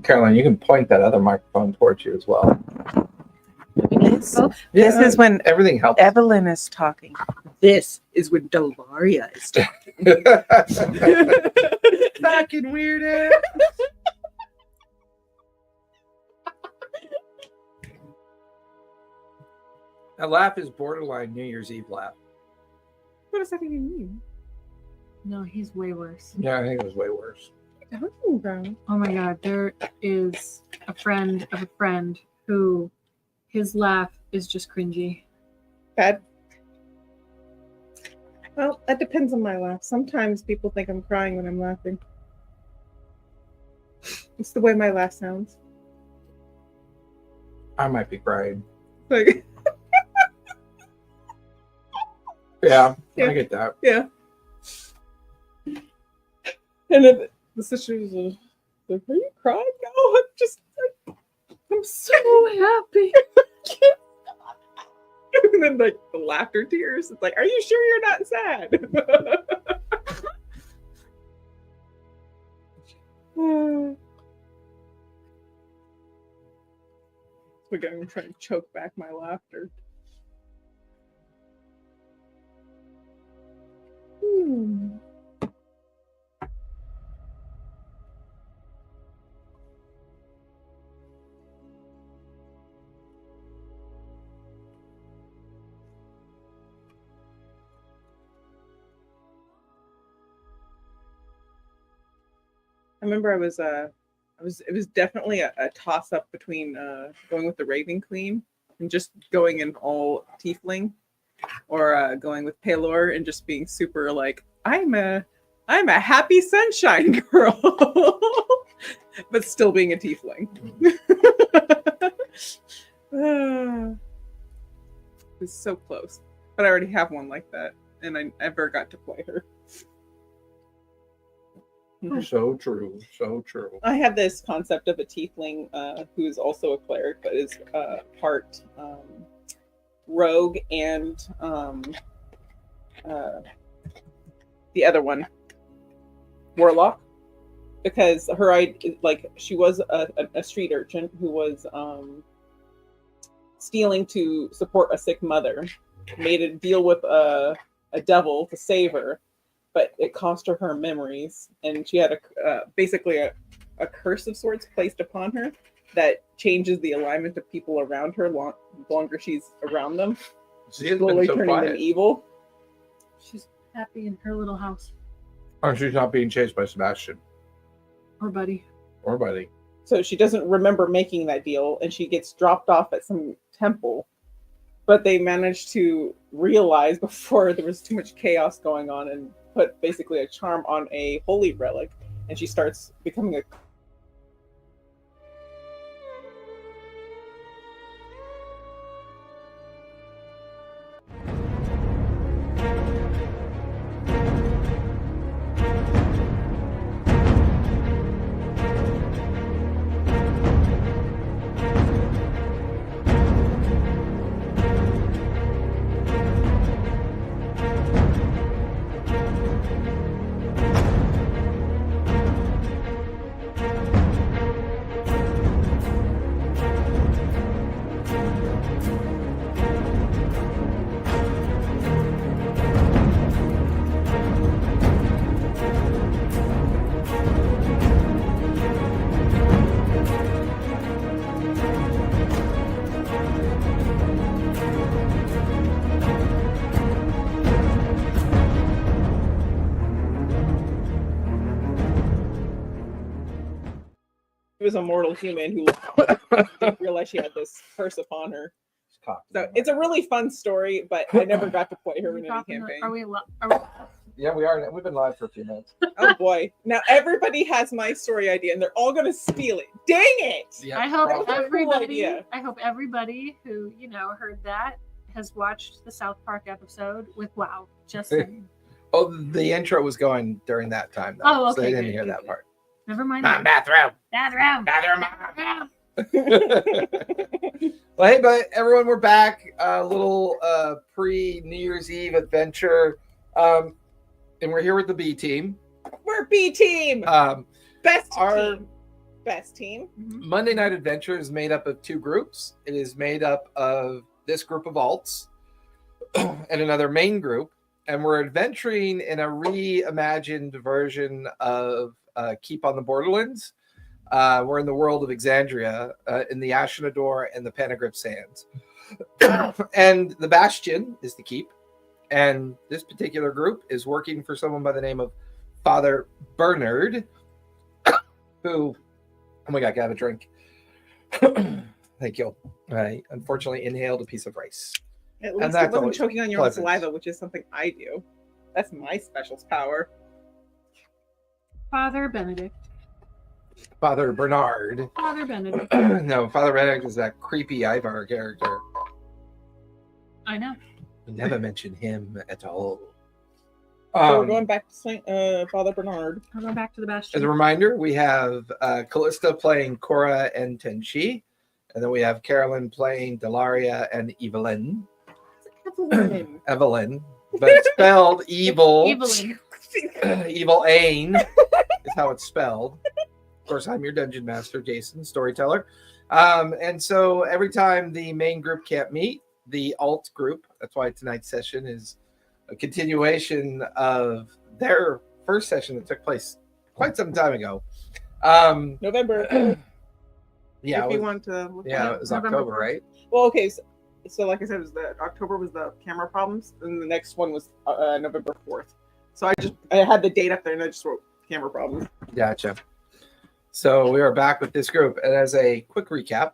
Caroline, you can point that other microphone towards you as well. This is when everything helps. Evelyn is talking. This is when Delaria is talking. Fucking weirdo. That laugh is borderline New Year's Eve laugh. What does that even mean? No, he's way worse. Yeah, I think it was way worse. Oh my god, there is a friend of a friend who his laugh is just cringy. Bad. Well, that depends on my laugh. Sometimes people think I'm crying when I'm laughing. It's the way my laugh sounds. I might be crying. Like, yeah, Yeah. I get that. yeah. And then the sister was like, "Are you crying?" No, I'm just, I'm so happy. And then like the laughter tears. It's like, are you sure you're not sad? I'm trying to choke back my laughter. I remember it was definitely a toss up between going with the Raven Queen and just going in all tiefling, or going with Pelor and just being super like, I'm a happy sunshine girl, but still being a tiefling. It's so close, but I already have one like that, and I never got to play her. So true. So true. I have this concept of a tiefling who is also a cleric, but is part rogue and the other one, warlock, because she was a street urchin who was stealing to support a sick mother, made a deal with a devil to save her. But it cost her memories, and she had basically a curse of sorts placed upon her that changes the alignment of people around her longer she's around them, slowly turning them evil. She's happy in her little house. Or she's not being chased by Sebastian. Or Buddy. So she doesn't remember making that deal, and she gets dropped off at some temple. But they managed to realize before there was too much chaos going on and put basically a charm on a holy relic, and she starts becoming a was a mortal human who didn't realize she had this curse upon her. So it's a really fun story, but I never got to play her in any campaign. Are we? Yeah, we are. We've been live for a few minutes. Oh boy! Now everybody has my story idea, and they're all going to steal it. Dang it! Yeah, I hope Cool everybody. idea. I hope everybody who heard that has watched the South Park episode with WoW. Just saying. Oh, the intro was going during that time, though. Oh, So they okay, didn't good, hear good, that good. part. Never mind. Bathroom. Well, hey, but everyone, we're back. A little pre-New Year's Eve adventure. And we're here with the B team. We're B team. Best Best team. Monday Night Adventure is made up of two groups. It is made up of this group of alts and another main group, and we're adventuring in a reimagined version of Keep on the Borderlands. We're in the world of Exandria, in the Ashenador and the Panagrip Sands. And the Bastion is the keep. And this particular group is working for someone by the name of Father Bernard, who, oh my God, can I have a drink? Thank you. I unfortunately inhaled a piece of rice. At And least that's it wasn't always choking on your own pleasant. saliva, which is something I do. That's my special power. Father Benedict. Father Bernard. Father Benedict. No, Father Benedict is that creepy Ivar character. I know. We never mention him at all. So we're going back to Father Bernard. I'll go back to the As Bastion. a reminder, we have Callista playing Cora and Tenchi, and then we have Carolyn playing Delaria and Evelyn. Evelyn, but it's spelled evil. Evelyn. Evil Ain is how it's spelled. Of course, I'm your dungeon master, Jason, storyteller. And so every time the main group can't meet, the alt group, that's why tonight's session is a continuation of their first session that took place quite some time ago. November. Yeah, if it you was, want to look yeah, at it it. was November October, right? Well, okay. So like I said, it was October was the camera problems, and the next one was November 4th. So I had the date up there, and I just wrote camera problems. Gotcha. So we are back with this group. And as a quick recap,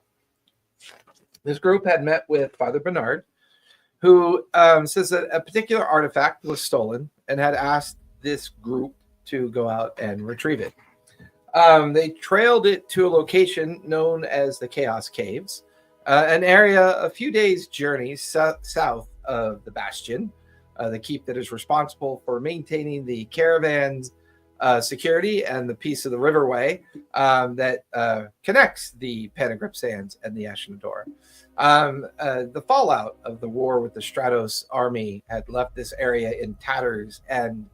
this group had met with Father Bernard, who says that a particular artifact was stolen and had asked this group to go out and retrieve it. They trailed it to a location known as the Chaos Caves, an area a few days' journey south of the Bastion, the keep that is responsible for maintaining the caravans' security and the piece of the riverway that connects the Panagrip Sands and the Ashenador. The fallout of the war with the Stratos army had left this area in tatters and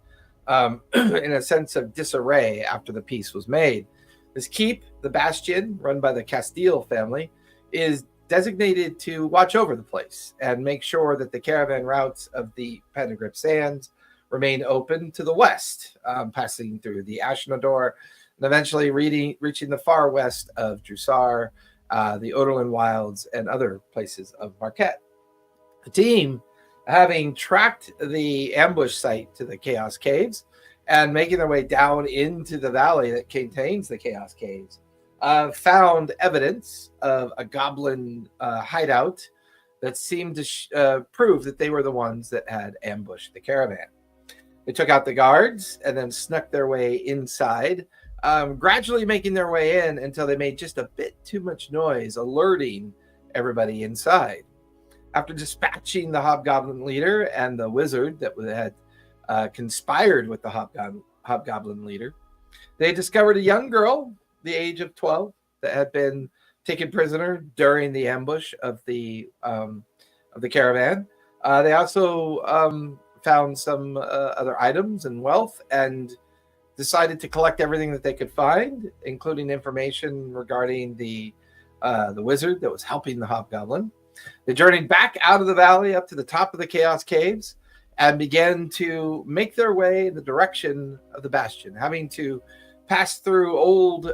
in a sense of disarray after the peace was made. This keep, the Bastion, run by the Castile family, is designated to watch over the place and make sure that the caravan routes of the Panagrip Sands remain open to the west, passing through the Ashenador and eventually reaching the far west of Drusar, the Borderland wilds, and other places of Marquet. The team, having tracked the ambush site to the Chaos Caves and making their way down into the valley that contains the Chaos Caves, found evidence of a goblin hideout that seemed to prove that they were the ones that had ambushed the caravan. They took out the guards and then snuck their way inside, gradually making their way in until they made just a bit too much noise, alerting everybody inside. After dispatching the hobgoblin leader and the wizard that had conspired with the hobgoblin leader, they discovered a young girl, the age of 12, that had been taken prisoner during the ambush of the caravan. They also found some other items and wealth and decided to collect everything that they could find, including information regarding the wizard that was helping the hobgoblin. They journeyed back out of the valley up to the top of the Chaos Caves and began to make their way in the direction of the Bastion, having to pass through old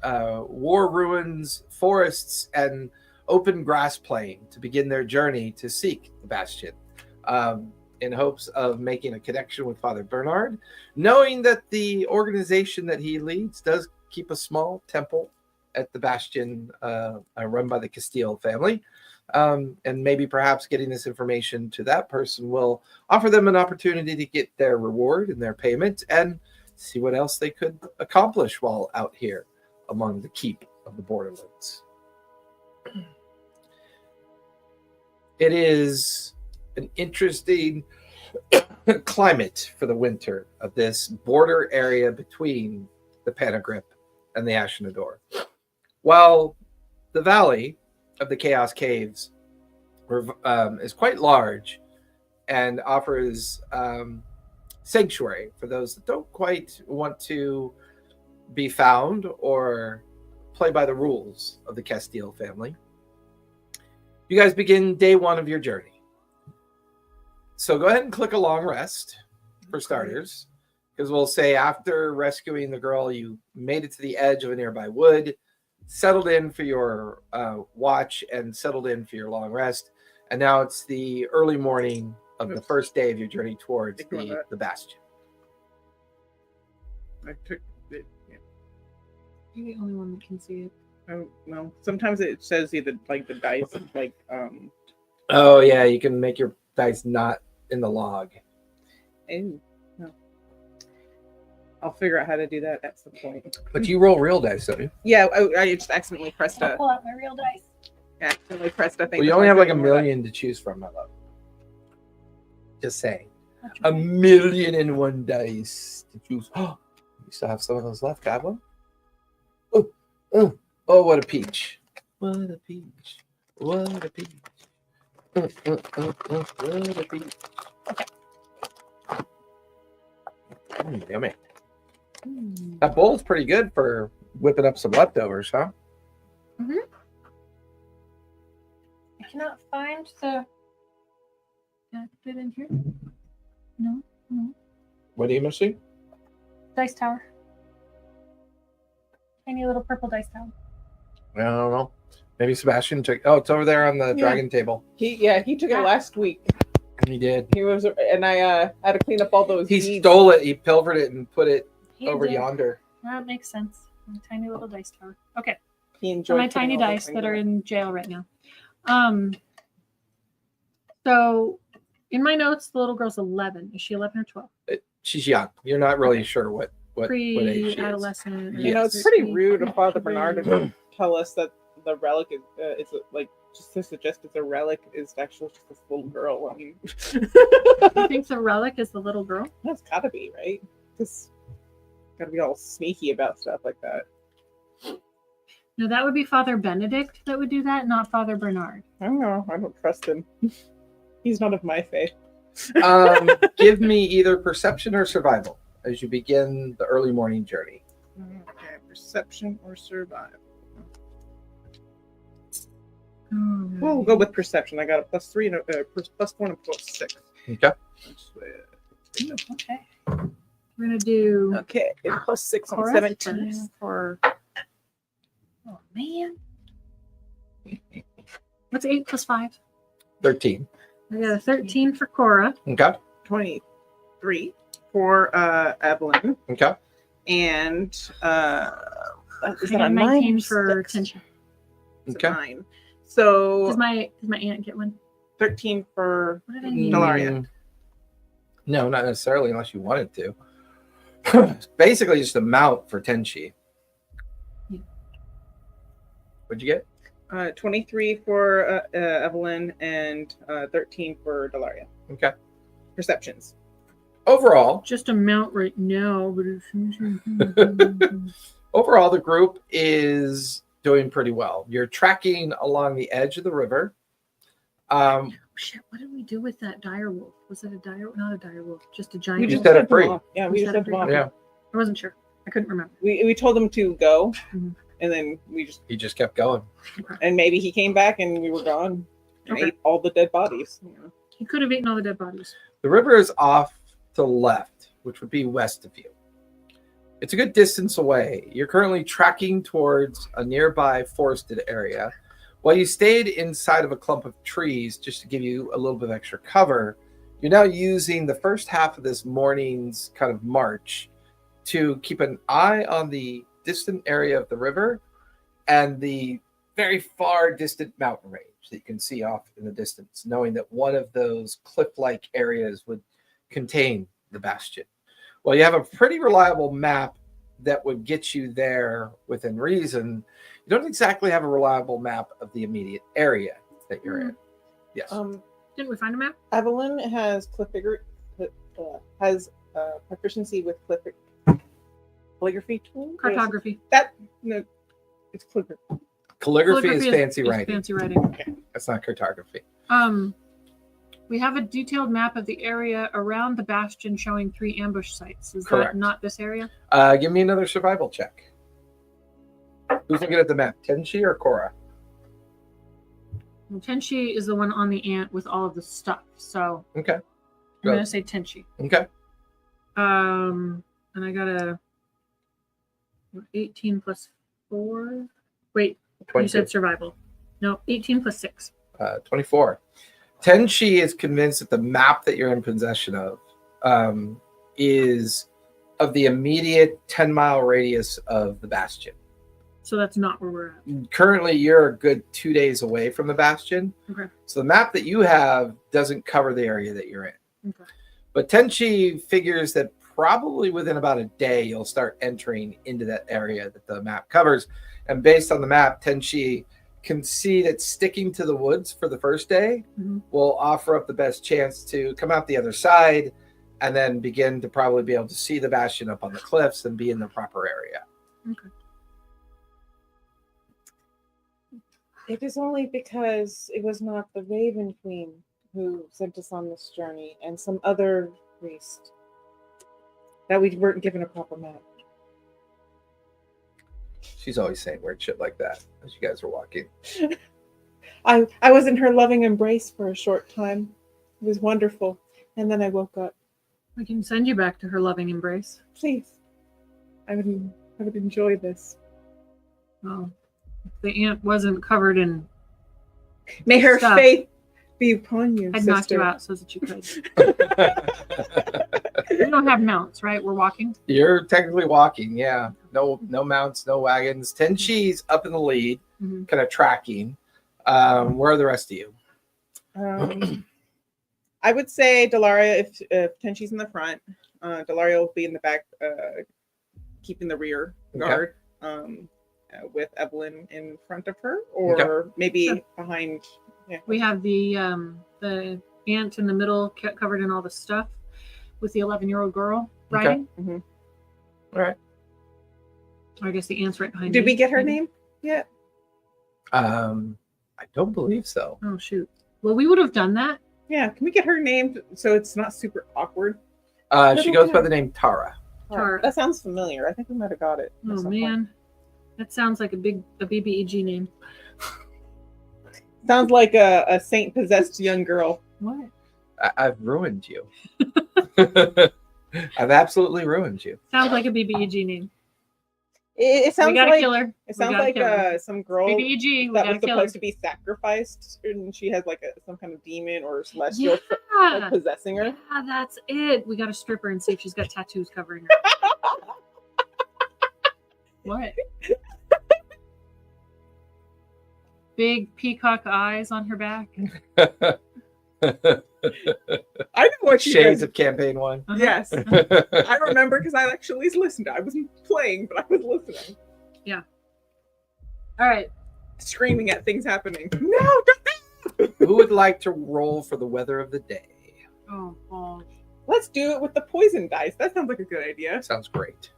war ruins, forests, and open grass plain to begin their journey to seek the Bastion, in hopes of making a connection with Father Bernard, knowing that the organization that he leads does keep a small temple at the Bastion run by the Castile family. And maybe perhaps getting this information to that person will offer them an opportunity to get their reward and their payment and see what else they could accomplish while out here among the keep of the Borderlands. It is an interesting climate for the winter of this border area between the Panagrip and the Ashenador. While the valley of the Chaos Caves is quite large and offers sanctuary for those that don't quite want to be found or play by the rules of the Castile family. You guys begin day 1 of your journey. So go ahead and click a long rest for starters, because we'll say after rescuing the girl, you made it to the edge of a nearby wood, settled in for your watch, and settled in for your long rest. And now it's the early morning of the first day of your journey towards the bastion. I took it. Yeah. You're the only one that can see it. Oh no. Sometimes it says either like the dice, like Oh yeah, you can make your dice not in the log. Oh, no. I'll figure out how to do that at some point. But you roll real dice, don't you? Yeah, I just accidentally pressed I'll a. pull out my real dice. Accidentally pressed a thing. Well, you only have like a million to choose from, my love. Just saying. A 1,000,001 dice to choose. Oh, you still have some of those left, Goblin? Oh, what a peach. What a peach. What a peach. What a peach. Okay. Yummy. That bowl's pretty good for whipping up some leftovers, huh? Mm-hmm. I cannot find the. Can I put it in here? No. What are you missing? Dice tower. Tiny little purple dice tower. I don't know. Maybe Sebastian took. Oh, it's over there on the dragon table. He took it last week. He did. He was, and I had to clean up all those. He beads. stole it. He pilfered it and put it He over did. yonder. That makes sense. A tiny little dice tower. Okay. He So enjoyed my putting tiny all those dice things that are it. in jail right now. So in my notes, the little girl's 11. Is she 11 or 12? She's young. You're not really sure what age she is. Pre-adolescent. You know, it's pretty rude of Father Bernard to tell us that the relic is it's like just to suggest it's a relic is actually just this little girl. I mean, You think the relic is the little girl? that's gotta be right. Just gotta be all sneaky about stuff like that. No, that would be Father Benedict that would do that, not Father Bernard. I don't know. I don't trust him. He's not of my faith. Give me either perception or survival as you begin the early morning journey. Okay, perception or survival. We'll go with perception. I got a +3 and a +4 and a +6. Okay. Okay. We're gonna do. Okay, +6 on Chorus 17 for. Oh man. What's 8 + 5? 13. I got a 13 for Cora. Okay. 23 for Evelyn, Okay. and is that I a 19 9 for 6? tension. It's a Okay. 9. So Does my aunt get one? 13 for What did I need? Delaria. No, not necessarily unless you wanted to. It's basically just a mount for Tenchi. Yeah. What'd you get? 23 for Evelyn and 13 for Delaria. Okay. Perceptions. Overall, Just a mount right now, but it's... overall, the group is doing pretty well. You're tracking along the edge of the river. Shit, what did we do with that dire wolf? Was it a dire? Not a dire wolf, just a giant. We just wolf. set it them free. off. Yeah, we just set it set them free. off. Yeah. I wasn't sure. I couldn't remember. We told him to go, Mhm. and then we just He just kept going. and maybe he came back and we were gone and Okay. ate all the dead bodies. You know. He could have eaten all the dead bodies. The river is off to the left, which would be west of you. It's a good distance away. You're currently tracking towards a nearby forested area. While you stayed inside of a clump of trees just to give you a little bit of extra cover, you're now using the first half of this morning's kind of march to keep an eye on the distant area of the river and the very far distant mountain range that you can see off in the distance, knowing that one of those cliff-like areas would contain the bastion. Well, you have a pretty reliable map that would get you there within reason. You don't exactly have a reliable map of the immediate area that you're in. Yes. Didn't we find a map? Evelyn has proficiency with calligraphy tool. Cartography. No, it's calligraphy. Calligraphy is fancy is writing. Fancy writing. That's not cartography. We have a detailed map of the area around the bastion showing 3 ambush sites. Is Correct. that not this area? Give me another survival check. Who's looking at the map? Tenchi or Cora? Well, Tenchi is the one on the ant with all of the stuff. So Okay. I'm Go. gonna say Tenchi. Okay. And I got a 18 plus 4. Wait, 22. you said survival. No, 18 plus 6. 24. Tenchi is convinced that the map that you're in possession of is of the immediate 10-mile radius of the bastion. So that's not where we're at. Currently, you're a good 2 days away from the bastion. Okay. So the map that you have doesn't cover the area that you're in. Okay. But Tenchi figures that probably within about a day, you'll start entering into that area that the map covers. And based on the map, Tenchi can see that sticking to the woods for the first day will offer up the best chance to come out the other side and then begin to probably be able to see the bastion up on the cliffs and be in the proper area. Okay. It is only because it was not the Raven Queen who sent us on this journey and some other priest that we weren't given a proper map. She's always saying weird shit like that as you guys are walking. I was in her loving embrace for a short time. It was wonderful. And then I woke up. We can send you back to her loving embrace. Please. I would enjoy this. Well, if the ant wasn't covered in, May her Stop. faith be upon you, I'd sister. knock you out so that you could. We don't have mounts, right? We're walking. You're technically walking, yeah. No mounts, no wagons. Tenchi's up in the lead, kind of tracking. Where are the rest of you? I would say Delaria, if Tenchi's in the front, Delaria will be in the back, keeping the rear guard, with Evelyn in front of her, or maybe behind. Yeah. We have the ant in the middle, covered in all the stuff, with the 11-year-old girl riding. Mhm. All right. I guess the ant's right behind. Did me, we get her maybe? name yet? I don't believe so. Oh shoot! Well, we would have done that. Yeah, can we get her name so it's not super awkward? She goes by the name Tara. Tara. That sounds familiar. I think we might have got it. at Oh some man, point. that sounds like a BBEG name. Sounds like a saint possessed young girl. What? I've ruined you. I've absolutely ruined you. Sounds like a BBEG name. It sounds We gotta like kill her. it sounds like some girl BBEG. We that gotta was kill her. supposed to be sacrificed, and she has like some kind of demon or celestial Yeah. like, possessing her. Yeah, that's it. We gotta strip her and see if she's got tattoos covering her. What? Big peacock eyes on her back. I know what she Shades did. of campaign one. Uh-huh. Yes, I remember because I actually listened. I wasn't playing, but I was listening, All right. screaming at things happening. No, don't. Who would like to roll for the weather of the day? Oh, balls. Let's do it with the poison dice. That sounds like a good idea. Sounds great.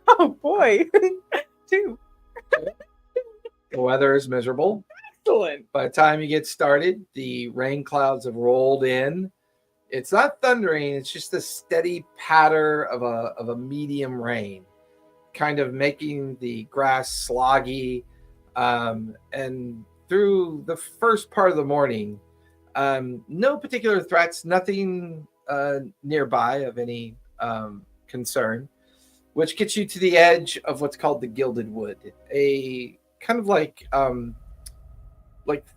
Oh boy, 2. The weather is miserable. Excellent. By the time you get started, the rain clouds have rolled in. It's not thundering, it's just a steady patter of a medium rain, kind of making the grass sloggy. And through the first part of the morning, no particular threats, nothing nearby of any concern, which gets you to the edge of what's called the Gilded Wood, a kind of like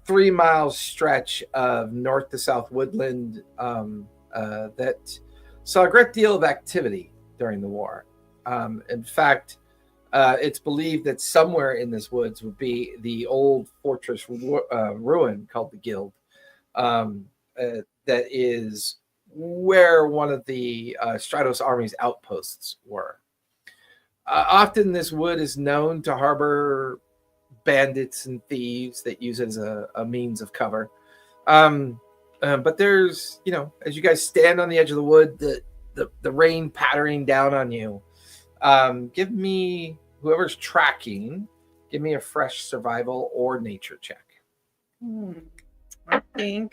3 mile stretch of north to south woodland that saw a great deal of activity during the war. In fact, it's believed that somewhere in this woods would be the old fortress ruin called the Guild. That is where one of the Stratos Army's outposts were. Often this wood is known to harbor bandits and thieves that use it as a means of cover. But there's, as you guys stand on the edge of the wood, the rain pattering down on you. Give me, whoever's tracking, give me a fresh survival or nature check. I think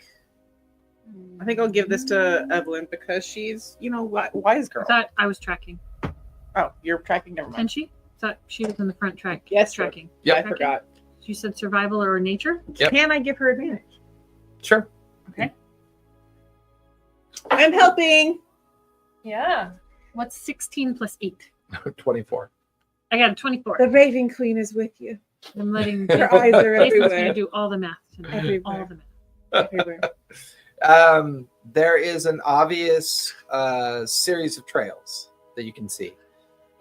I'll give this to Evelyn because she's, wise girl. I thought I was tracking. Oh, you're tracking. Never mind. Tenchi? thought she was in the front track. Yes, tracking. Yep. I Tracking. forgot. She said survival or nature. Yep. Can I give her advantage? Sure. I'm helping. Yeah. What's 16 plus 8? 24. I got a 24. The Raven Queen is with you. I'm letting Her eyes are Jason's going everywhere. to do all the math tonight. Everywhere. All the math. Everywhere. There is an obvious series of trails that you can see.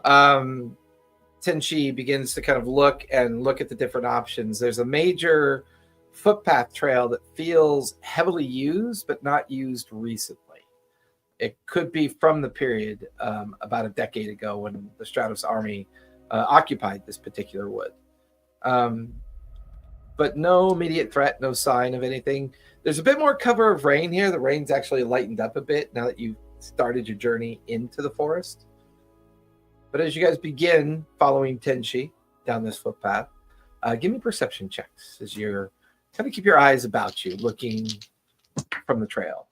Tenchi begins to kind of look at the different options. There's a major footpath trail that feels heavily used, but not used recently. It could be from the period about a decade ago when the Stratos army occupied this particular wood. But no immediate threat, no sign of anything. There's a bit more cover of rain here. The rain's actually lightened up a bit now that you've started your journey into the forest. But as you guys begin following Tenchi down this footpath, give me perception checks as you're kind of keep your eyes about you, looking from the trail.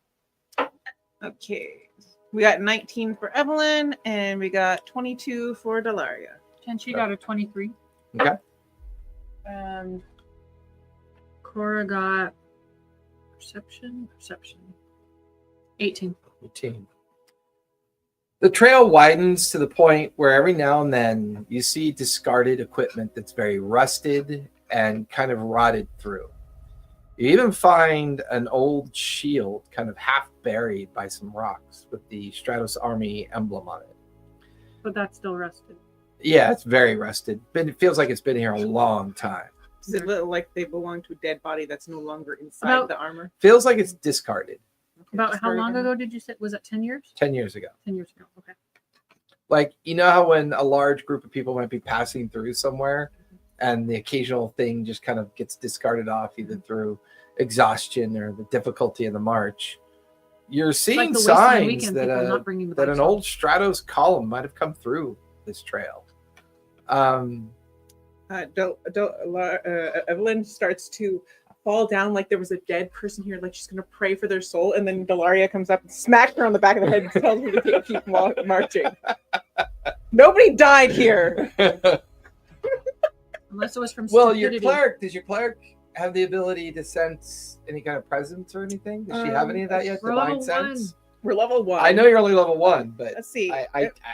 Okay. We got 19 for Evelyn, and we got 22 for Delaria. And she got a 23. Okay. Cora got perception. 18. 18. The trail widens to the point where every now and then you see discarded equipment that's very rusted and kind of rotted through. You even find an old shield kind of half buried by some rocks with the Stratos Army emblem on it. But that's still rusted. Yeah, it's very rusted. It feels like it's been here a long time. Does it look like they belong to a dead body that's no longer inside the armor? Feels like it's discarded. Okay, About how long discarded. ago did you say? Was it 10 years? 10 years ago. 10 years ago. Okay. Like, you know how when a large group of people might be passing through somewhere and the occasional thing just kind of gets discarded off either through exhaustion or the difficulty of the march, you're It's seeing like the Wasteland signs Weekend that people not bringing the that bikes an up. old Stratos column might have come through this trail. Evelyn starts to fall down like there was a dead person here, like she's going to pray for their soul, and then Delaria comes up and smacks her on the back of the head and tells her to keep marching. Nobody died here. Unless it was from Well, stupidity. does your cleric have the ability to sense any kind of presence or anything? Does she have any of that yet? we're Divine level sense? We're level 1. I know you're only level 1, but Let's see.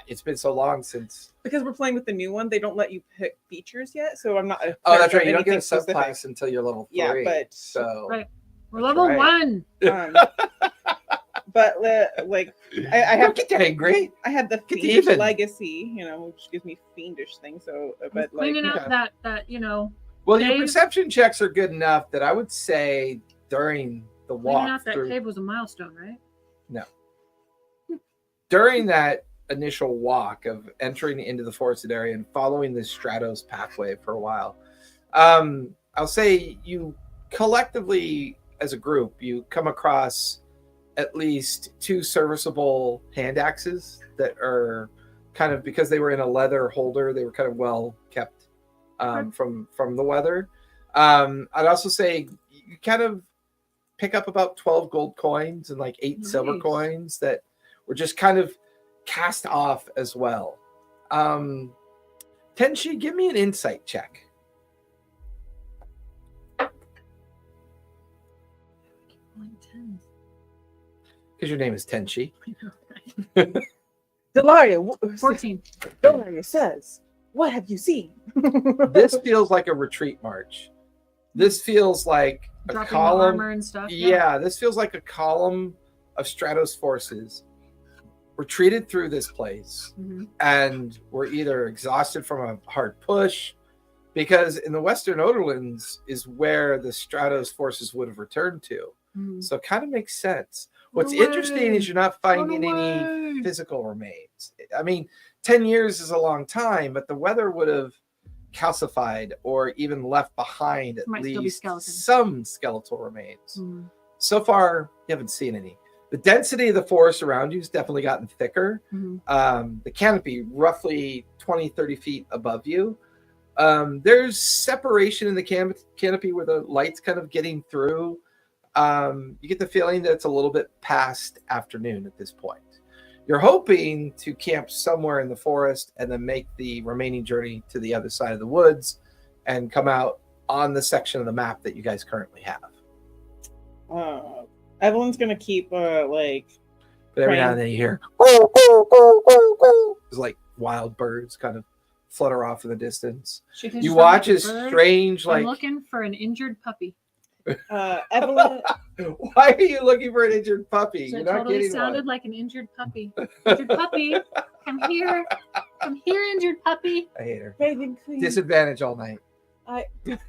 it's been so long since. Because we're playing with the new one, they don't let you pick features yet, so I'm not. Oh, that's right. You don't get a anything specific. subclass until you're level 3. Yeah, but- so Right. We're That's level right. 1. But like, I have don't get angry. I had the Get fiendish even. legacy, which gives me fiendish thing. So, but like, Cleaning okay. out that Well, your Dave? perception checks are good enough that I would say during the cleaning walk out that through, cave was a milestone, right? during that initial walk of entering into the forested area and following this Stratos pathway for a while, I'll say you collectively as a group, you come across at least 2 serviceable hand axes that are kind of, because they were in a leather holder, they were kind of well kept from the weather. I'd also say you kind of pick up about 12 gold coins and like 8 silver Nice. coins that were just kind of cast off as well. Tenchi, give me an insight check. Because your name is Tenchi. Delaria, 14. Delaria says, "What have you seen?" This feels like a retreat march. This feels like a Dropping the column. armor and stuff. Yeah, this feels like a column of Stratos forces retreated through this place Mhm. and were either exhausted from a hard push, because in the Western Borderlands is where the Stratos forces would have returned to. Mhm. So it kind of makes sense. What's Run interesting away. is you're not finding Run any away. physical remains. I mean, 10 years is a long time, but the weather would have calcified or even left behind at Might still be least skeletons. some skeletal remains. Mhm. So far, you haven't seen any. The density of the forest around you has definitely gotten thicker. Mhm. The canopy, roughly 20, 30 feet above you. There's separation in the canopy where the light's kind of getting through. You get the feeling that it's a little bit past afternoon at this point. You're hoping to camp somewhere in the forest and then make the remaining journey to the other side of the woods and come out on the section of the map that you guys currently have. Evelyn's gonna keep like. But every now Right. and then you hear it's like wild birds kind of flutter off in the distance. She can You just watch look as at birds. strange, I'm like, looking for an injured puppy. Evelyn. why are you looking for an injured puppy? So You're it not totally getting sounded one. like an injured puppy. Injured puppy, come here. Come here, injured puppy. I hate her. Raven Queen. Disadvantage all night. I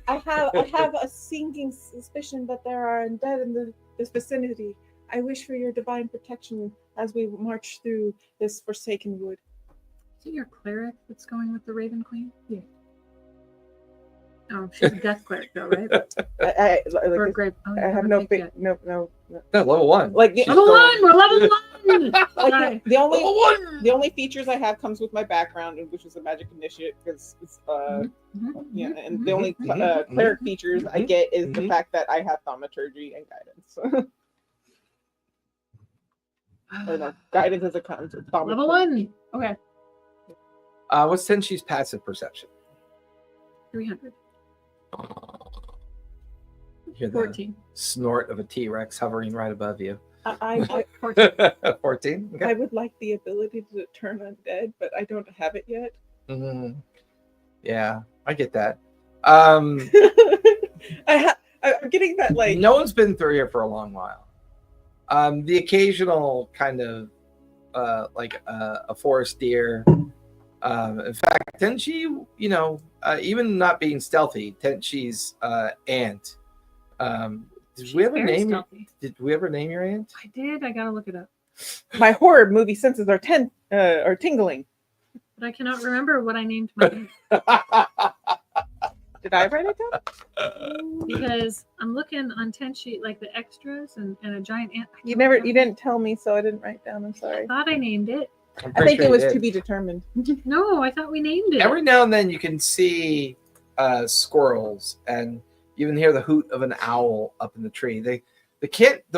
have a sinking suspicion that there are undead in this vicinity. I wish for your divine protection as we march through this forsaken wood. Is it your cleric that's going with the Raven Queen? Yeah. Oh, she's a death cleric though, right? Or grave. Oh, you I have haven't no picked big, yet. no. No, level 1. Like She's Level still- 1. We're level 1. Like Sorry. the only Level 1. the only features I have comes with my background, which is a magic initiate, because it's Mhm, yeah, mhm, and mhm. the only mhm, cleric features I mhm, get is the mhm. fact that I have thaumaturgy and guidance. Or no, guidance is a concept. Level 1. Okay. What's Tenshi's passive perception? 300. You hear the 14. snort of a T-Rex hovering right above you. I 14. 14. Okay. I would like the ability to turn undead, but I don't have it yet. Mhm. Yeah, I get that. I'm getting that like No one's been through here for a long while. The occasional kind of like a forest deer. In fact, Tenchi, even not being stealthy, Tenchi's aunt. Did we ever Very name? stealthy. Did we ever name your aunt? I did. I gotta look it up. my horror movie senses are tingling. But I cannot remember what I named my aunt. Did I write it down? Because I'm looking on 10 sheet like the extras and a giant ant. I You don't know. didn't tell me, so I didn't write down. I'm I sorry. thought I named it. I'm I pretty think sure it was you to did. be determined. No, I thought we named it. Every now and then you can see squirrels, and you can hear the hoot of an owl up in the tree. The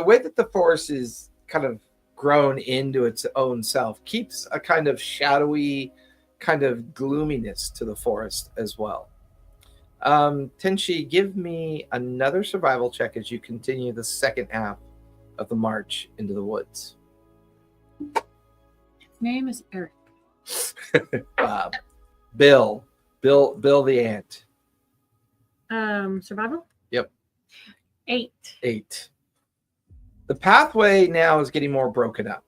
way that the forest is kind of grown into its own self keeps a kind of shadowy, kind of gloominess to the forest as well. Tenchi, give me another survival check as you continue the second half of the march into the woods. His name is Eric. Bob, Bill the ant. Survival? Yep. 8. 8. The pathway now is getting more broken up.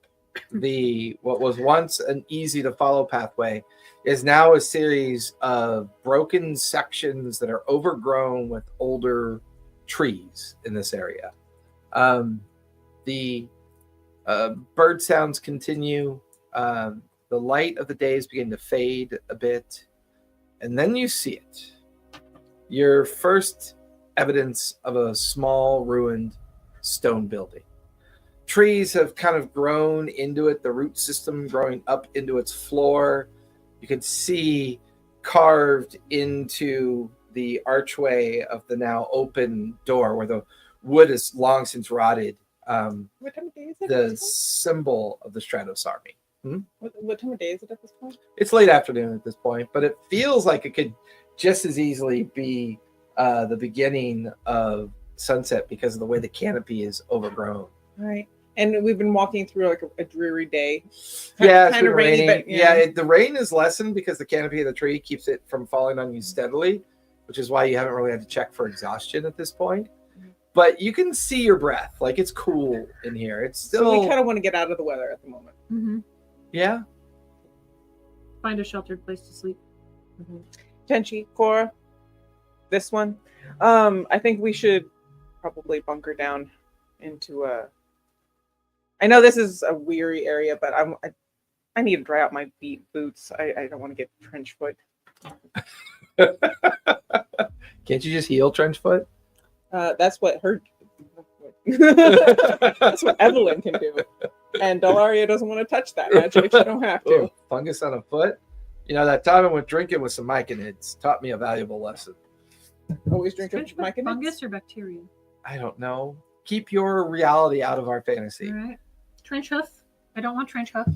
What was once an easy to follow pathway is now a series of broken sections that are overgrown with older trees in this area. The bird sounds continue. The light of the day is beginning to fade a bit. And then you see it. Your first evidence of a small ruined stone building. Trees have kind of grown into it, the root system growing up into its floor. You can see carved into the archway of the now open door where the wood is long since rotted. What time of day is it? At The this symbol of the Stratos army. point? What time of day is it at this point? It's late afternoon at this point, but it feels like it could just as easily be the beginning of sunset because of the way the canopy is overgrown. All right. And we've been walking through like a dreary day. Yeah, it's kind been of rainy, raining. but yeah. The rain is lessened because the canopy of the tree keeps it from falling on you steadily, which is why you haven't really had to check for exhaustion at this point. But you can see your breath. Like, it's cool in here. It's So still... we kind of want to get out of the weather at the moment. Mm-hmm. Yeah. Find a sheltered place to sleep. Tenchi, Cora, this one. I think we should probably bunker down into a. I know this is a weary area, but I need to dry out my boots. I don't want to get trench foot. Can't you just heal Trenchfoot? That's what her. That's what Evelyn can do. And Delaria doesn't want to touch that magic. She don't have to. Oh, fungus on a foot? That time I went drinking with some myconids taught me a valuable lesson. Always drink Trench a foot, myconids? fungus or bacteria? I don't know. Keep your reality out of our fantasy. All right. Trench hoof. I don't want trench hoof.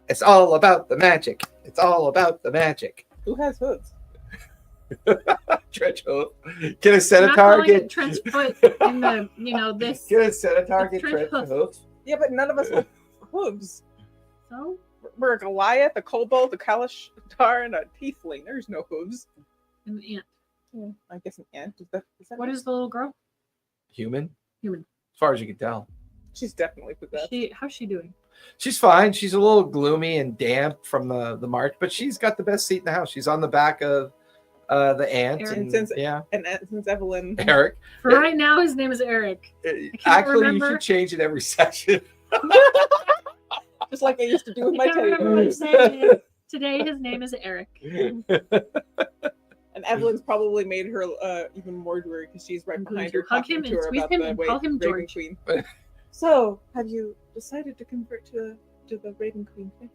It's all about the magic. It's all about the magic. Who has hooves? Trench hoof. Get a I'm centaur. not calling Get it trench foot in the, this. get a centaur. It's Get trench trench hoof. hoof. Yeah, but none of us have hooves. So We're a Goliath, a kobold, a Kalashtar, and a tiefling. There's no hooves. an ant. I guess an ant. Is that What is the little girl? Human. Human. As far as you can tell. She's definitely possessed. How's she doing? She's fine. She's a little gloomy and damp from the march, but she's got the best seat in the house. She's on the back of the ant. Eric. And, Since- yeah, And since Evelyn, Eric. For right now, his name is Eric. Actually, you remember. should change it every session. just like I used to do with I my can't teddy remember what I'm bears. saying. Today, his name is Eric. And Evelyn's probably made her even more dreary because she's right I'm behind going her to hug talking him to and her squeeze about him the and way call him Raven George. Queen. So, have you decided to convert to the Raven Queen thing?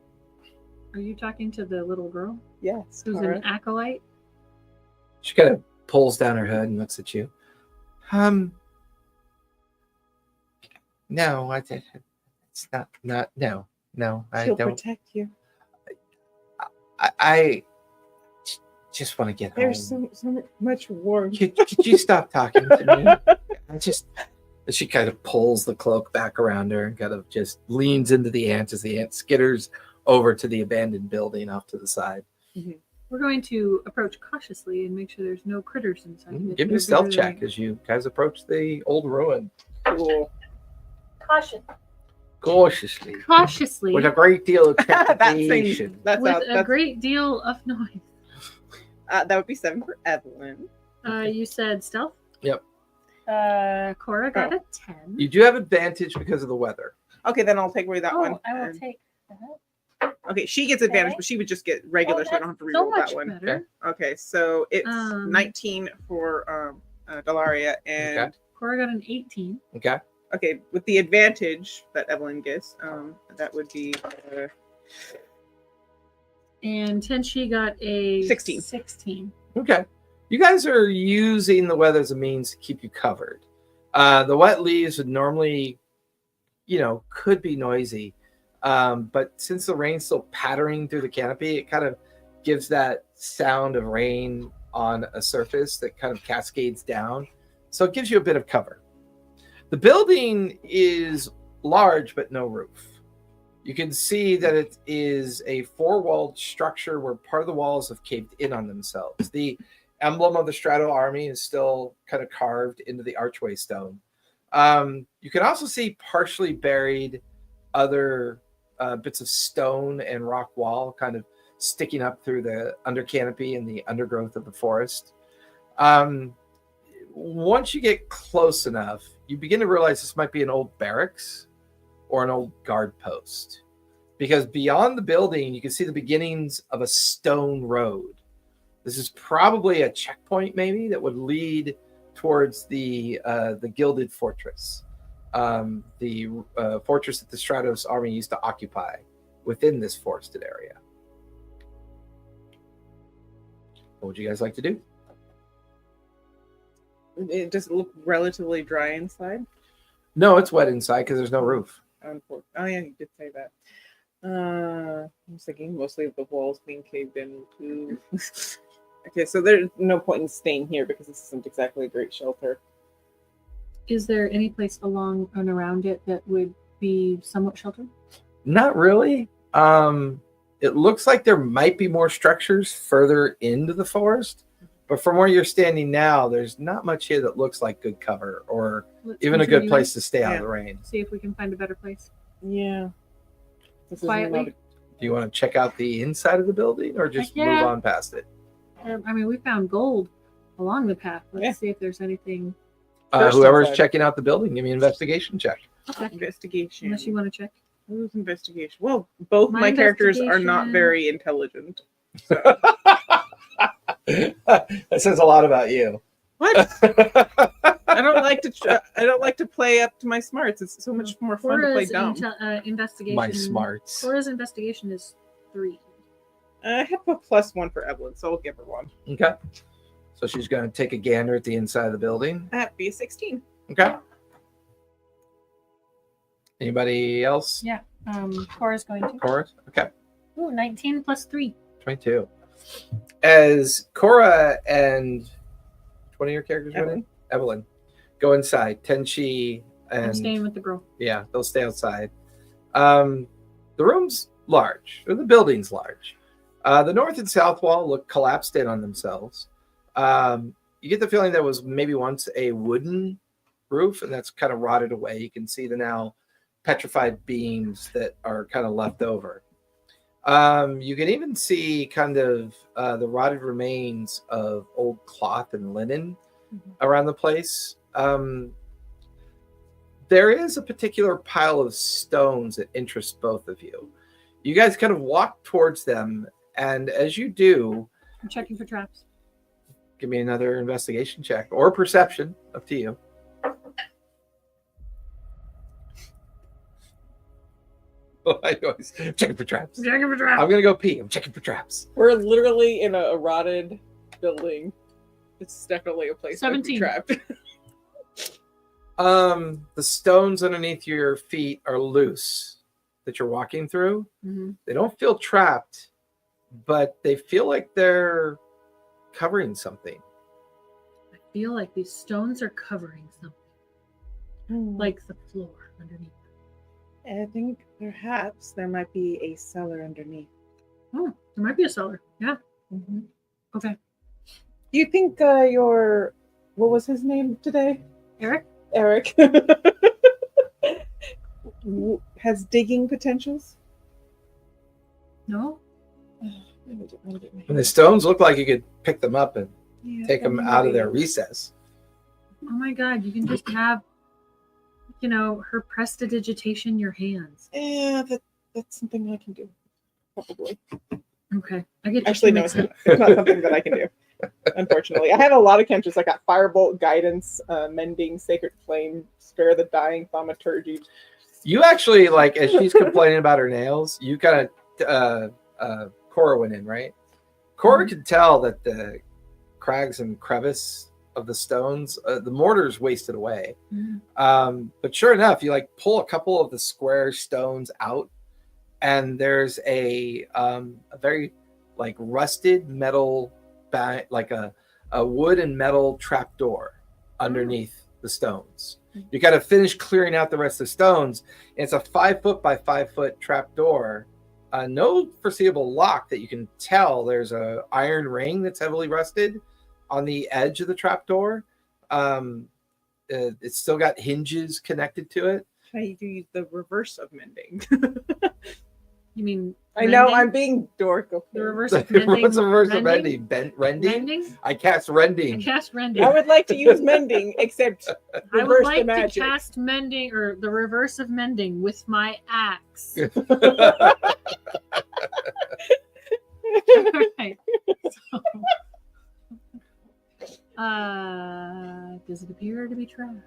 Are you talking to the little girl Yes. who's Tara. an acolyte? She kind of pulls down her hood and looks at you. No, it's not. No, I She'll don't. protect you. I just want to get There's home. so much warmth. Could you stop talking to me? She kind of pulls the cloak back around her and kind of just leans into the ant as the ant skitters over to the abandoned building off to the side. We're going to approach cautiously and make sure there's no critters inside. of it. Give me They're a stealth very- check as you guys approach the old ruin Cool. Caution. cautiously, Cautiously, with a great deal of That trepidation. thing. That's with out. a That's, great deal of noise. that would be 7 for Evelyn. You said stealth? Yep. Cora got a 10. You do have advantage because of the weather. Okay, then I'll take away that one. I will And- take that. Okay, she gets advantage, Okay. but she would just get regular, so I don't have to That's so reroll much that one. better. Okay, so it's Um, 19 for Delaria, and Okay. Cora got an 18. Okay. okay, with the advantage that Evelyn gets, that would be And Tenchi got a 16. 16. Okay. You guys are using the weather as a means to keep you covered. The wet leaves would normally, could be noisy. But since the rain's still pattering through the canopy, it kind of gives that sound of rain on a surface that kind of cascades down. So it gives you a bit of cover. The building is large, but no roof. You can see that it is a four-walled structure where part of the walls have caved in on themselves. The emblem of the Strato army is still kind of carved into the archway stone. You can also see partially buried other bits of stone and rock wall kind of sticking up through the under canopy and the undergrowth of the forest. Once you get close enough, you begin to realize this might be an old barracks or an old guard post, because beyond the building, you can see the beginnings of a stone road. This is probably a checkpoint, maybe, that would lead towards the Gilded Fortress, the fortress that the Stratos army used to occupy within this forested area. What would you guys like to do? it just look relatively dry inside. No, it's wet inside because there's no roof. Oh yeah, you did say that. I was thinking mostly of the walls being caved in too. Okay, so there's no point in staying here because this isn't exactly a great shelter. Is there any place along and around it that would be somewhat sheltered? Not really. It looks like there might be more structures further into the forest, but from where you're standing now, there's not much here that looks like good cover or Let's even a good continue place to stay out Yeah. of the rain. See if we can find a better place. Yeah. This isn't Quietly? not a- Do you want to check out the inside of the building or just Heck yeah. move on past it? I mean, we found gold along the path. Let's Yeah. see if there's anything. First Whoever's inside. checking out the building, give me an investigation check. Okay. investigation. Unless you want to check. Who's investigation? Well, both My my characters are not investigation- very intelligent. That says a lot about you. What? I don't like to. I don't like to play up to my smarts. It's so much more fun to play Cora's dumb. investigation. My smarts. Cora's investigation is 3. I have a +1 for Evelyn, so I'll give her one. Okay. So she's going to take a gander at the inside of the building. That'd be a 16. Okay. Anybody else? Yeah. Cora's going to. Cora? Okay. Ooh, 19 plus 3. 22. As Cora and 20 of your characters went in? Evelyn go inside. Tenchi I'm and staying with the girl. yeah, they'll stay outside. The room's large, or the building's large. The north and south wall look collapsed in on themselves. You get the feeling that was maybe once a wooden roof, and that's kind of rotted away. You can see the now petrified beams that are kind of left over. You can even see kind of the rotted remains of old cloth and linen around the place. There is a particular pile of stones that interests both of you. You guys kind of walk towards them, and as you do, I'm checking for traps. give me another investigation check or perception, up to you. I always checking for traps. Checking for traps. I'm gonna go pee. I'm checking for traps. We're literally in a rotted building. It's definitely a place to be 17. trapped. The stones underneath your feet are loose that you're walking through. Mm-hmm. They don't feel trapped, but they feel like they're covering something. I feel like these stones are covering something, like the floor underneath. I think perhaps there might be a cellar underneath. Oh, there might be a cellar. Yeah. Mm-hmm. Okay. Do you think what was his name today? Eric? Eric. Has digging potentials? No? And the stones look like you could pick them up and take them out of their maybe. recess. Oh my god, you can just have, her prestidigitation your hands. Yeah, that's something I can do. Probably. Okay. I get Actually, no, it's not. It's not something that I can do. Unfortunately, I have a lot of cantrips. I got Firebolt, Guidance, Mending, Sacred Flame, Spare the Dying, Thaumaturgy. You actually, like, as she's complaining about her nails, you kind of, Cora went in, right? Cora could tell that the crags and crevice of the stones, the mortar's wasted away. But sure enough, you like pull a couple of the square stones out, and there's a very like rusted metal, like a wood and metal trapdoor underneath the stones. You got to finish clearing out the rest of the stones. It's a 5 foot by 5 foot trapdoor. No foreseeable lock that you can tell. There's a iron ring that's heavily rusted on the edge of the trapdoor. It's still got hinges connected to it. Try to use the reverse of mending. You mean I know mending? I'm being dork. Okay. The reverse of mending? What's the reverse of Rending? mending? Rending? Mending? I cast I rending. cast rending. I would like to use mending, except I would reverse the like to magic. cast mending, or the reverse of mending, with my axe. Alright. Does it appear to be trapped?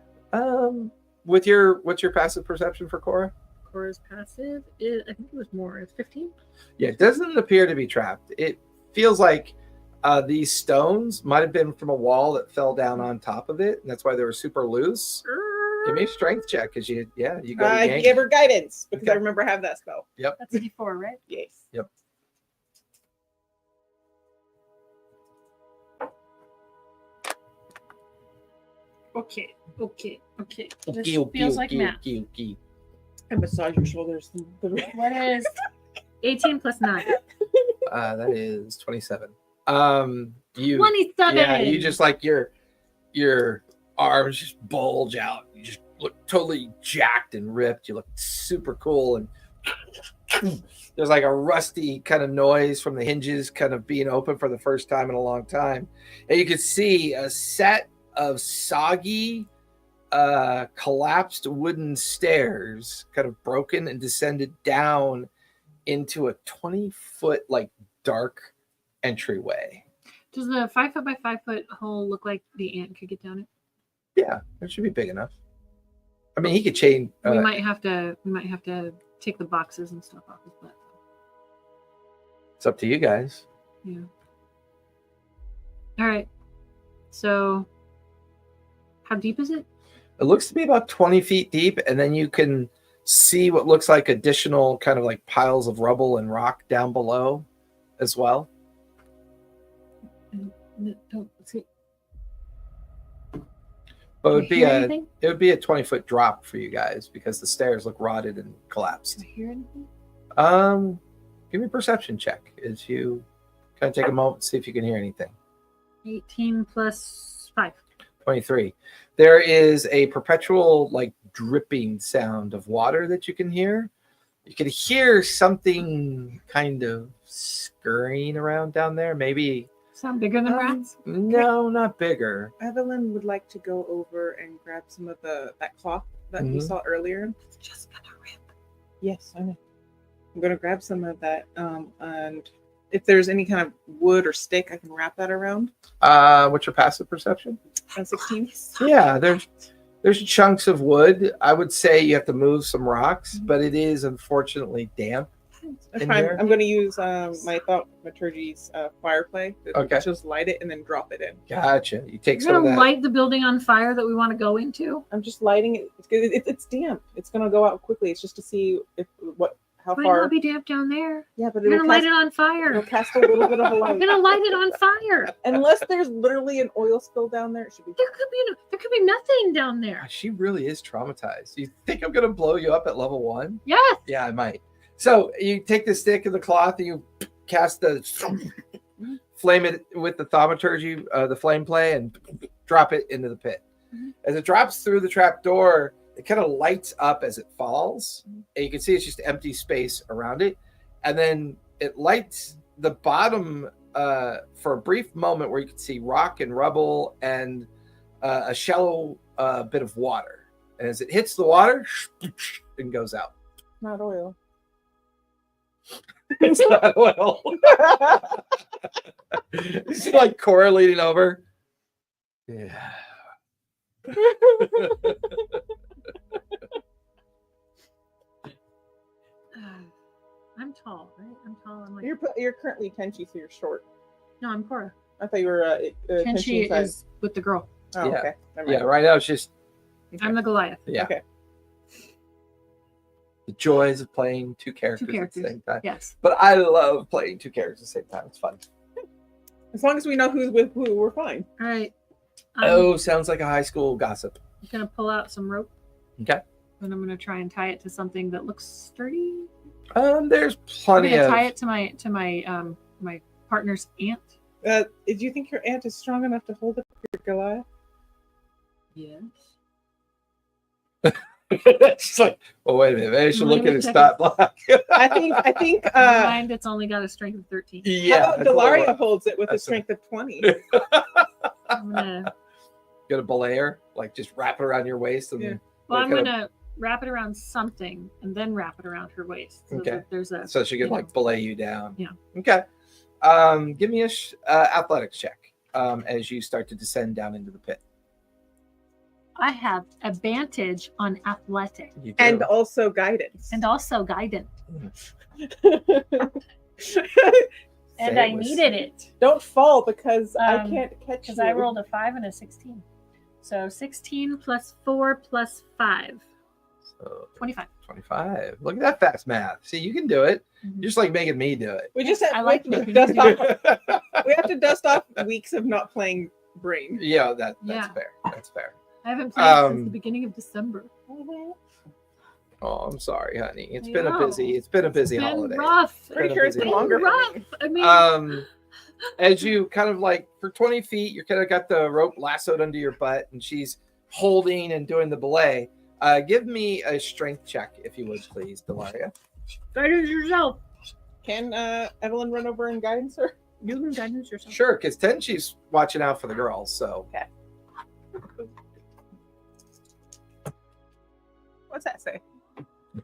What's your passive perception for Cora? Cora's passive is, I think it was more. It's 15. Yeah, it doesn't appear to be trapped. It feels like these stones might have been from a wall that fell down on top of it, and that's why they were super loose. Give me a strength check, because you go to yank. Give her guidance because Okay. I remember I have that spell. That's a D4, right? Yes. Yep. Okay. Okay, This okay, feels like okay, math. okay. I massage your shoulders. What is 18 plus 9? That is 27. You 27! Yeah, you just like your arms just bulge out. You just look totally jacked and ripped. You look super cool, and there's like a rusty kind of noise from the hinges kind of being open for the first time in a long time. And you can see a set of soggy, collapsed wooden stairs kind of broken and descended down into a 20-foot like dark entryway. Does the 5 foot by 5 foot hole look like the ant could get down it? Yeah, it should be big enough. I mean, he could chain. We might have to take the boxes and stuff off his butt. It's up to you guys. Yeah. All right. So, how deep is it? It looks to be about 20 feet deep, and then you can see what looks like additional kind of like piles of rubble and rock down below as well. Don't see. But Do I hear anything? it would be a 20-foot drop for you guys because the stairs look rotted and collapsed. Do I hear anything? Give me a perception check as you kind of take a moment to see if you can hear anything. 18 plus 5. 23. There is a perpetual like dripping sound of water that you can hear. You can hear something kind of scurrying around down there. Maybe Sound bigger than rats? no, not bigger. Evelyn would like to go over and grab some of that cloth that we Mhm. saw earlier. It's just gonna rip. Yes, I know. I'm gonna grab some of that, and if there's any kind of wood or stick, I can wrap that around. What's your passive perception? 16. Yeah, there's chunks of wood. I would say you have to move some rocks, Mhm. but it is unfortunately damp. That's In fine. there? I'm going to use my thaumaturgy's firefly. Okay. Just light it and then drop it in. Gotcha. You take You're some of gonna that. light the building on fire that we want to go into? I'm just lighting it. It's damp. It's going to go out quickly. It's just to see how Might far. not be damp down there. Yeah, but You're it'll gonna light cast, it on it'll fire. cast a little bit of a You're light. gonna light it on fire. Unless there's literally an oil spill down there, it should be. There could be nothing down there. Gosh, she really is traumatized. You think I'm gonna blow you up at level 1? Yes. Yeah, I might. So you take the stick and the cloth and you cast the flame it with the thaumaturgy, the flame play, and drop it into the pit. Mhm. As it drops through the trap door, it kind of lights up as it falls, and you can see it's just empty space around it. And then it lights the bottom for a brief moment where you can see rock and rubble and a shallow bit of water. And as it hits the water, and goes out. Not oil. It's not oil. It's like Cora leaning over. Yeah. I'm tall, right? I'm tall. I'm like You're currently Tenchi, so you're short. no, I'm Cora. I thought you were Tenchi Tenchi inside. is with the girl. Oh, Yeah. okay. Never Yeah, mind. right now it's just I'm the Goliath. yeah. Okay. The joys of playing two characters, at the characters. same time. Yes. But I love playing two characters at the same time. It's fun. As long as we know who's with who, we're fine. All right. I'm Oh, sounds like a high school gossip. gonna pull out some rope Okay. and I'm gonna try and tie it to something that looks sturdy. There's I'm plenty gonna of tie it to my my partner's aunt. Do you think your aunt is strong enough to hold up your Goliath? Yes. She's like, oh wait a minute, maybe I should Let look me at his check stat block. I think Never mind, it's only got a strength of 13. Yeah. how about Delaria holds it with a That's strength of 20? I'm gonna Get a belayer, like just wrap it around your waist and Yeah. well, I'm kinda- gonna wrap it around something and then wrap it around her waist. So Okay. that there's a so she can like belay you down. Yeah. Okay. Give me a athletics check as you start to descend down into the pit. I have advantage on athletic You do. And also guidance. and also guidance. Say And it I was- needed it Don't fall because I Um, can't catch you. because I rolled a 5 and a 16. So 16 plus 4 plus 5. So 25. 25. Look at that fast math. See, you can do it. Mhm. You're just like making me do it. We just have, I like we have to making dust you off. We have to dust off weeks of not playing Brain. Yeah, that's Yeah. fair. That's fair. I haven't played since Um, the beginning of December. Oh, I'm sorry, honey. It's I been a know. busy. It's been a busy It's been holiday. rough. Pretty Been a sure it's busy been longer for rough. me. I mean, As you kind of like for 20 feet, you kind of got the rope lassoed under your butt, and she's holding and doing the belay. Give me a strength check, if you would, please, Delaria. guidance yourself. Can Evelyn run over and guidance her? You can guidance yourself. Sure, because she's watching out for the girls. So What's that say?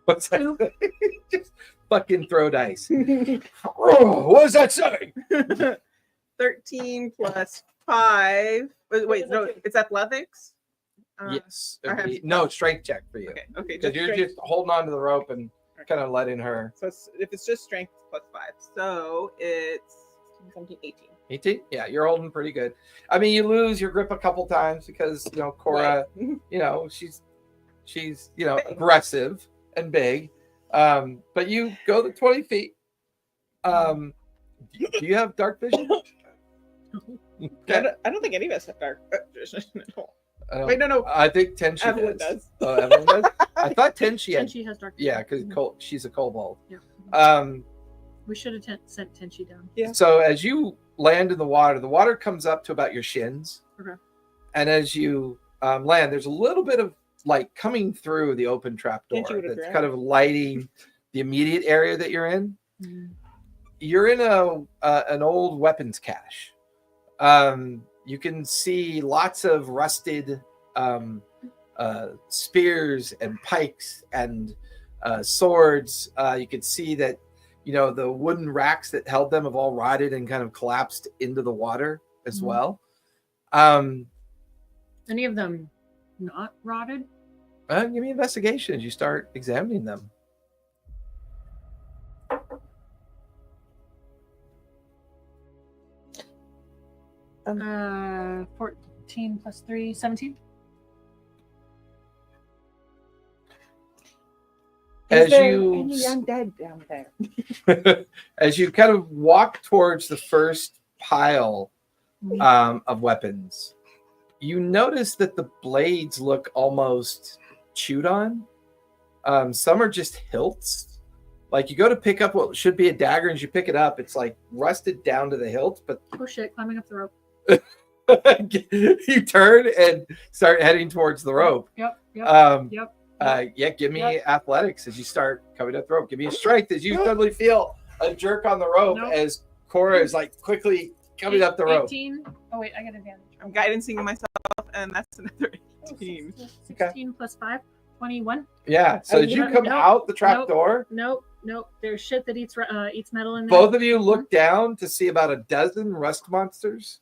what's that? Two. Just fucking throw dice. Oh, what does that say? 13 plus 5. Wait, no, it's athletics? Yes. I have- No, strength check for you. Okay, Because you're strength. just holding on to the rope and kind of letting her. So if it's just strength, it's plus 5. So it's 17, 18. 18? Yeah, you're holding pretty good. I mean, you lose your grip a couple times because, Cora, Right. she's aggressive and big. But you go the 20 feet. Do you have dark vision? I don't think any of us have dark vision at all. I Wait, no. I think Tenchi Evelyn does. does. Oh, Evelyn does? I thought Tenchi had. Tenchi has dark. Yeah, because Mhm. she's a kobold. Yeah. We should have sent Tenchi down. Yeah. So as you land in the water comes up to about your shins. Okay. And as you land, there's a little bit of light coming through the open trap door Tenchi would have that's drowned. kind of lighting the immediate area that you're in. Mm. You're in an old weapons cache. You can see lots of rusted spears and pikes and swords. You can see that the wooden racks that held them have all rotted and kind of collapsed into the water as Mhm. well. Any of them not rotted? Give me investigation as you start examining them. 14 plus 3, 17. As Is there you any undead down there? as you kind of walk towards the first pile of weapons, you notice that the blades look almost chewed on. Some are just hilts. Like you go to pick up what should be a dagger, and as you pick it up, it's like rusted down to the hilt. But Oh shit, climbing up the rope. you turn and start heading towards the rope. Yep. Give me athletics as you start coming up the rope. Give me a strength as you suddenly feel a jerk on the rope as Cora is like quickly coming up the rope. 18. Oh wait, I got advantage. I'm guidancing myself, and that's another 18. 16 plus 5, 21. Yeah. So as you come out the trap door, Nope. There's shit that eats metal in there. both of you look down to see about a dozen rust monsters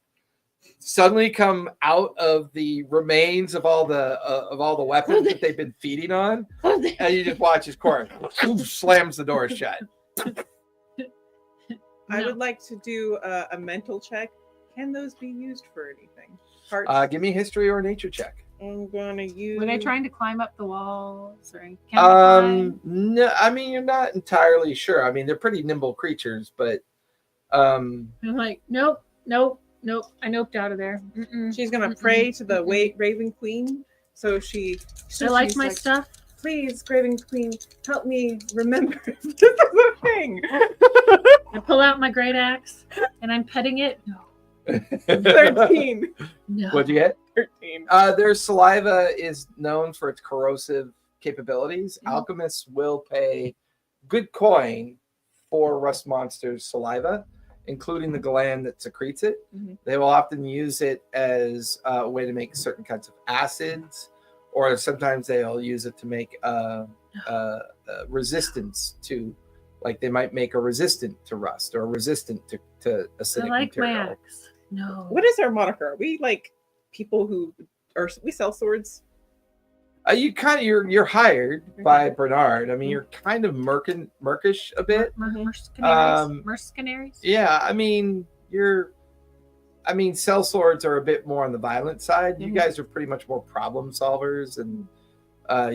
suddenly come out of the remains of all the weapons that they've been feeding on, and you just watch as Cora slams the door shut. I would like to do a mental check. Can those be used for anything? Parts? Give me a history or a nature check. I'm gonna use. Were they trying to climb up the walls? Or can they climb? No, I mean you're not entirely sure. I mean they're pretty nimble creatures, but I'm like, nope. I noped out of there. She's gonna pray to the Raven Queen. So she likes my stuff. Please, Raven Queen, help me remember this is a thing. I pull out my great axe and I'm petting it. No. 13. No. What'd you get? 13. Their saliva is known for its corrosive capabilities. Mhm. Alchemists will pay good coin for rust monsters' saliva, including the gland that secretes it. Mhm. They will often use it as a way to make certain kinds of acids, or sometimes they'll use it to make resistance to, like they might make a resistant to rust or resistant to I acidic like my material. axe. No. What is our moniker? Are we like people who we sell swords? You're hired by Bernard. I mean, you're kind of merkish a bit. Mercenaries? Yeah, I mean, cell swords are a bit more on the violent side. You Mhm. guys are pretty much more problem solvers, and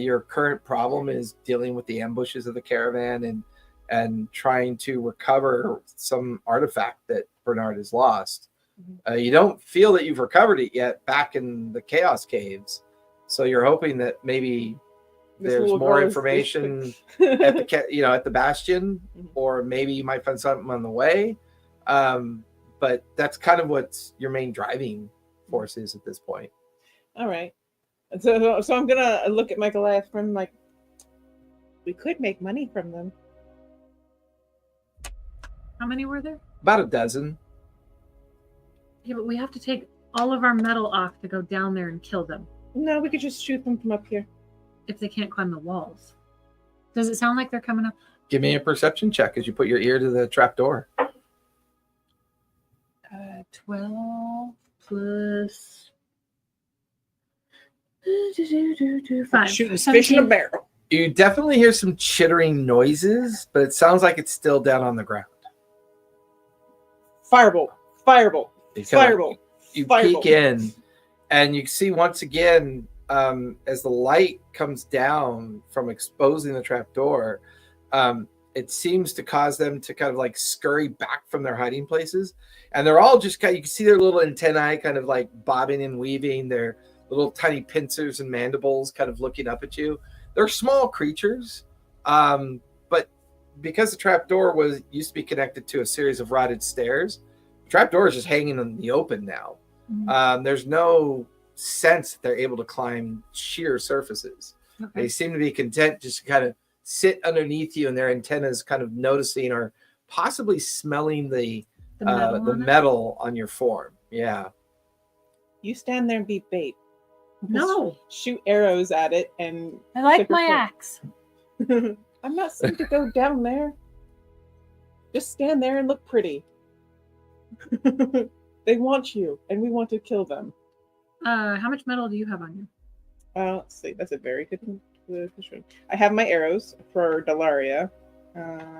your current problem is dealing with the ambushes of the caravan and trying to recover some artifact that Bernard has lost. You don't feel that you've recovered it yet back in the Chaos Caves, so you're hoping that maybe This there's little more girl is- information at the bastion, Mhm. or maybe you might find something on the way. But that's kind of what your main driving force is at this point. All right. So I'm gonna look at my Goliath friend like, we could make money from them. How many were there? About a dozen. Yeah, but we have to take all of our metal off to go down there and kill them No, we could just shoot them from up here. if they can't climb the walls. Does it sound like they're coming up? Give me a perception check as you put your ear to the trap door. 12 plus 5. Shooting fish in a 17. barrel. You definitely hear some chittering noises, but it sounds like it's still down on the ground. Firebolt. Firebolt. You kinda- Firebolt. You Fireball. peek in, and you see once again as the light comes down from exposing the trapdoor, it seems to cause them to kind of like scurry back from their hiding places. And they're all just kind of, you can see their little antennae kind of like bobbing and weaving, their little tiny pincers and mandibles kind of looking up at you. They're small creatures, but because the trapdoor used to be connected to a series of rotted stairs, the trapdoor is just hanging in the open now. Mhm. There's no sense that they're able to climb sheer surfaces. Okay. They seem to be content just to kind of sit underneath you, and their antennas kind of noticing or possibly smelling the metal on your form. Yeah. You stand there and be bait. No, Shoot arrows at it and I like stick my your axe. foot. I'm not saying to go down there. Just stand there and look pretty. They want you, and we want to kill them. How much metal do you have on you? Let's see. That's a very good question. I have my arrows for Delaria.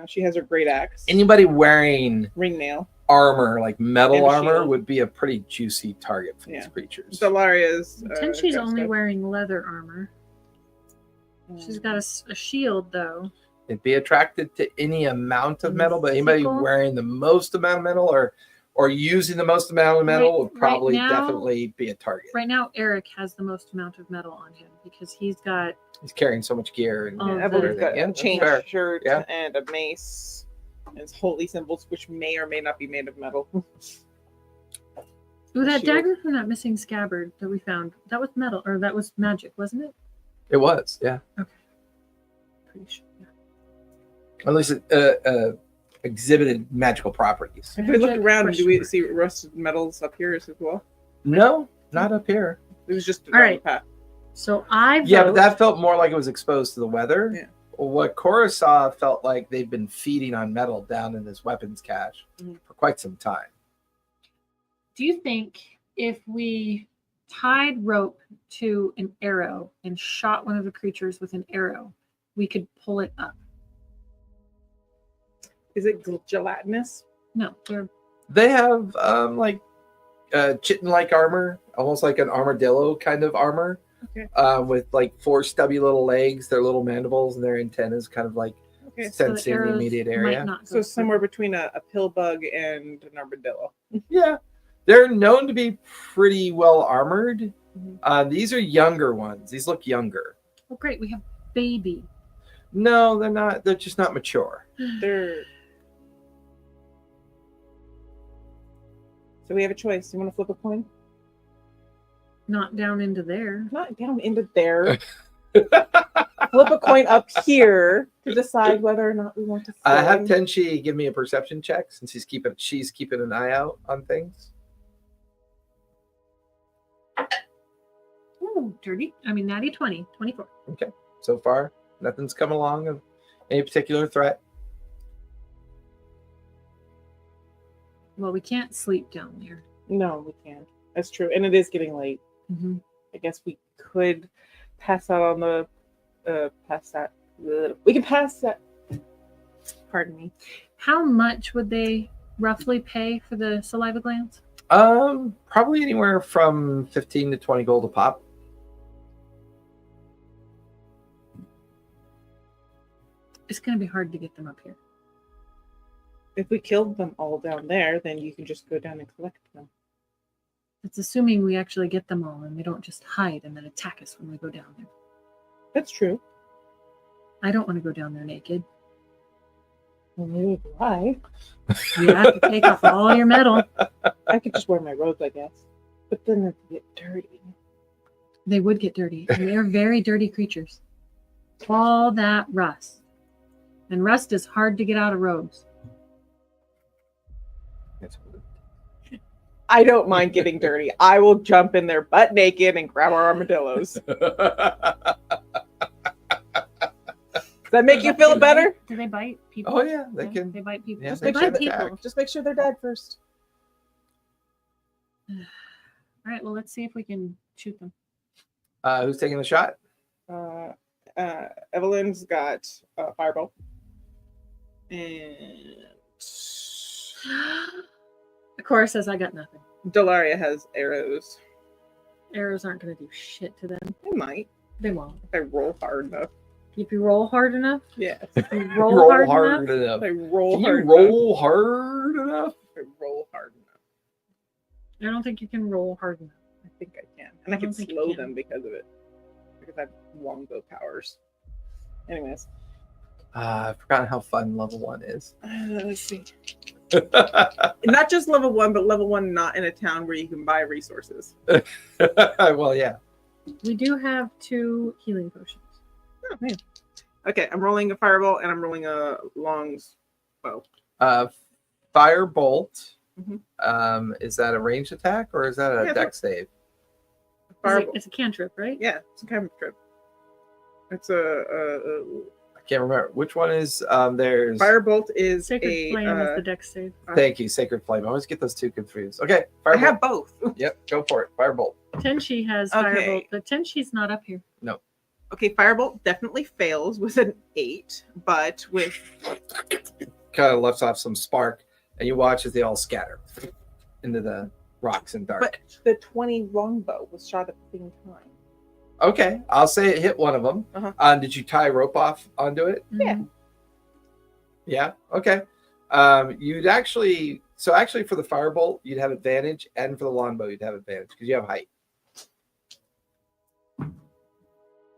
She has her great axe. Anybody wearing Ring nail. armor, like metal And a armor, shield. would be a pretty juicy target for Yeah. these creatures. Delaria's. Pretend she's got only stuff. wearing leather armor. She's got a shield though. It'd be attracted to any amount of metal, but anybody Sickle? wearing the most amount of metal or using the most amount of metal would Right probably now- definitely be a target. Right now, Eric has the most amount of metal on him because he's got. He's carrying so much gear and Oh, Evelyn's got Yeah, a that's chain fair. shirt Yeah. and a mace. And it's holy symbols, which may or may not be made of metal. Ooh, that Shield. dagger from that missing scabbard that we found. That was metal, or that was magic, wasn't it? It was, yeah. Pretty sure. Yeah. At least it exhibited magical properties. If we look Magic around, do we question. see rusted metals up here as well? No, not up here. It was just All right. path. So I vote. Yeah, but that felt more like it was exposed to the weather. Yeah. What Cora saw felt like they've been feeding on metal down in this weapons cache Mhm. for quite some time. Do you think if we tied rope to an arrow and shot one of the creatures with an arrow, we could pull it up? Is it gelatinous? No, they're They have like chitin-like armor, almost like an armadillo kind of armor, Okay. with like 4 stubby little legs, their little mandibles, and their antennas kind of like Okay. so the sensing the arrows immediate might area. not go So somewhere through. between a pill bug and an armadillo. Yeah, they're known to be pretty well armored. Mhm. These are younger ones. These look younger. Oh, great! We have baby. No, they're not. They're just not mature. They're. So we have a choice. You want to flip a coin? Not down into there. Not down into there. Flip a coin up here to decide whether or not we want to. Have swing. Tenchi give me a perception check since she's keeping an eye out on things. Ooh, dirty. I mean, natty 20, 24. So far, nothing's come along of any particular threat. Well, we can't sleep down there. No, we can't. That's true, and it is getting late. Mm-hmm. I guess we could pass out on the we can pass that. Pardon me. How much would they roughly pay for the saliva glands? Probably anywhere from 15 to 20 gold a pop. It's going to be hard to get them up here. If we killed them all down there, then you can just go down and collect them. It's assuming we actually get them all and they don't just hide and then attack us when we go down there. That's true. I don't want to go down there naked. Well, neither do I. You have to take off all your metal. I could just wear my robes, I guess. But then it'd get dirty. They would get dirty. And they're very dirty creatures. All that rust. And rust is hard to get out of robes. I don't mind getting dirty. I will jump in there butt naked and grab our armadillos. Does that make you feel better? Do they bite people? Oh yeah, they Yeah, can. They bite people. Yeah, Just they make bite sure can people. attack. Just make sure they're dead first. All right, well, let's see if we can shoot them. Who's taking the shot? Evelyn's got fireball. And Cora says I got nothing. Delaria has arrows. arrows aren't going to do shit to them. I might They won't. if I roll hard enough. If you roll hard enough, Yes. if you roll, hard, enough, enough. If I roll Can hard you roll hard enough? enough. If I roll hard enough. I don't think you can roll hard enough. I think I can. And I I can don't think you slow can. them because of it. Because I have longbow powers. Anyways. I've forgotten how fun level 1 is. Let's see. Not just level 1, but level 1 not in a town where you can buy resources. Well, yeah. We do have 2 healing potions. Oh, man. Okay, I'm rolling a firebolt and I'm rolling a longbow. Firebolt. Mhm. Is that a ranged attack or is that a Yeah, dex save? Firebolt. It's a cantrip, right? Yeah, it's a cantrip. It's I can't remember which one is. There's firebolt is Sacred a. Flame is the dex save. Thank you, Sacred Flame. I always get those two confused. Okay, I Firebolt. have both. Yep, go for it. Firebolt. Tenshi has Okay. Firebolt, but Tenshi's not up here. Okay, firebolt definitely fails with an 8, but with Kind of lets off some spark, and you watch as they all scatter into the rocks and dark. but the 20 longbow was shot at the same time. Okay, I'll say it hit one of them. Uh-huh. Did you tie rope off onto it? Yeah. Mhm. Yeah. Okay. You'd actually for the firebolt you'd have advantage, and for the longbow you'd have advantage because you have height.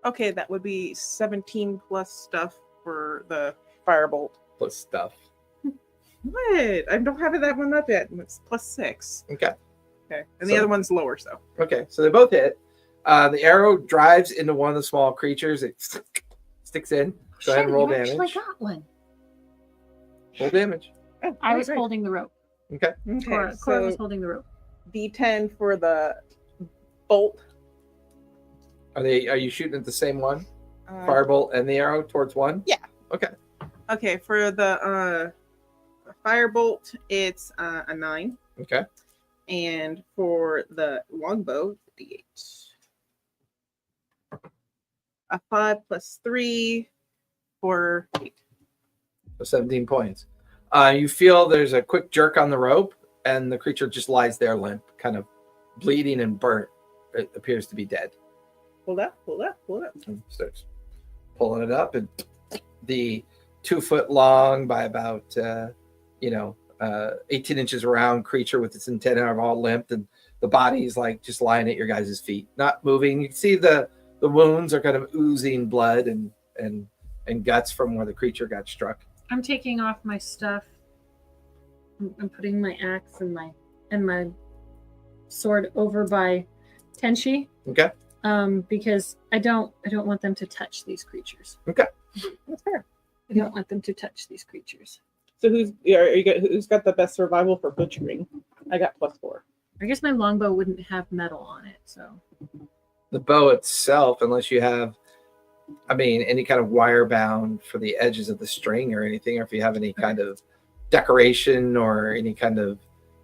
Okay, that would be 17 plus stuff for the firebolt. Plus stuff. What? I don't have that one up yet. It's plus 6. Okay. Okay, and the So- other one's lower, so. Okay. So they both hit. The arrow drives into one of the small creatures. It sticks in. Go ahead and roll you damage. actually got one. Roll damage. Oh, I was right. holding the rope. Okay. Okay, Cora so was holding the rope. D10 for the bolt. Are you shooting at the same one? Uh, Firebolt and the arrow towards one? Yeah. Okay. Okay, for the firebolt, it's a 9. Okay. And for the longbow, D8. A 5 plus 3 for 8. So 17 points. You feel there's a quick jerk on the rope, and the creature just lies there limp, kind of bleeding and burnt. It appears to be dead. Pull up, pull up, pull up. And starts pulling it up, and the 2 foot long by about 18 inches around creature with its antennae are all limped, and the body's like just lying at your guys' feet, not moving. You can see the wounds are kind of oozing blood and guts from where the creature got struck. I'm taking off my stuff. I'm putting my axe and my sword over by Tenshi. Okay. Because I don't want them to touch these creatures. Okay. That's fair. I don't want them to touch these creatures. So who's got the best survival for butchering? I got plus 4. I guess my longbow wouldn't have metal on it, so The bow itself, unless you have, any kind of wire bound for the edges of the string or anything, or if you have any kind of decoration or any kind of,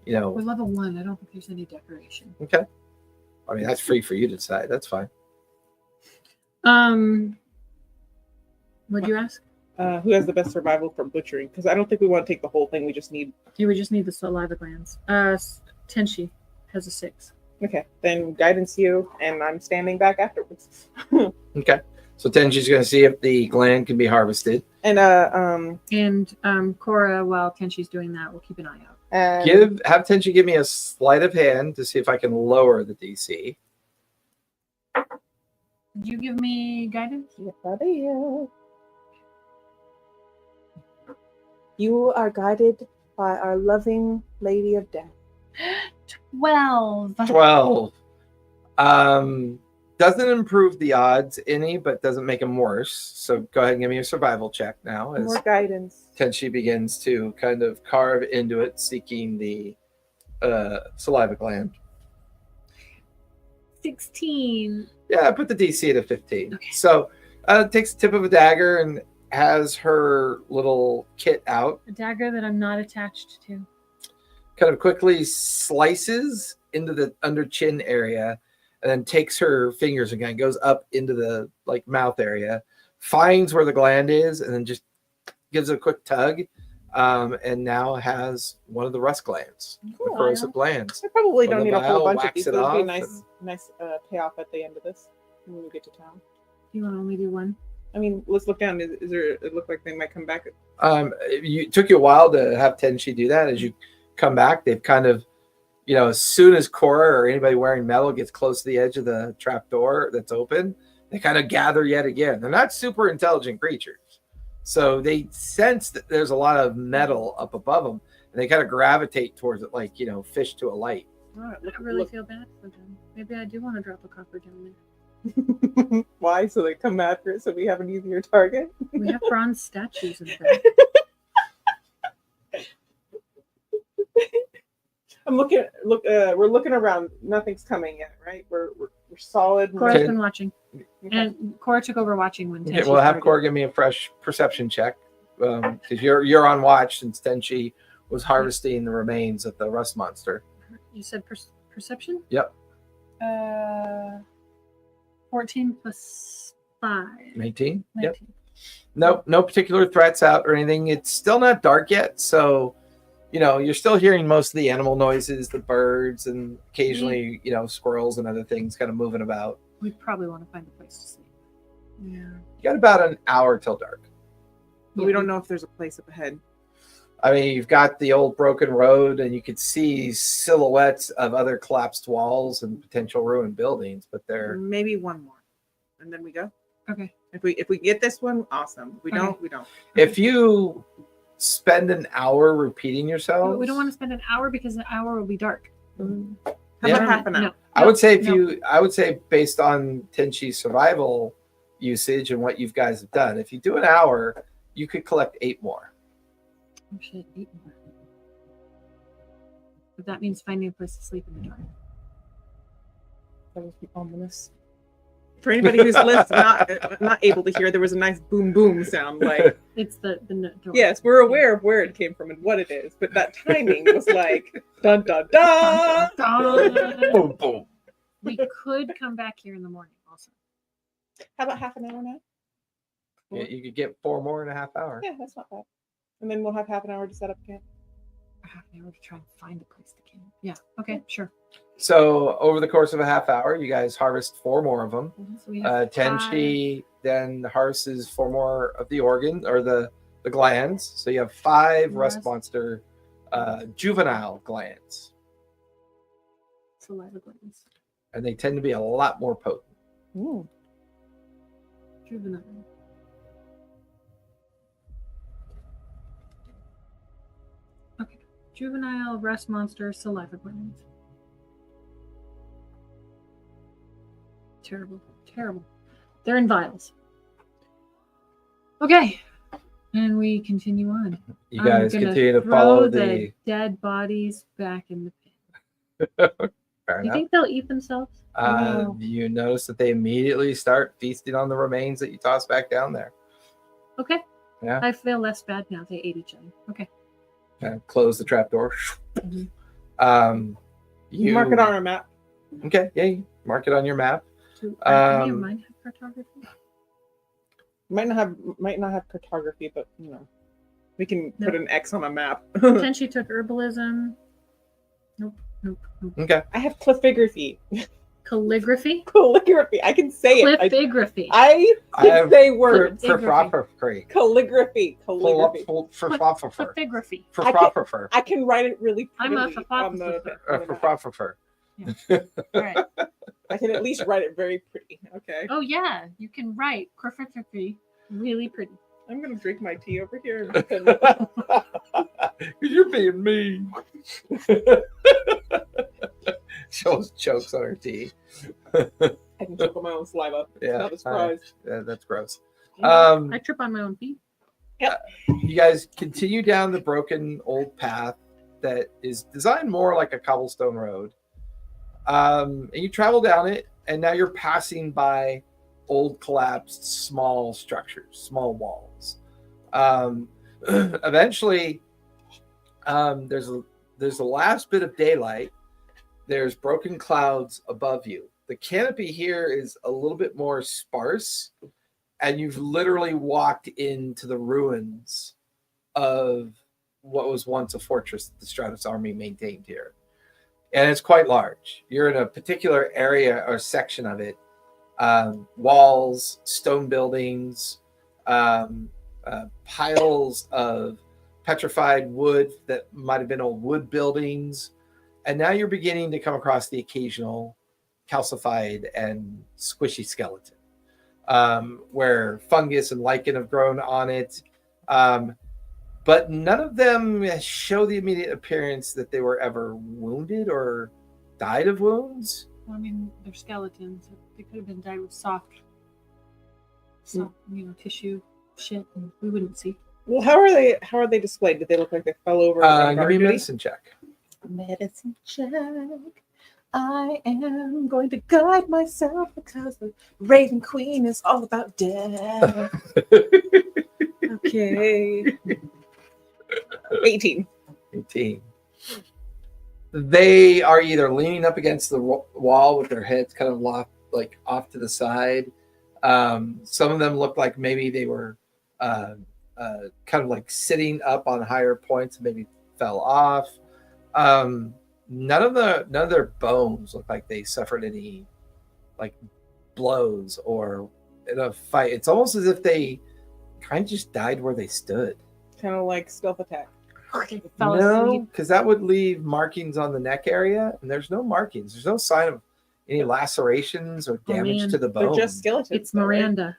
we're level 1. I don't think there's any decoration. okay. That's free for you to decide. That's fine. What'd you ask? Who has the best survival for butchering? Because I don't think we want to take the whole thing. We just need. Yeah, we just need the saliva glands. Tenshi has a 6. Okay, then guidance you, and I'm standing back afterwards. Okay. So Tenji's going to see if the gland can be harvested. And And Cora, while Tenshi's doing that, we'll keep an eye out. Have Tenji give me a sleight of hand to see if I can lower the DC. Did you give me guidance? Yes, I did. You are guided by our loving Lady of Death. 12. 12. Doesn't improve the odds any, but doesn't make them worse. So go ahead and give me a survival check now as More guidance. Tenshi begins to kind of carve into it, seeking the saliva gland. 16. Yeah, put the DC at a 15. Okay. So takes the tip of a dagger and has her little kit out. A dagger that I'm not attached to. Kind of quickly slices into the under chin area, and then takes her fingers and kind of goes up into the mouth area, finds where the gland is, and then just gives it a quick tug, and now has one of the rust glands, the Cool. corrosive glands. I probably From don't the need a whole vial, bunch of wax these. it But it'd be a off nice payoff at the end of this when we get to town. You want to only do one? I mean, let's look down. Is there? It look like they might come back. It took you a while to have Tenchi do that. As you come back, they've kind of, as soon as Cora or anybody wearing metal gets close to the edge of the trap door that's open, they kind of gather yet again. They're not super intelligent creatures, so they sense that there's a lot of metal up above them, and they kind of gravitate towards it like fish to a light. All right, I really feel bad for them. Maybe I do want to drop a copper down there. Why? So they come after it, so we have an easier target. We have bronze statues in there. We're looking around. Nothing's coming yet, right? We're solid. Cora's Okay. been watching, and Cora took over watching when Okay, Tenchi we'll have started. Cora give me a fresh perception check because you're on watch since Tenchi was harvesting the remains of the rust monster. You said perception? Yep. 14 plus 5. 19. Yep. 19. No particular threats out or anything. It's still not dark yet, so you're still hearing most of the animal noises, the birds, and occasionally squirrels and other things kind of moving about. We'd probably want to find a place to sleep. Yeah, You got about an hour till dark. but we don't know if there's a place up ahead. I mean, you've got the old broken road, and you could see silhouettes of other collapsed walls and potential ruined buildings, but they're Maybe one more, and then we go. Okay. If we get this one, awesome. If we Okay. don't, we don't. if you spend an hour repeating yourselves, But we don't want to spend an hour because an hour will be dark. How Yeah. about half an hour? No. I would say No. I would say based on Tenchi's survival usage and what you guys have done, if you do an hour, you could collect 8 more. Oh shit, 8 more. But that means finding a place to sleep in the dark. That was ominous. For anybody who's not able to hear, there was a nice boom boom sound. Like, It's the door. yes, we're aware of where it came from and what it is, but that timing was like dun dun dun. Dun. Boom, boom. We could come back here in the morning also. How about half an hour now? Yeah, you could get 4 more in a half hour. Yeah, that's not bad. And then we'll have half an hour to set up camp. A half an hour to try and find a place to camp. Yeah. Okay. Sure. So over the course of a half hour, you guys harvest 4 more of them. So we have Tenchi then harvests 4 more of the organ or the glands. So you have 5 rust Rust. monster juvenile glands, saliva glands. and they tend to be a lot more potent. Ooh. Juvenile. Okay. Juvenile rust monster saliva glands. Terrible. Terrible. They're in vials. Okay. And we continue on. You guys I'm gonna continue to throw follow the the. dead bodies back in the pit. Fair Do you enough. think they'll eat themselves? No. You notice that they immediately start feasting on the remains that you toss back down there. Okay. Yeah. I feel less bad now. They ate each other. Okay. Close the trap door. Mhm. You Mark it on our map. Okay, yeah, you mark it on your map. Do any of Um, mine have cartography? Might not have cartography, but we can No. put an X on a map. Tenchi took herbalism. Nope. Okay. I have cliffigraphy. Calligraphy. Calligraphy. I can say it. Cliffigraphy. I I can have say words. Calligraphy. Calligraphy. Calligraphy. Cliffigraphy. I can write it really I'm a prettily on the photographer. All right. I can at least write it very pretty. Okay. Oh yeah, you can write cliffigraphy really pretty. I'm gonna drink my tea over here. You're being mean. She chokes on her tea. I can choke on my own saliva. Yeah, Not a surprise. that's gross. I trip on my own feet. You guys continue down the broken old path that is designed more like a cobblestone road. And you travel down it, and now you're passing by old collapsed small structures, small walls. Eventually, there's a last bit of daylight. There's broken clouds above you. The canopy here is a little bit more sparse, and you've literally walked into the ruins of what was once a fortress that the Stratus army maintained here. And it's quite large. You're in a particular area or section of it. Walls, stone buildings, piles of petrified wood that might have been old wood buildings. And now you're beginning to come across the occasional calcified and squishy skeleton, where fungus and lichen have grown on it. But none of them show the immediate appearance that they were ever wounded or died of wounds. Well, I mean, they're skeletons. They could have been dyed with soft, tissue shit, and we wouldn't see. Well, how are they displayed? Did they look like they fell over? Give me a medicine check. Medicine check. I am going to guide myself because the Raven Queen is all about death. Okay. 18. They are either leaning up against the wall with their heads kind of off to the side. Some of them look like maybe they were kind of like sitting up on higher points and maybe fell off. None of their bones look like they suffered any like blows or in a fight. It's almost as if they kind of just died where they stood. Kind of like stealth attack. No, because that would leave markings on the neck area, and there's no markings. There's no sign of any lacerations or damage to the bone. They're just skeletons. It's Miranda. Right?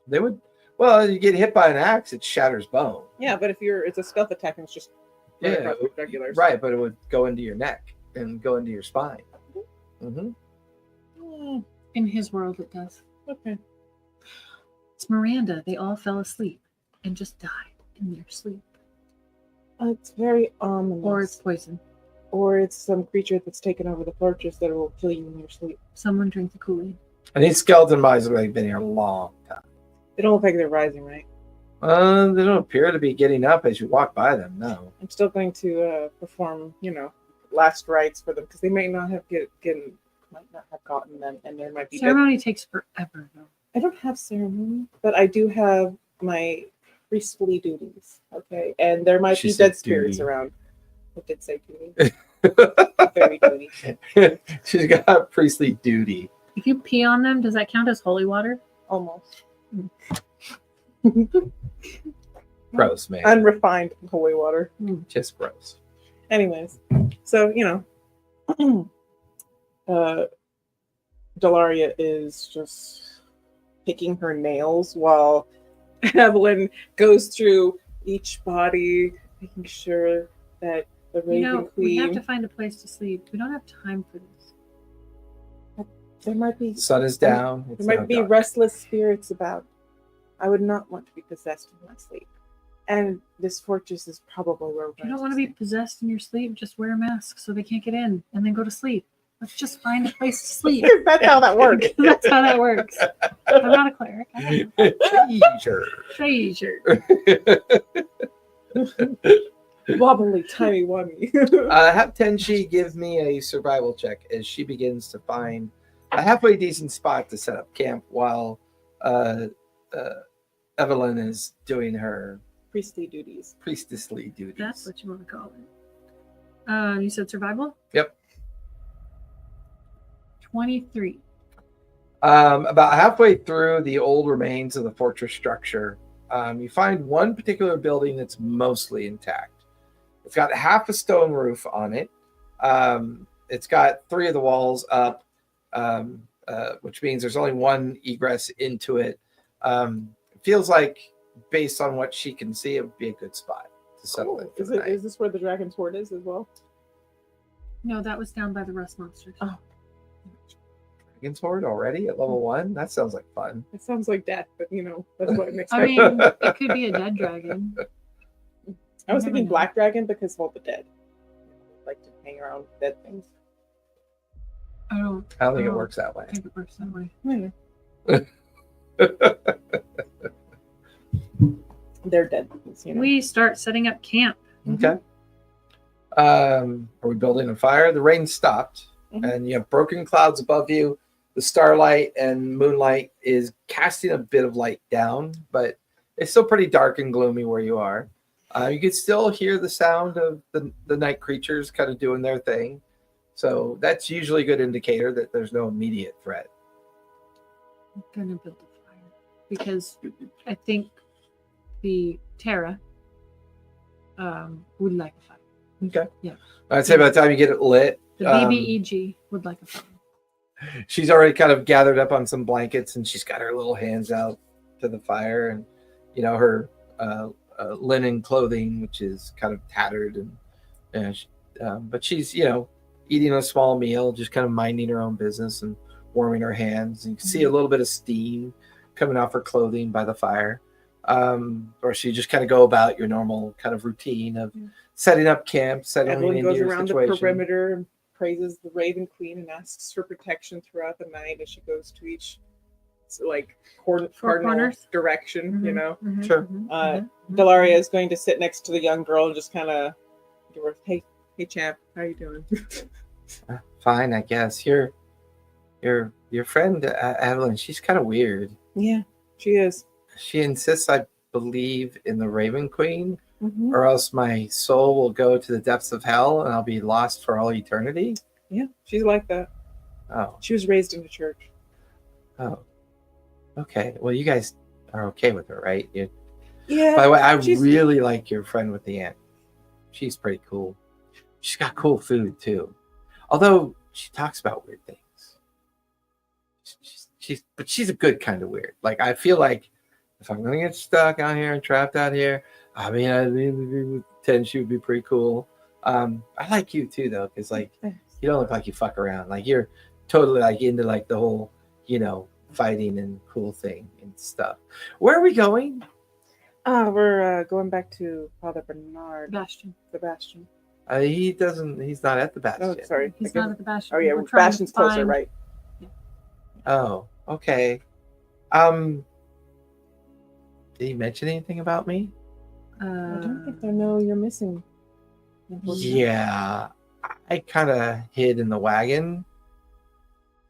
They would. Well, you get hit by an axe, it shatters bone. Yeah, but it's a stealth attack, and it's just across the jugulars. Right, but it would go into your neck and go into your spine. In his world, it does. Okay. It's Miranda. They all fell asleep and just died in their sleep. It's very ominous. Or it's poison. Or it's some creature that's taken over the fortress that will kill you in your sleep. Someone drink the Kool-Aid. And these skeleton bodies look like they've been here a long time. They don't look like they're rising, right? They don't appear to be getting up as you walk by them, no. I'm still going to perform, last rites for them because they might not have gotten them, and there might be ceremony takes forever, though. I don't have ceremony, but I do have my priestly duties. Okay, and there might be dead spirits around. I did say duty. Very duty. She's got priestly duty. If you pee on them, does that count as holy water? Almost. Gross, man. Unrefined holy water. Just gross. Anyways, so Delaria is just picking her nails while Evelyn goes through each body, making sure that the Raven Queen. We have to find a place to sleep. We don't have time for this. There might be sun is down. There might be restless spirits about. I would not want to be possessed in my sleep. And this fortress is probably where we're going. You don't want to be possessed in your sleep. Just wear a mask so they can't get in and then go to sleep. Let's just find a place to sleep. That's how that works. That's how that works. I'm not a cleric. Treasure. Wobbly, tiny wummy. Have Tenchi give me a survival check as she begins to find a halfway decent spot to set up camp while Evelyn is doing her priestly duties. That's what you want to call it. You said survival? Yep. 23. About halfway through the old remains of the fortress structure, you find one particular building that's mostly intact. It's got half a stone roof on it. It's got 3 of the walls up, which means there's only one egress into it. It feels like, based on what she can see, it would be a good spot to settle in. Is this where the dragon's hoard is as well? No, that was down by the rust monsters. Oh. Dragon's hoard already at level 1? That sounds like fun. It sounds like death, but that's what it makes. I mean, it could be a dead dragon. I was thinking black dragon because of all the dead. Like to hang around dead things. I don't think it works that way. I think it works that way. They're dead things, We start setting up camp. Okay. Are we building a fire? The rain stopped, and you have broken clouds above you. The starlight and moonlight is casting a bit of light down, but it's still pretty dark and gloomy where you are. You could still hear the sound of the night creatures kind of doing their thing. So that's usually a good indicator that there's no immediate threat. I'm gonna build a fire because I think the Terra would like a fire. Okay. Yeah. I'd say by the time you get it lit, The BBEG would like a fire. she's already kind of gathered up on some blankets and she's got her little hands out to the fire, and her linen clothing, which is kind of tattered, but she's eating a small meal, just kind of minding her own business and warming her hands. And you can see a little bit of steam coming off her clothing by the fire. Or so you just kind of go about your normal kind of routine of setting up camp, settling Everyone into goes your around situation. the perimeter and praises the Raven Queen and asks for protection throughout the night as she goes to each cardinal corners. direction. Mhm, Sure. mhm, Uh, mhm, mhm. Delaria is going to sit next to the young girl and just kind of give her, hey champ, how you doing? Fine, I guess. Your friend Evelyn, she's kind of weird. Yeah, she is. She insists I believe in the Raven Queen, Mhm. or else my soul will go to the depths of hell and I'll be lost for all eternity. Yeah, she's like that. Oh, She was raised in the church. oh, okay. Well, you guys are okay with her, right? Yeah. By the way, I she's- really like your friend with the ant. She's pretty cool. She's got cool food too, although she talks about weird things. But she's a good kind of weird. Like, I feel like if I'm gonna get stuck out here and trapped out here, I mean, 10 she would be pretty cool. I like you too though, because you don't look like you fuck around. Like, you're totally into the whole fighting and cool thing and stuff. Where are we going? We're going back to Father Bernard, Bastion. the Bastion. He's not at the Bastion. Oh, sorry. He's not at the Bastion. Oh yeah, We're trying to Bastion's closer, find- right? Oh, okay. Did he mention anything about me? I don't think they know you're missing. Yeah, I kind of hid in the wagon.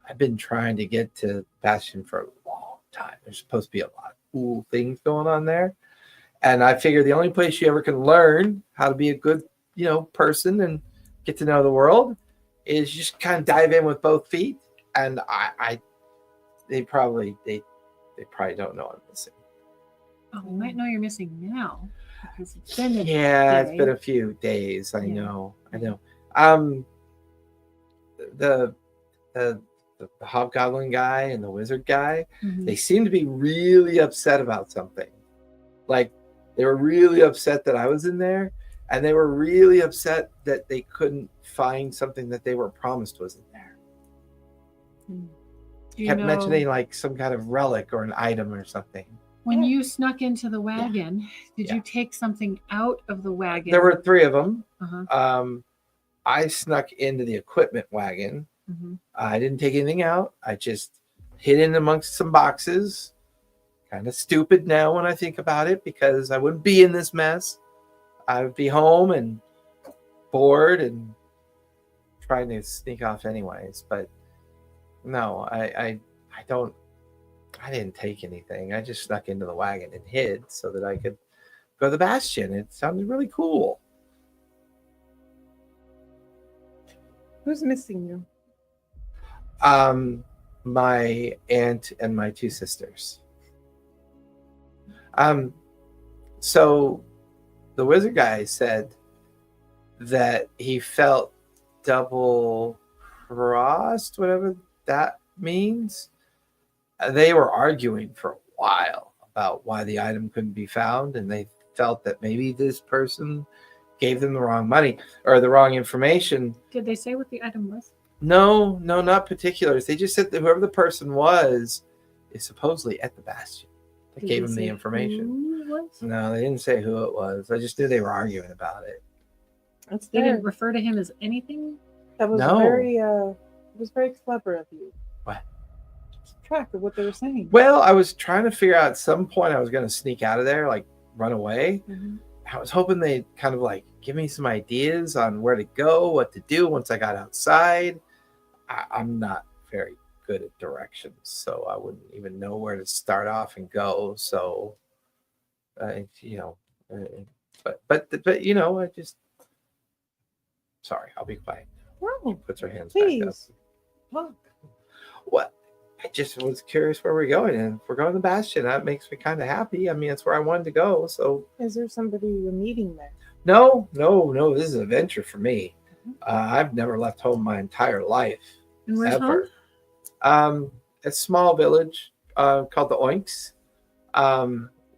I've been trying to get to Bastion for a long time. There's supposed to be a lot of cool things going on there. And I figure the only place you ever can learn how to be a good, person and get to know the world is just kind of dive in with both feet. And they probably don't know I'm missing. Oh, we might know you're missing now because it's been a It's day. been a few days. I Yeah. know. The hobgoblin guy and the wizard guy, Mhm. they seem to be really upset about something. Like, they were really upset that I was in there, and they were really upset that they couldn't find something that they were promised was in there. Do you Kept know- mentioning some kind of relic or an item or something. When you snuck into the wagon, did Yeah. you take something out of the wagon? There were 3 of them. Uh-huh. I snuck into the equipment wagon. Mhm. I didn't take anything out. I just hid in amongst some boxes. Kind of stupid now when I think about it, because I wouldn't be in this mess. I would be home and bored and trying to sneak off anyways. But no, I didn't take anything. I just snuck into the wagon and hid so that I could go to the Bastion. It sounded really cool. Who's missing you? My aunt and my 2 sisters. So the wizard guy said that he felt double crossed, whatever that means. They were arguing for a while about why the item couldn't be found, and they felt that maybe this person gave them the wrong money or the wrong information. Did they say what the item was? No, not particulars. They just said that whoever the person was is supposedly at the Bastion. They Did gave they him the say information. who it was? No, they didn't say who it was. I just knew they were arguing about it. That's They fair. didn't refer to him as anything. That was No. it was very clever of you. What? Keep track of what they were saying. Well, I was trying to figure out at some point I was going to sneak out of there, run away. Mhm. I was hoping they'd kind of give me some ideas on where to go, what to do once I got outside. I'm not very good at directions, so I wouldn't even know where to start off and go. So, But you know, I just sorry, I'll be quiet. Oh, Puts her hands back up. please. Talk. What? I just was curious where we're going, and if we're going to Bastion, that makes me kind of happy. I mean, it's where I wanted to go. So Is there somebody you're meeting there? no. This is an adventure for me. I've never left home my entire life. And where's ever. home? A small village called the Oinks,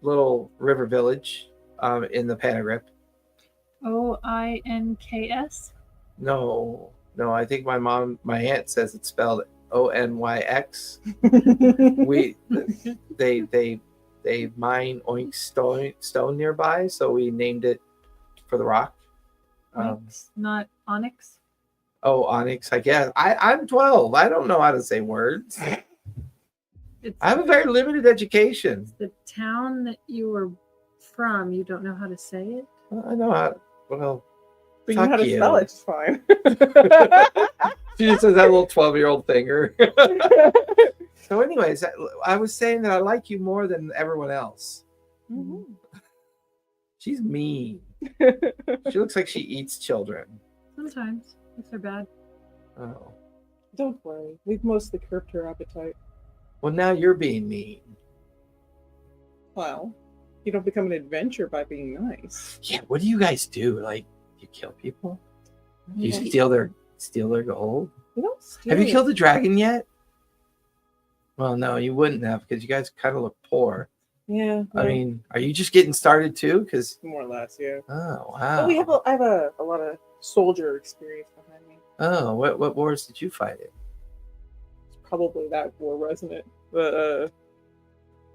little river village in the Panagrip. OINKS. No, I think my aunt says it's spelled ONYX. They mine Oink stone nearby, so we named it for the rock. Onyx, not onyx. Oh, Onyx, I guess. I'm 12. I don't know how to say words. It's I have a very limited education. the town that you were from. You don't know how to say it. I know how. Well, But you know how to Fuck you. spell it, it's fine. she just says that little 12-year-old finger. So, anyways, I was saying that I like you more than everyone else. Mhm. She's mean. She looks like she eats children. Sometimes if they're bad. Oh. Don't worry. We've mostly curbed her appetite. Well, now you're being mean. Well, you don't become an adventurer by being nice. Yeah, what do you guys do? Like, you kill people? Do you Yeah. steal their gold? We don't steal Have you it. killed the dragon yet? Well, no, you wouldn't have because you guys kind of look poor. Yeah. I mean, are you just getting started too? Because more or less, yeah. oh But wow, I have a lot of soldier experience behind me. oh what wars did you fight in? It's probably that war, wasn't it? The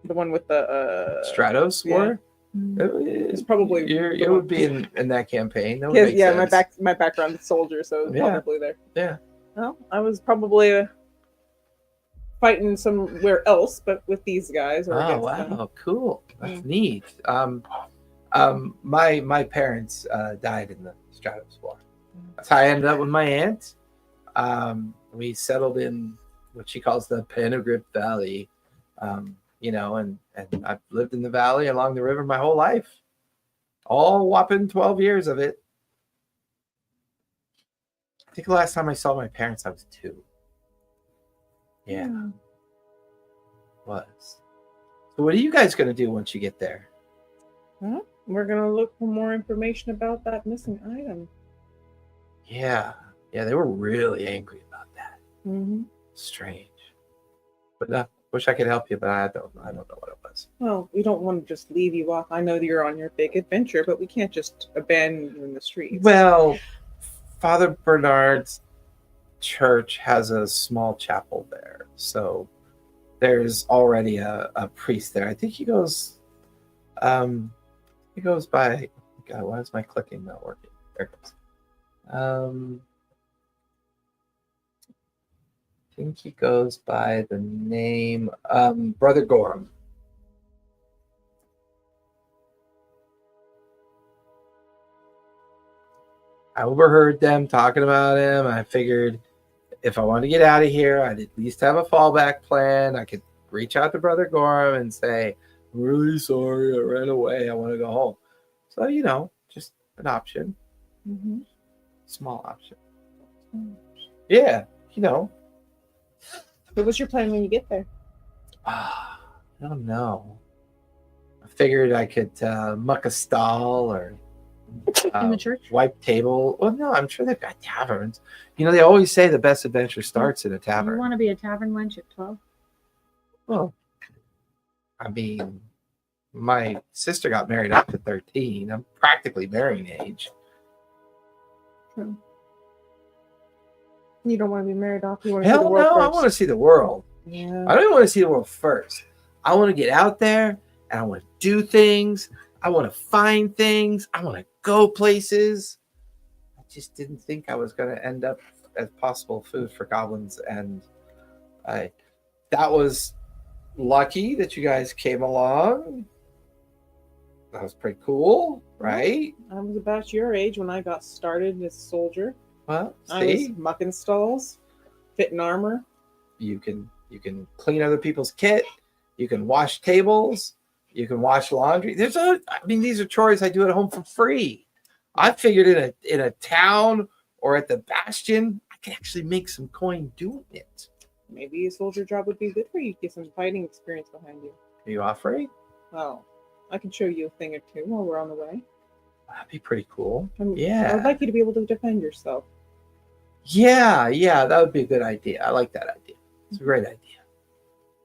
one with the Stratos yeah. war? It's probably you would be in that campaign. That would yeah, make yeah. sense. My background is soldier, so it's Yeah. probably there. Yeah. Well, I was probably fighting somewhere else, but with these guys. Or Oh against wow, them. cool. That's Yeah. neat. My parents died in the Stratos war. That's how I ended up with my aunt. We settled in what she calls the Panagrip Valley. You know, and I've lived in the valley along the river my whole life. All whopping 12 years of it. I think the last time I saw my parents, I was 2. Yeah, was. So what are you guys going to do once you get there? Well, we're gonna look for more information about that missing item. Yeah, they were really angry about that. Mm-hmm. Strange. But wish I could help you, but I don't know what it was. Well, we don't want to just leave you off. I know that you're on your big adventure, but we can't just abandon you in the streets. Well, Father Bernard's church has a small chapel there, so there's already a priest there. I think he goes by. God, why is my clicking not working? There it goes. I think he goes by the name Brother Gorham. I overheard them talking about him. I figured if I wanted to get out of here, I'd at least have a fallback plan. I could reach out to Brother Gorham and say, I'm really sorry, I ran away. I want to go home. So, you know, just an option. Mm-hmm. Small option. Yeah, you know. But what's your plan when you get there? I don't know. I figured I could muck a stall or In the church? wipe table. Well, no, I'm sure they've got taverns. You know, they always say the best adventure starts in a You tavern. want to be a tavern wench at 12? Well, I mean, my sister got married up to 13. I'm practically marrying age. True. You don't want to be married off. You want to see Hell the world no, I first. want to see the world. Yeah. I don't even want to see the world first. I want to get out there and I want to do things. I want to find things. I want to go places. I just didn't think I was going to end up as possible food for goblins. And that was lucky that you guys came along. That was pretty cool, right? I was about your age when I got started as a soldier. Well, I was see, mucking stalls, fitting armor. you can clean other people's kit. You can wash tables. You can wash laundry. I mean, these are chores I do at home for free. I figured in a town or at the bastion, I could actually make some coin doing it. Maybe a soldier job would be good for you. Get some fighting experience behind you. Are you offering? Oh, I can show you a thing or two while we're on the way. That'd be pretty cool. I Yeah. would like you to be able to defend yourself. Yeah, that would be a good idea. I like that idea. It's a great idea.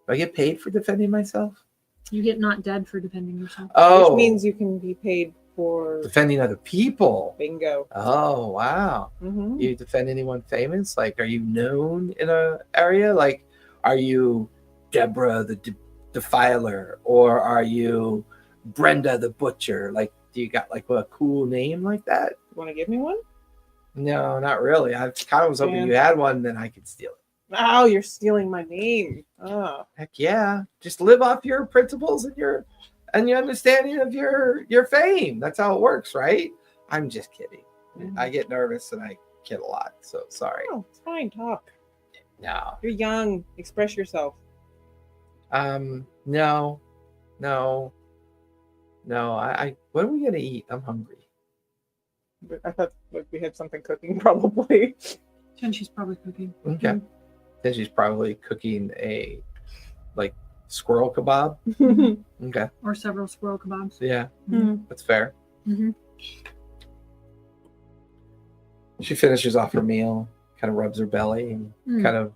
Do I get paid for defending myself? You get not dead for defending yourself. Oh, Which means you can be paid for defending other people. bingo. Oh, wow. Mm-hmm. You defend anyone famous? Like, are you known in a area? Like, are you Deborah the Defiler, or are you Brenda the Butcher? Like, do you got like a cool name like that? You want to give me one? No, not really. I kind of was hoping you had one, then I could steal it. Oh, you're stealing my name. Oh. Heck yeah! Just live off your principles and your understanding of your fame. That's how it works, right? I'm just kidding. Mhm. I get nervous and I kid a lot, so sorry. Oh, it's fine. Talk. No. You're young. Express yourself. No. I what are we gonna eat? I'm hungry. But I thought like, we had something cooking, probably. And she's probably cooking. Okay. Then she's probably cooking a like squirrel kebab. Okay. Or several squirrel kebabs. Yeah, Mhm. that's fair. Mm-hmm. She finishes off her meal, kind of rubs her belly, and kind of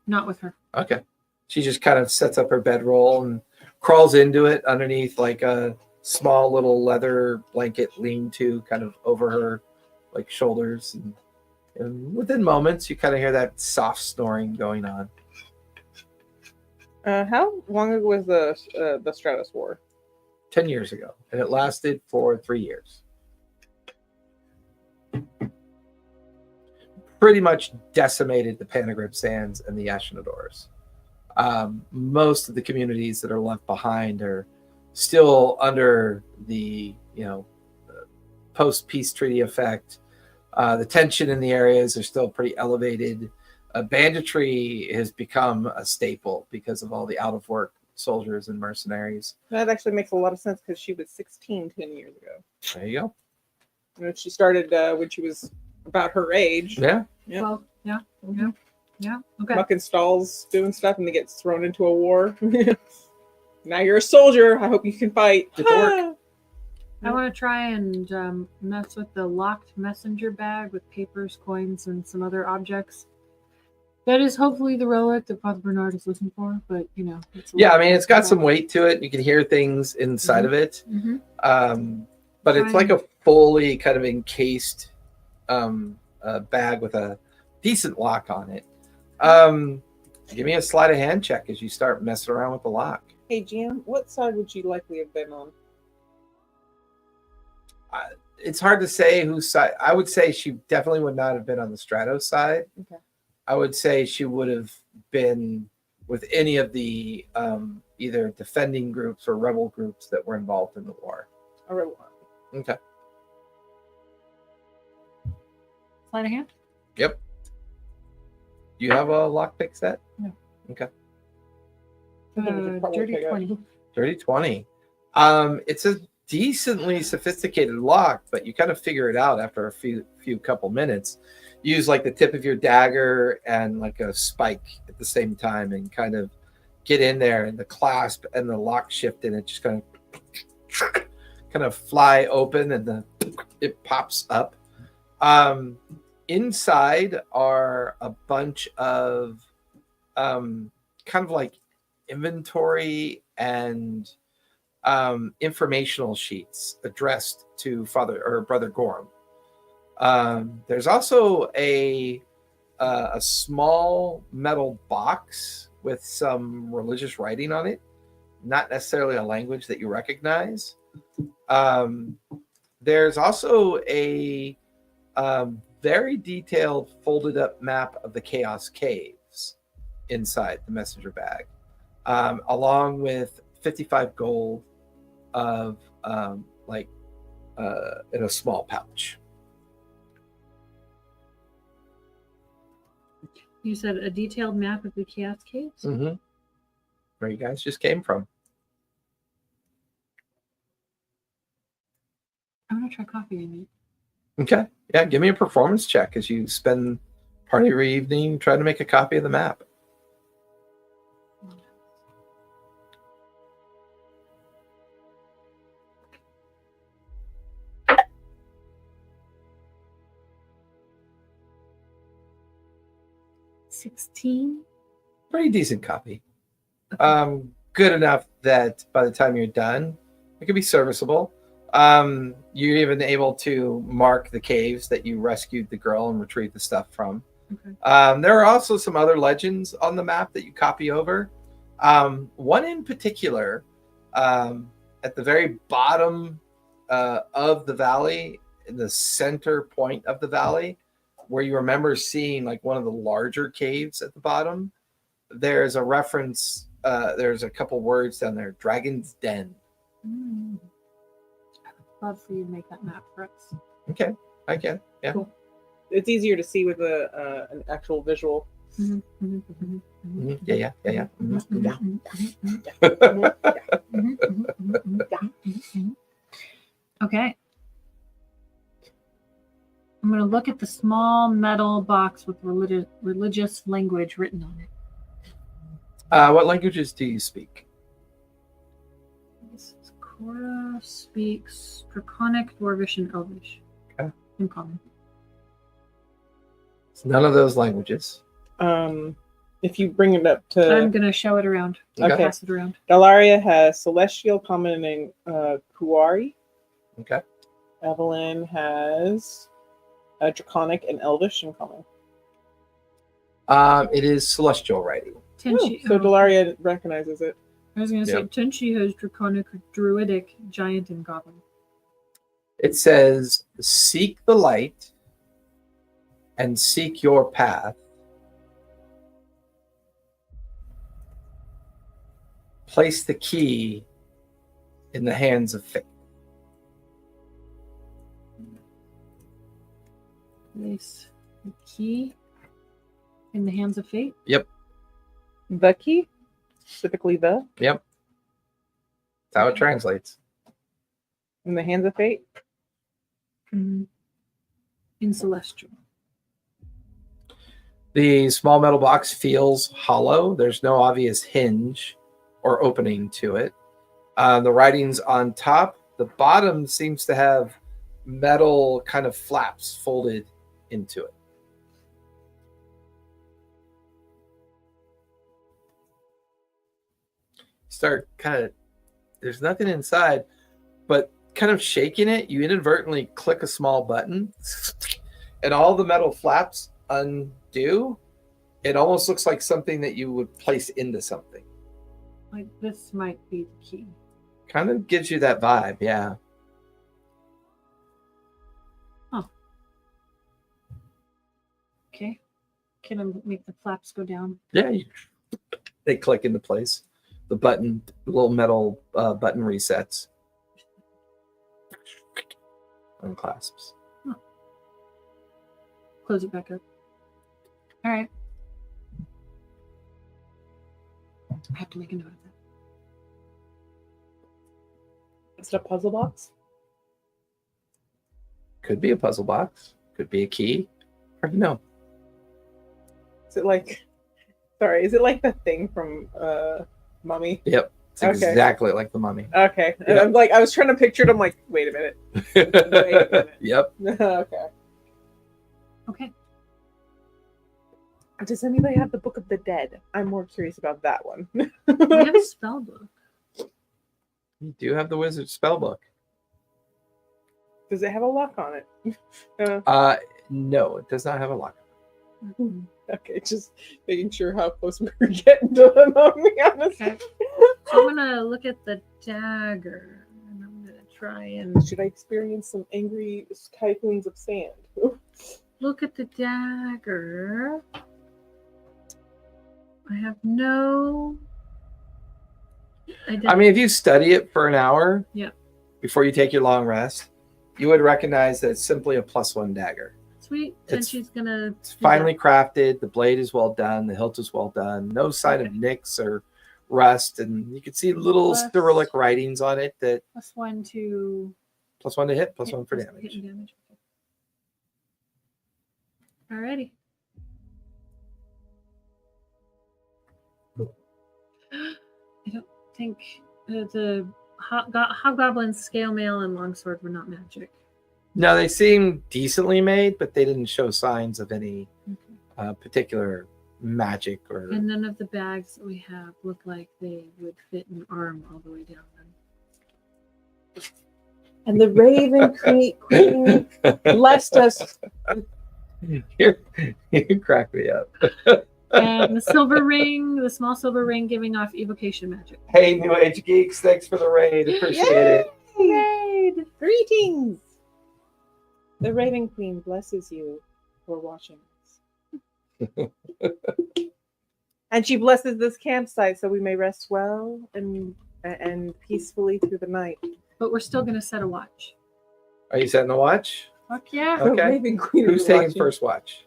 Not with her. okay. She just kind of sets up her bedroll and crawls into it underneath like a small little leather blanket lean-to kind of over her like shoulders, and within moments you kind of hear that soft snoring going on. How long ago was the Stratos War? 10 years ago, and it lasted for 3 years. Pretty much decimated the Panagrib Sands and the Ashnodors. Most of the communities that are left behind are still under the post-peace treaty effect. The tension in the areas are still pretty elevated. Banditry has become a staple because of all the out-of-work soldiers and mercenaries. That actually makes a lot of sense because she was 16 10 years ago. There you go. And she started when she was about her age. Yeah. Yep. Well, yeah. Mhm. Yeah. Okay. Mucking stalls, doing stuff, and they get thrown into a war. Now you're a soldier. I hope you can fight. Get to work. I want to try and mess with the locked messenger bag with papers, coins, and some other objects. That is hopefully the relic that Father Bernard is looking for, but it's Yeah, I mean, it's got some weight to it. You can hear things inside of it. But it's like a fully kind of encased bag with a decent lock on it. Give me a sleight of hand check as you start messing around with the lock. Hey, Jim, what side would you likely have been on? It's hard to say whose side. I would say she definitely would not have been on the Stratos side. Okay. I would say she would have been with any of the either defending groups or rebel groups that were involved in the war. A rebel army. Okay. Sleight of hand? Yep. Do you have a lockpick set? No. Okay. I think we should probably Dirty pick up. 20. Dirty 20. It's a decently sophisticated lock, but you kind of figure it out after a few couple minutes. Use like the tip of your dagger and like a spike at the same time and kind of get in there, and the clasp and the lock shift in it just kind of fly open, and it pops up. Inside are a bunch of kind of like inventory and informational sheets addressed to Father or Brother Gorham. There's also a small metal box with some religious writing on it, not necessarily a language that you recognize. There's also a very detailed folded up map of the Chaos Caves inside the messenger bag, along with 55 gold of in a small pouch. You said a detailed map of the Chaos Caves? Mm-hmm. where you guys just came from. I'm gonna try copying Okay. Yeah, give me a performance check as you spend part of your evening trying to make a copy of the map. it. 16. Pretty decent copy. Good enough that by the time you're done, it could be serviceable. You're even able to mark the caves that you rescued the girl and retrieve the stuff from. Okay. There are also some other legends on the map that you copy over. One in particular, at the very bottom of the valley, in the center point of the valley, where you remember seeing like one of the larger caves at the bottom, there's a reference. There's a couple words down there: Dragon's Den. Mm. I would love for you to make that map for us. Okay, I can. Yeah. Cool. It's easier to see with an actual visual. Mhm, mhm, mhm, mhm. Yeah. Mhm. Okay. I'm going to look at the small metal box with religious language written on it. What languages do you speak? This is Cora speaks Draconic, Dwarvish, and Elvish. Okay. In common. It's none of those languages. If you bring it up to I'm going to show it around. Okay. Pass it around. Dalaria has Celestial, Common, and Kuari. Okay. Evelyn has Draconic and Elvish in common. It is celestial writing. Tenchi. So Dalaria recognizes it. I was going to say Tenchi has Draconic, Druidic, Giant, and Goblin. It says, "Seek the light and seek your path. Place the key in the hands of fate." Place the key in the hands of fate. Yep. The key? Specifically the? Yep. That's how it translates. In the hands of fate? In Celestial. The small metal box feels hollow. There's no obvious hinge or opening to it. The writing's on top. The bottom seems to have metal kind of flaps folded into it. Start kind of, there's nothing inside, but kind of shaking it, you inadvertently click a small button and all the metal flaps undo. It almost looks like something that you would place into something. Like this might be the key. Kind of gives you that vibe, yeah. Okay. Can I make the flaps go down? Yeah, they click into place. The button, little metal button resets. Unclasps. Close it back up. All right. I have to make a note of that. Is it a puzzle box? Could be a puzzle box. Could be a key. Hard to know. Is it like the thing from Mummy? Yep. It's Okay. exactly like the mummy. Okay. Yeah. I'm like, I was trying to picture it. I'm like, wait a minute. minute. Yep. Okay. Okay. Does anybody have the Book of the Dead? I'm more curious about that one. We have a spell book. You do have the wizard spellbook. Does it have a lock on it? No, it does not have a lock. Okay, just making sure how close we're getting to the Mummy, honestly. Okay. So I'm gonna look at the dagger and I'm gonna try and Should I experience some angry typhoons of sand? look at the dagger. I have no I mean, if you study it for an hour before you take your long rest, you would recognize that it's simply a +1 dagger. Sweet. And It's- she's gonna It's finely crafted. The blade is well done. The hilt is well done. No sign of nicks or rust, and you can see little Plus- Cyrillic writings on it that +1 to +1 to hit, +1 for plus damage. hit and damage. Alrighty. I don't think the hobgoblin, scale mail, and longsword were not magic. No, they seem decently made, but they didn't show signs of any particular magic or. And none of the bags that we have look like they would fit an arm all the way down them. And the Raven Queen blessed us. You crack me up. And the silver ring, the small silver ring, giving off evocation magic. Hey, New Age Geeks, thanks for the raid. Appreciate it. Yay! Greetings. The Raven Queen blesses you for watching us. And she blesses this campsite so we may rest well and peacefully through the night. But we're still going to set a watch. Are you setting a watch? Fuck yeah. Okay. The Raven Queen Who's is taking watching. first watch?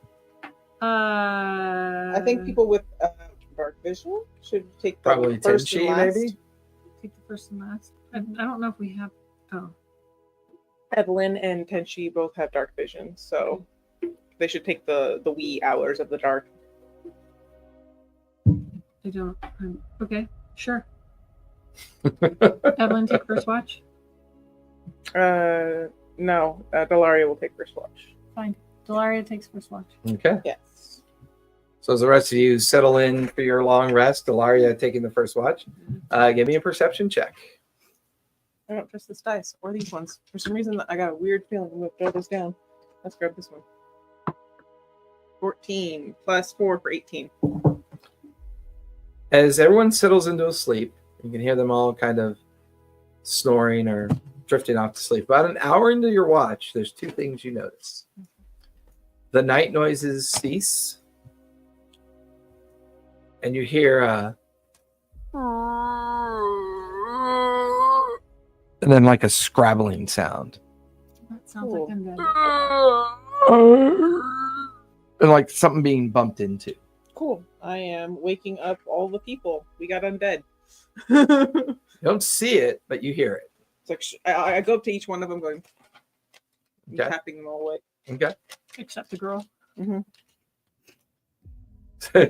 I think people with dark vision should take the Probably first and Tenchi, last. maybe? Take the first and last. I don't know if we have. Oh. Evelyn and Tenchi both have dark vision, so they should take the wee hours of the dark. I don't. Okay, sure. Evelyn, take first watch. No, Delaria will take first watch. Fine. Delaria takes first watch. Okay. Yes. So as the rest of you settle in for your long rest, Delaria taking the first watch, give me a perception check. I don't trust this dice or these ones. For some reason, I got a weird feeling I'm going to throw this down. Let's grab this one. 14 plus 4 for 18. As everyone settles into a sleep, you can hear them all kind of snoring or drifting off to sleep. About an hour into your watch, there's two things you notice. The night noises cease, and you hear and then like a scrabbling sound. That sounds Cool. like undead. And like something being bumped into. Cool. I am waking up all the people. We got undead. You don't see it, but you hear it. It's like I go up to each one of them going, Okay. tapping them all away. Okay. Except the girl.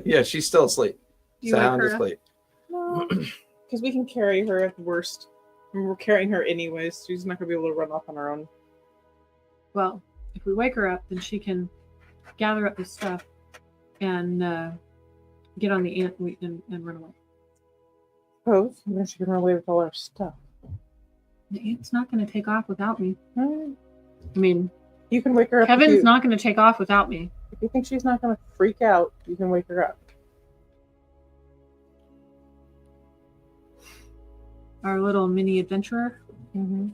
Yeah, she's still asleep. You wake Sound her up? asleep. No, because we can carry her at the worst. And we're carrying her anyways. She's not going to be able to run off on her own. Well, if we wake her up, then she can gather up the stuff and get on the ant and run away. Suppose. And then she can run away with all our stuff. The ant's not going to take off without me. Hmm. I mean, You can wake her up. Kevin's not going to take off without me. If you think she's not going to freak out, you can wake her up. Our little mini adventurer. Mm-hmm.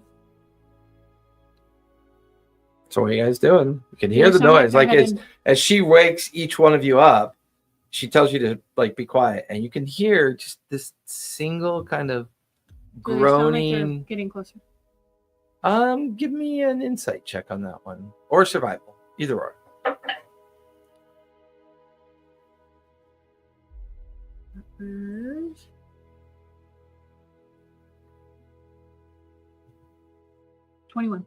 So what are you guys doing? You can hear Yeah, the sound noise. they're Like headed- as she wakes each one of you up, she tells you to like be quiet, and you can hear just this single kind of do they sound like they're groaning. getting closer. Give me an insight check on that one, or survival, either or. Is 21.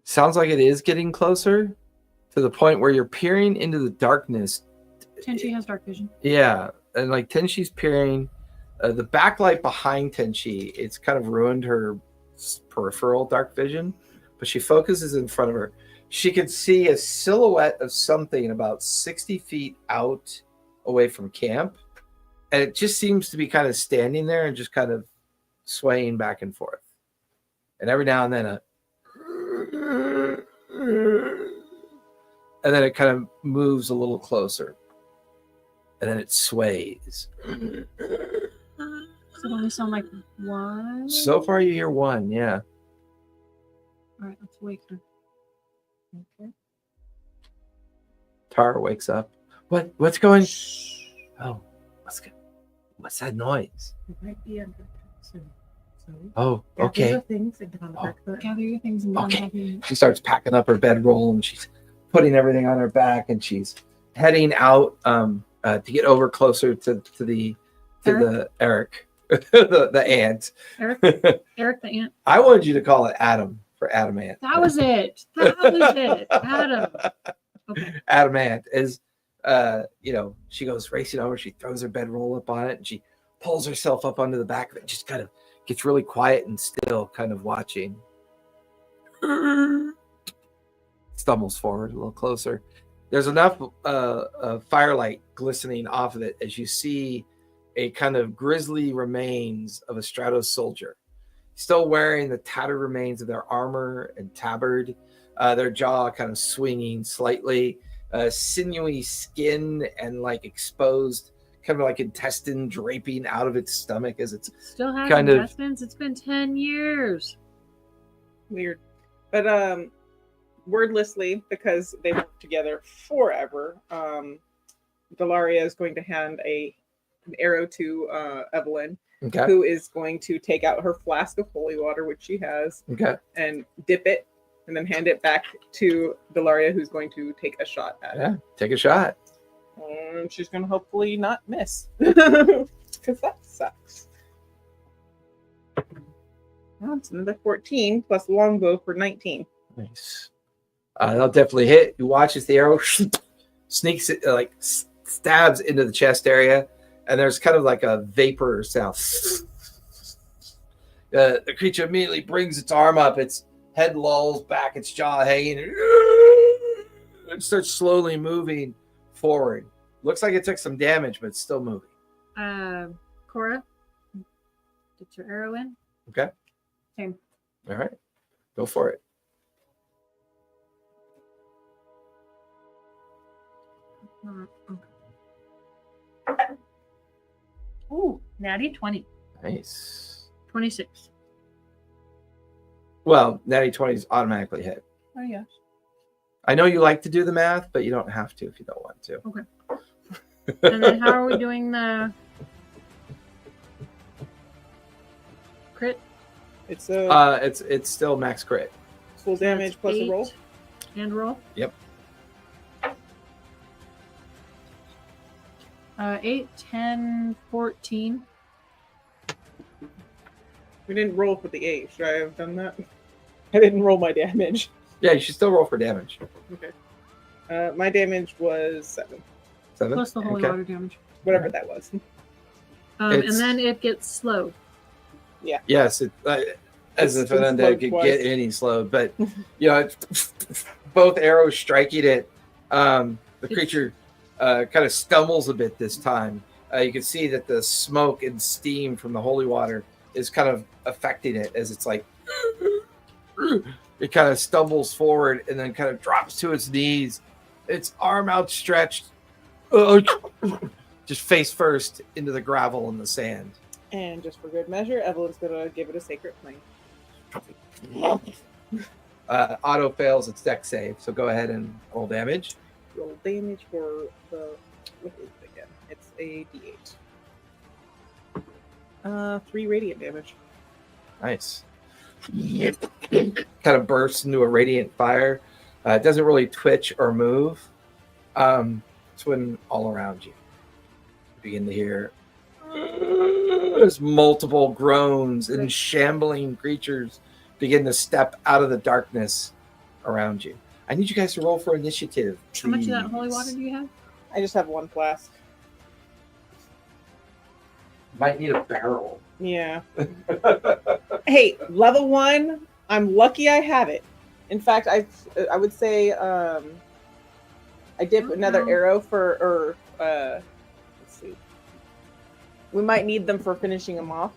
Sounds like it is getting closer to the point where you're peering into the darkness. Tenchi has dark vision. Yeah, and like Tenchi's peering, the backlight behind Tenchi, it's kind of ruined her peripheral dark vision, but she focuses in front of her. She could see a silhouette of something about 60 feet out away from camp, and it just seems to be kind of standing there and just kind of swaying back and forth. And every now and then and then it kind of moves a little closer. And then it sways. Does it only sound like one? So far you hear one, yeah. All right, let's wake her. Okay. Tara wakes up. What's going? Oh, what's that noise? It might be under soon. So Oh, gather okay. your things and get on the back foot. Gather your things and Okay. She starts packing up her bedroll and she's putting everything on her back and she's heading out to get over closer to to the Eric, the ant. Eric the ant. I wanted you to call it Adam for Adamant. That was it. That was it. Adam. Okay. Adamant is, she goes racing over. She throws her bedroll up on it, and she pulls herself up onto the back of it. Just kind of gets really quiet and still, kind of watching. Stumbles forward a little closer. There's enough firelight glistening off of it as you see a kind of grisly remains of a Stratos soldier, still wearing the tattered remains of their armor and tabard, their jaw kind of swinging slightly, sinewy skin and like exposed, kind of like intestine draping out of its stomach as it's Still has kind of- intestines. It's been 10 years. Weird. But wordlessly, because they worked together forever, Delaria is going to hand an arrow to Evelyn, okay. who is going to take out her flask of holy water, which she has, Okay. and dip it, and then hand it back to Delaria, who's going to take a shot at it. Yeah. Take a shot. She's going to hopefully not miss, because that sucks. Well, it's another 14 plus longbow for 19. Nice. That'll definitely hit. You watch as the arrow sneaks it, stabs into the chest area, and there's kind of like a vapor sound. The creature immediately brings its arm up, its head lolls back, its jaw hanging, and starts slowly moving forward. Looks like it took some damage, but it's still moving. Cora, get your arrow in. Okay. Same. All right. Go for it. Ooh, natty 20. Nice. 26. Well, natty 20s automatically hit. Oh, yes. I know you like to do the math, but you don't have to if you don't want to. Okay. And then how are we doing the crit? It's It's still max crit. full damage That's plus a 8 roll. And roll? Yep. 8, 10, 14. We didn't roll for the 8. Should I have done that? I didn't roll my damage. Yeah, you should still roll for damage. Okay. My damage was 7. 7? Plus the holy Okay. water damage. Whatever that was. And It's- then it gets slowed. Yes, as if an It's undead slowed could twice. get any slowed, but both arrows striking it. The creature kind of stumbles a bit this time. You can see that the smoke and steam from the holy water is kind of affecting it as it's like it kind of stumbles forward and then kind of drops to its knees, its arm outstretched, just face first into the gravel and the sand. And just for good measure, Evelyn's going to give it a sacred flame. Auto fails its dex save, so go ahead and roll damage. Roll damage for the... What is it again? It's a d8. 3 radiant damage. Nice. Kind of bursts into a radiant fire. It doesn't really twitch or move. It's when all around you. You begin to hear there's multiple groans and shambling creatures begin to step out of the darkness around you. I need you guys to roll for initiative. How much of that please. holy water do you have? I just have 1 flask. Might need a barrel. Yeah. Hey, level 1, I'm lucky I have it. In fact, I would say I dip another arrow for, let's see. We might need them for finishing them off.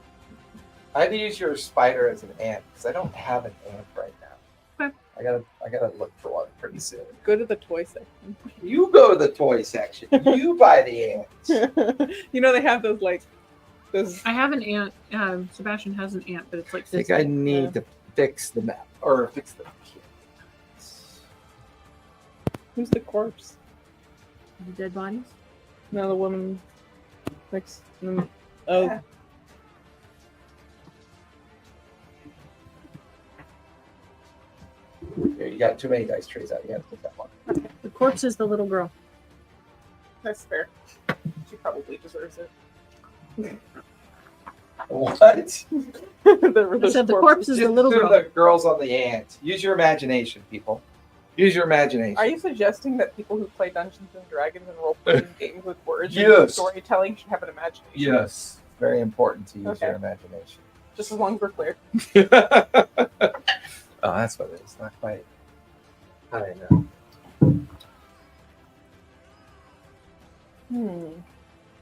I had to use your spider as an ant because I don't have an ant right now. Okay. I gotta look for one pretty soon. Go to the toy section. You go to the toy section. You buy the ants. You know, they have those, like, those... I have an ant. Sebastian has an ant, but it's like I think I need to fix the map or fix the. Who's the corpse? the dead bodies. No, the woman next. Oh, Yeah. Here, you got too many dice trays out. You got to take that one. The corpse is the little girl. that's fair. She probably deserves it. What? I said the corpse is Just the little do girl. the girls on the ant. Use your imagination, people. Use your imagination. Are you suggesting that people who play Dungeons and Dragons and role-playing games with words and Yes. storytelling should have an imagination? Yes. Very important to use your imagination. Just as long as we're clear. Oh, that's what it is. Not quite. I don't know.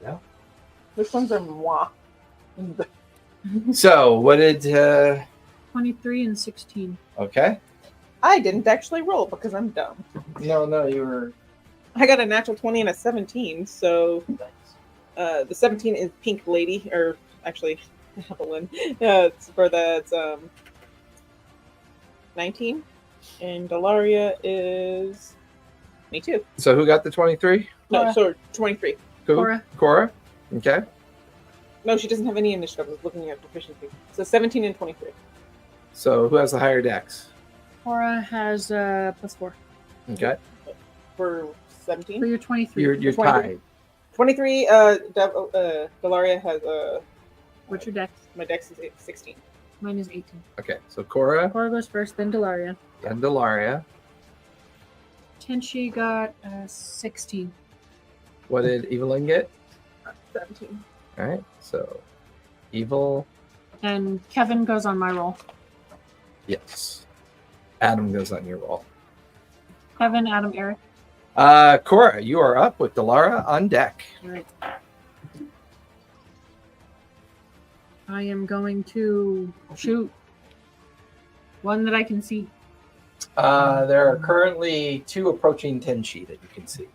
No. This one's a moi. So, what did? 23 and 16. Okay. I didn't actually roll because I'm dumb. No, you were. I got a natural 20 and a 17, so the 17 is Pink Lady, or actually, Evelyn. It's 19, and Delaria is 22. So, who got the 23? No, Cora. so 23. Who? Cora. Cora. Okay. No, she doesn't have any initiative. I was looking at proficiency. So 17 and 23. So, who has the higher dex? Cora has +4. Okay. For So 17. you're 23. You're 23. tied. 23, Delaria has, What's your dex? my dex is 16. Mine is 18. Okay. So, Cora Cora goes first, then Delaria. and Delaria. Tenchi got 16. What did Evelyn get? 17. All right. So, Evil. And Kevin goes on my roll. Yes. Adam goes on your roll. Kevin, Adam, Eric. Cora, you are up with Delara on deck. All right. I am going to shoot one that I can see. There are currently 2 approaching Tenchi that you can see.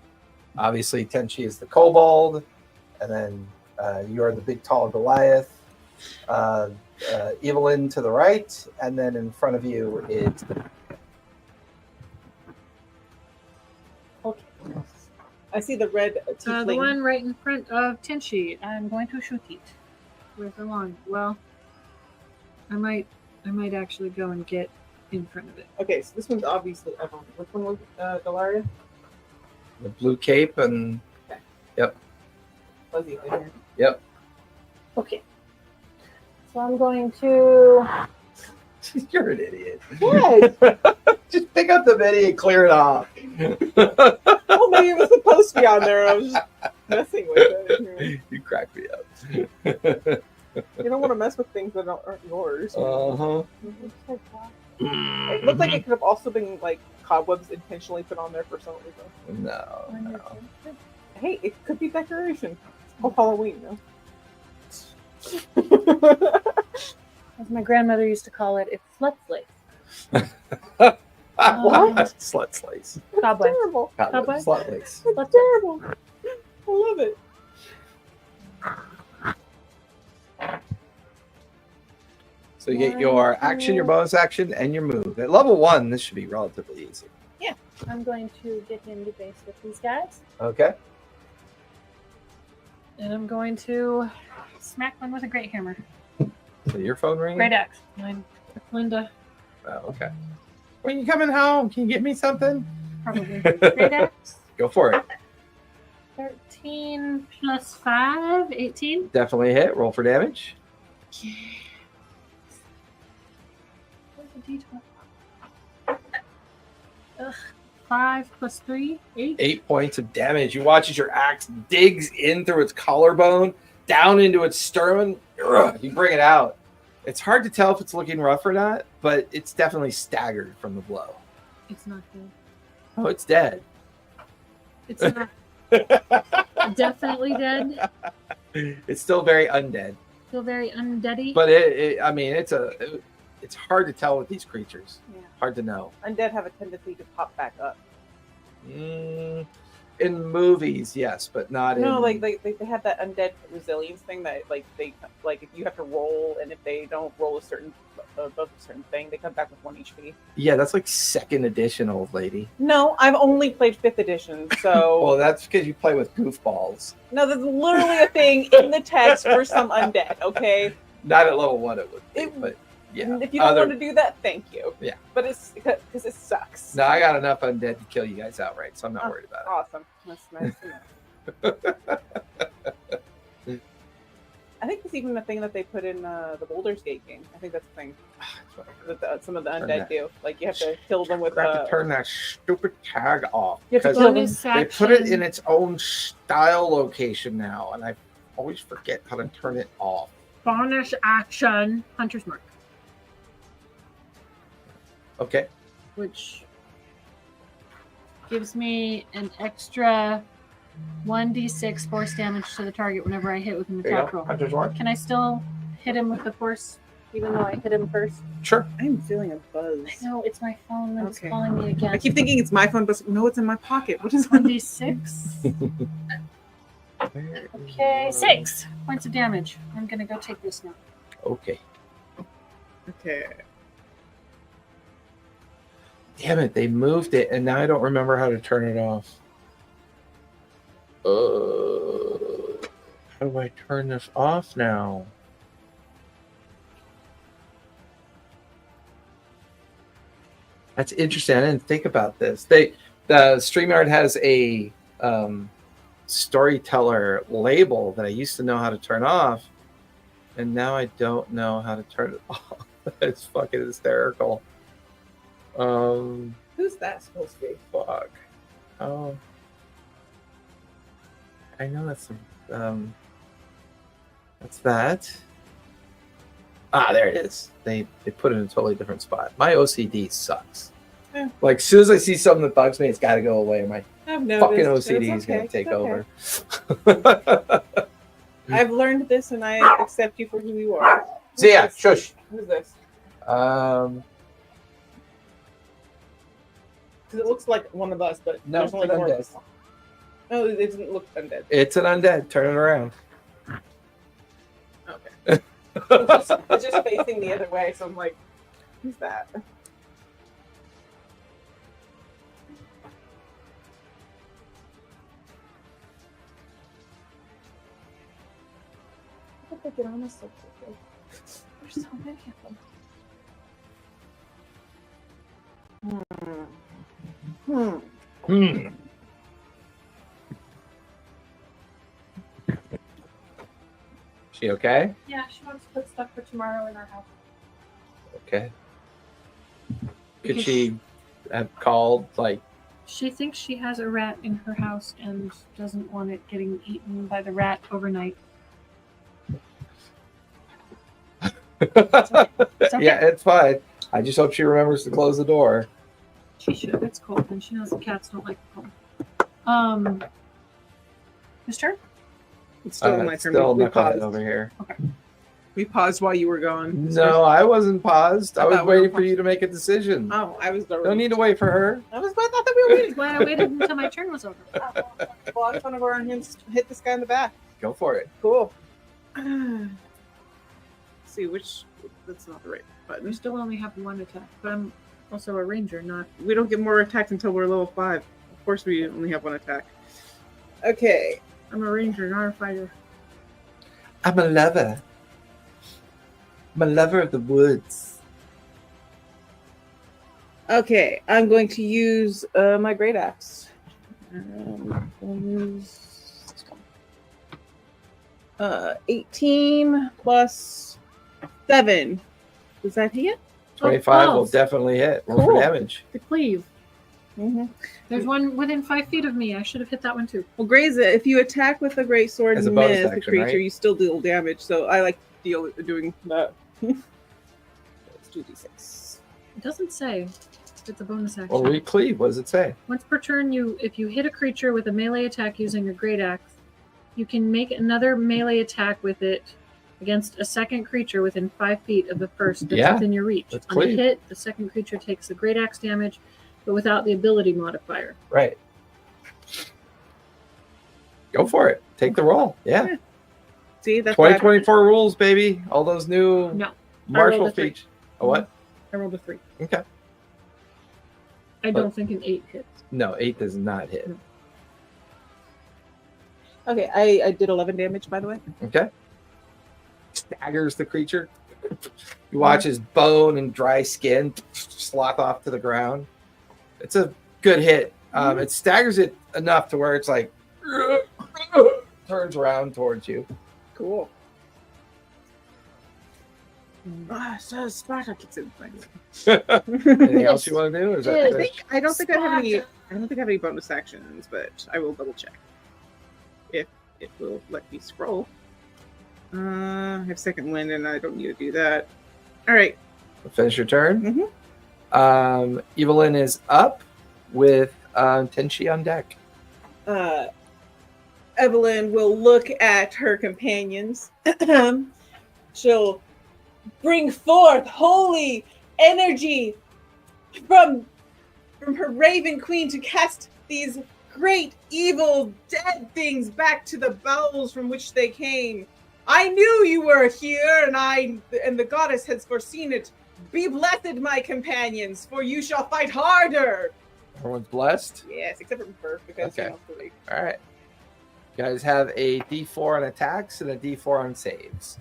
Obviously, Tenchi is the kobold, and then you are the big, tall Goliath. Evelyn to the right, and then in front of you is Okay. I see the red The tiefling. one right in front of Tenchi. I'm going to shoot it with the long. Well, I might actually go and get in front of it. Okay, so this one's obviously Evelyn. Which one was Delaria? the blue cape, and Fuzzy right here. yep. Okay. So I'm going to. You're an idiot. What? Just pick up the mini and clear it off. Oh, maybe it was supposed to be on there. I was just messing with it. You crack me up. You don't want to mess with things that aren't yours. Uh-huh. It looked like it could have also been like cobwebs intentionally put on there for some reason. No. Hey, it could be decoration. It's called Halloween, no? As my grandmother used to call it, it's slut lace. What? Um, Slut slice. Cobweb. Terrible. Cobweb? Slut lace. That's terrible. I love it. So you get your action, your bonus action, and your move. At level 1, this should be relatively easy. I'm going to get him to base with these guys. Okay. And I'm going to smack one with a great hammer. So your phone ringing? Great axe. Mine. Linda, Oh, okay. When you coming home, can you get me something? probably. Great axe. Go for it. 13 plus 5, 18. Definitely a hit. Roll for damage. Where's the D12? Ugh. 5 plus 3, 8. 8 points of damage. You watch as your axe digs in through its collarbone, down into its sternum. Ugh, you bring it out. It's hard to tell if it's looking rough or not, but it's definitely staggered from the blow. It's not good. Oh, it's dead. It's not definitely dead. It's still very undead, Feel very undeady. but it's hard to tell with these creatures. Yeah. Hard to know. Undead have a tendency to pop back up. In movies, yes, but not in. No, like they have that undead resilience thing that like if you have to roll, and if they don't roll a certain above a certain thing, they come back with 1 HP. Yeah, that's like 2nd edition, old lady. No, I've only played 5th edition, so Well, that's because you play with goofballs. no, there's literally a thing in the text for some undead. Okay, Not at level 1, it would be, It- but yeah. and if you don't Other- want to do that, thank you. Yeah. But it's because it sucks. No, I got enough undead to kill you guys outright, so I'm not worried about Awesome. That's nice to know. that's even the thing that they put in the Baldur's Gate game. I think that's the thing that some of the Turn undead that. do. Like you have to kill them with. I have to turn that stupid tag off. You have to because kill them. Bonus they put it action. in its own style location now, and I always forget how to turn it off. Bonus action. Hunter's Mark, Okay. which gives me an extra 1d6 force damage to the target whenever I hit with an There you attack go. roll. Hunter's Mark. Can I still hit him with the force, even though I hit him first? Sure. I'm feeling a buzz. I know, it's my phone that's Okay. calling me again. I keep thinking it's my phone, but no, it's in my pocket. What is on 1d6. Okay, 6 points of damage. I'm gonna go take this now. Okay. Okay. Damn it! They moved it, and now I don't remember how to turn it off. How do I turn this off now? That's interesting. I didn't think about this. The StreamYard has a storyteller label that I used to know how to turn off, and now I don't know how to turn it off. It's fucking hysterical. Who's that supposed to be? Fuck. Oh. I know that's that's that. Ah, there it is. They put it in a totally different spot. My OCD sucks. Yeah. Like, as soon as I see something that bugs me, it's got to go away. My I've fucking noticed. OCD It's is going to okay. take It's over. okay. I've learned this, and I accept you for who you are. So yeah, shush. Who's this? Um, Because it looks like one of us, but No, there's only it's four of undead. us. Oh, it doesn't look undead. it's an undead. Turn it around. Okay. It's just facing the other way, so I'm like, who's that? How did they get on this so quickly? There's so many of them. Hmm. She okay? Yeah, she wants to put stuff for tomorrow in our house. Okay. Could Because she have called, like, She thinks she has a rat in her house and doesn't want it getting eaten by the rat overnight. It's okay. Yeah, it's fine. I just hope she remembers to close the door. She should. It's cold, and she knows the cats don't like the cold. Whose turn? It's still my turn. Still We knucklehead paused. over here. We paused while you were gone. No, I wasn't paused. I I was thought we were waiting for you to make a decision. Oh, I was already. Don't need to wait for her. I thought that we were waiting. That's why I waited until my turn was over. Well, I just want to go around here and hit this guy in the back. Go for it. Cool. See which. That's not the right We button. still only have one attack, but I'm also a ranger, not. We don't get more attacks until we're level 5. Of course, we only have one attack. Okay. I'm a ranger, not a fighter. I'm a lover. I'm a lover of the woods. Okay. I'm going to use my great axe. I'll use 18 plus 7. Does that hit? 25 will 12. definitely hit. Roll for Cool. damage. The cleave. Mm-hmm. There's one within 5 feet of me. I should have hit that one too. Well, graze it. If you attack with a great sword As a and bonus miss the action, creature, right? you still deal damage. So I like doing that. Let's do d6. It doesn't say. It's a bonus action. Well, read cleave. What does it say? Once per turn, if you hit a creature with a melee attack using a great axe, you can make another melee attack with it against a second creature within 5 feet of the first that's Yeah, within your reach. that's On a clean. hit, the second creature takes the great axe damage, but without the ability modifier. Right. Go for it. Take the roll. Yeah. See, that's why 2024 rules, baby. All those new No, martial rolled a 3. features. A what? I rolled a 3. Okay. I don't think an 8 hits. No, 8 does not hit. Okay, I did 11 damage, by the way. Okay. Staggers the creature. You watch his bone and dry skin slough off to the ground. It's a good hit. It staggers it enough to where it's like turns around towards you. Cool. So Sparta kicks in. Anything else you want to do? Or is that Yeah, it? I don't think I have any. I don't think I have any bonus actions, but I will double check if it will let me scroll. I have second wind, and I don't need to do that. All right. Finish your turn. Mhm. Evelyn is up with Tenchi on deck. Evelyn will look at her companions. She'll bring forth holy energy from her Raven Queen to cast these great evil dead things back to the bowels from which they came. I knew you were here, and the goddess has foreseen it. Be blessed, my companions, for you shall fight harder. Everyone's blessed. Yes, except for Burf, because Okay. 3. All right. You guys have a D4 on attacks and a D4 on saves.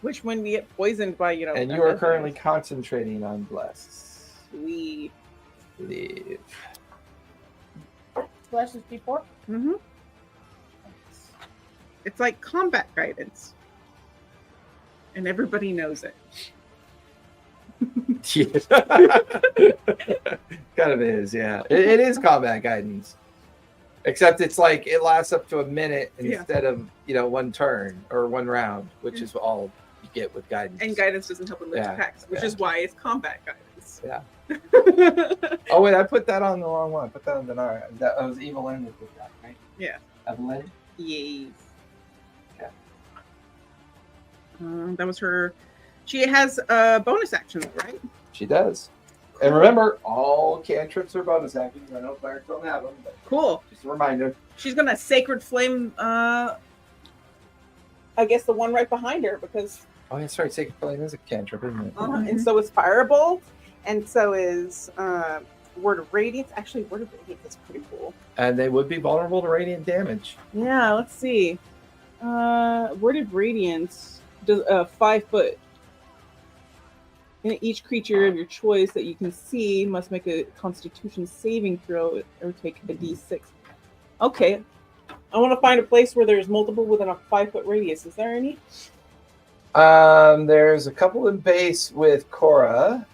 Which when we get poisoned by, And you are currently concentrating on bless. we. Leave. Bless is D4. Mm-hmm. It's like combat guidance, and everybody knows it. Kind of is, yeah. It is combat guidance. Except it's like it lasts up to a minute instead of, one turn or one round, which is all you get with guidance. And guidance doesn't help in lift Yeah, attacks, which yeah. is why it's combat guidance. Yeah. Oh, wait, I put that on the wrong one. I put that on Denara. That was Evelyn with that, right? Yeah. Evelyn? Yes. Okay. That was her. She has a bonus action, right? She does. And remember, all cantrips are bonus actions. I know clerics don't have them, but Cool. just a reminder. She's gonna sacred flame. I guess the one right behind her, because Oh, that's right. Sacred Flame is a cantrip, isn't it? and so is Firebolt, and so is Word of Radiance. Actually, Word of Radiance is pretty cool. And they would be vulnerable to radiant damage. Yeah, let's see. Word of Radiance does 5 foot. And each creature of your choice that you can see must make a Constitution saving throw or take a D6. Okay, I want to find a place where there's multiple within a 5 foot radius. Is there any? There's a couple in base with Cora.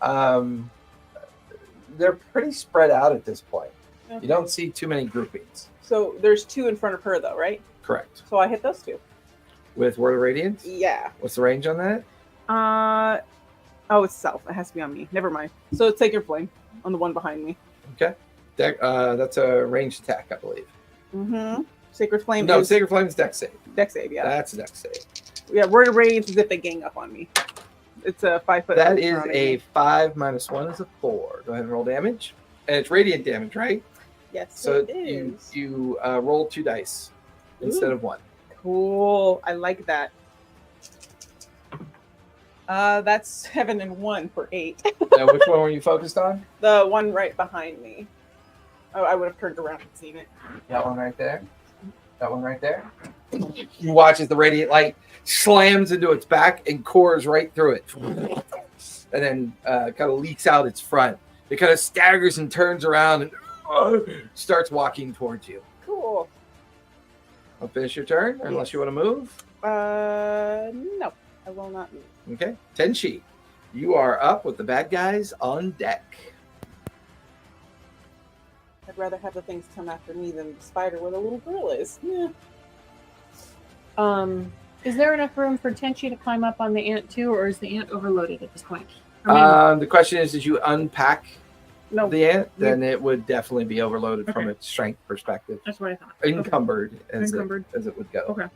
They're pretty spread out at this point. Okay. You don't see too many groupings. So there's 2 in front of her, though, right? Correct. So I hit those 2. With Word of Radiance? Yeah. What's the range on that? Oh, it's self. It has to be on me. Never mind. So it's Sacred Flame on the one behind me. Okay. That's a ranged attack, I believe. Mm-hmm. Sacred Flame. No, is Sacred Flame is dex save. dex save. Yeah. That's a dex save. Yeah. Word of Radiance is if they gang up on me. It's a 5 foot. That is surrounding a me. 5 minus 1 is a 4. Go ahead and roll damage. And it's radiant damage, right? Yes. So it is. you roll 2 dice instead Ooh. of 1. Cool. I like that. That's 7 and 1 for 8. Now, which one were you focused on? The one right behind me. Oh, I would have turned around and seen it. That one right there. That one right there. You watch as the radiant light slams into its back and cores right through it. And then kind of leaks out its front. It kind of staggers and turns around and starts walking towards you. Cool. I'll finish your turn, unless you want to move. No, I will not move. Okay. Tenchi, you are up with the bad guys on deck. I'd rather have the things come after me than the spider where the little girl is. Yeah. Is there enough room for Tenchi to climb up on the ant too, or is the ant overloaded at this point? Or maybe- The question is, did you unpack No. the ant? Then it would definitely be overloaded from Okay. its strength perspective. That's what I thought. Encumbered, as Encumbered. It would go. Okay.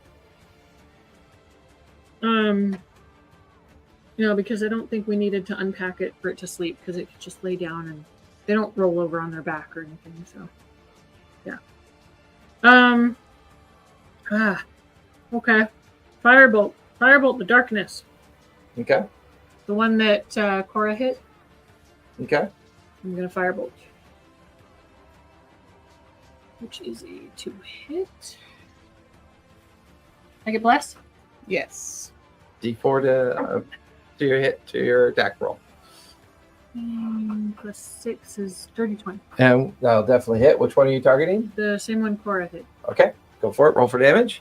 Because I don't think we needed to unpack it for it to sleep, because it could just lay down and they don't roll over on their back or anything. So, yeah. Okay. Firebolt, the darkness, Okay. the one that Cora hit. Okay. I'm gonna firebolt, which is a 2 hit. I get blessed. Yes. D4 to your hit to your attack roll. Plus 6 is dirty 20. And that'll definitely hit. Which one are you targeting? The same one Cora hit. Okay. Go for it. Roll for damage.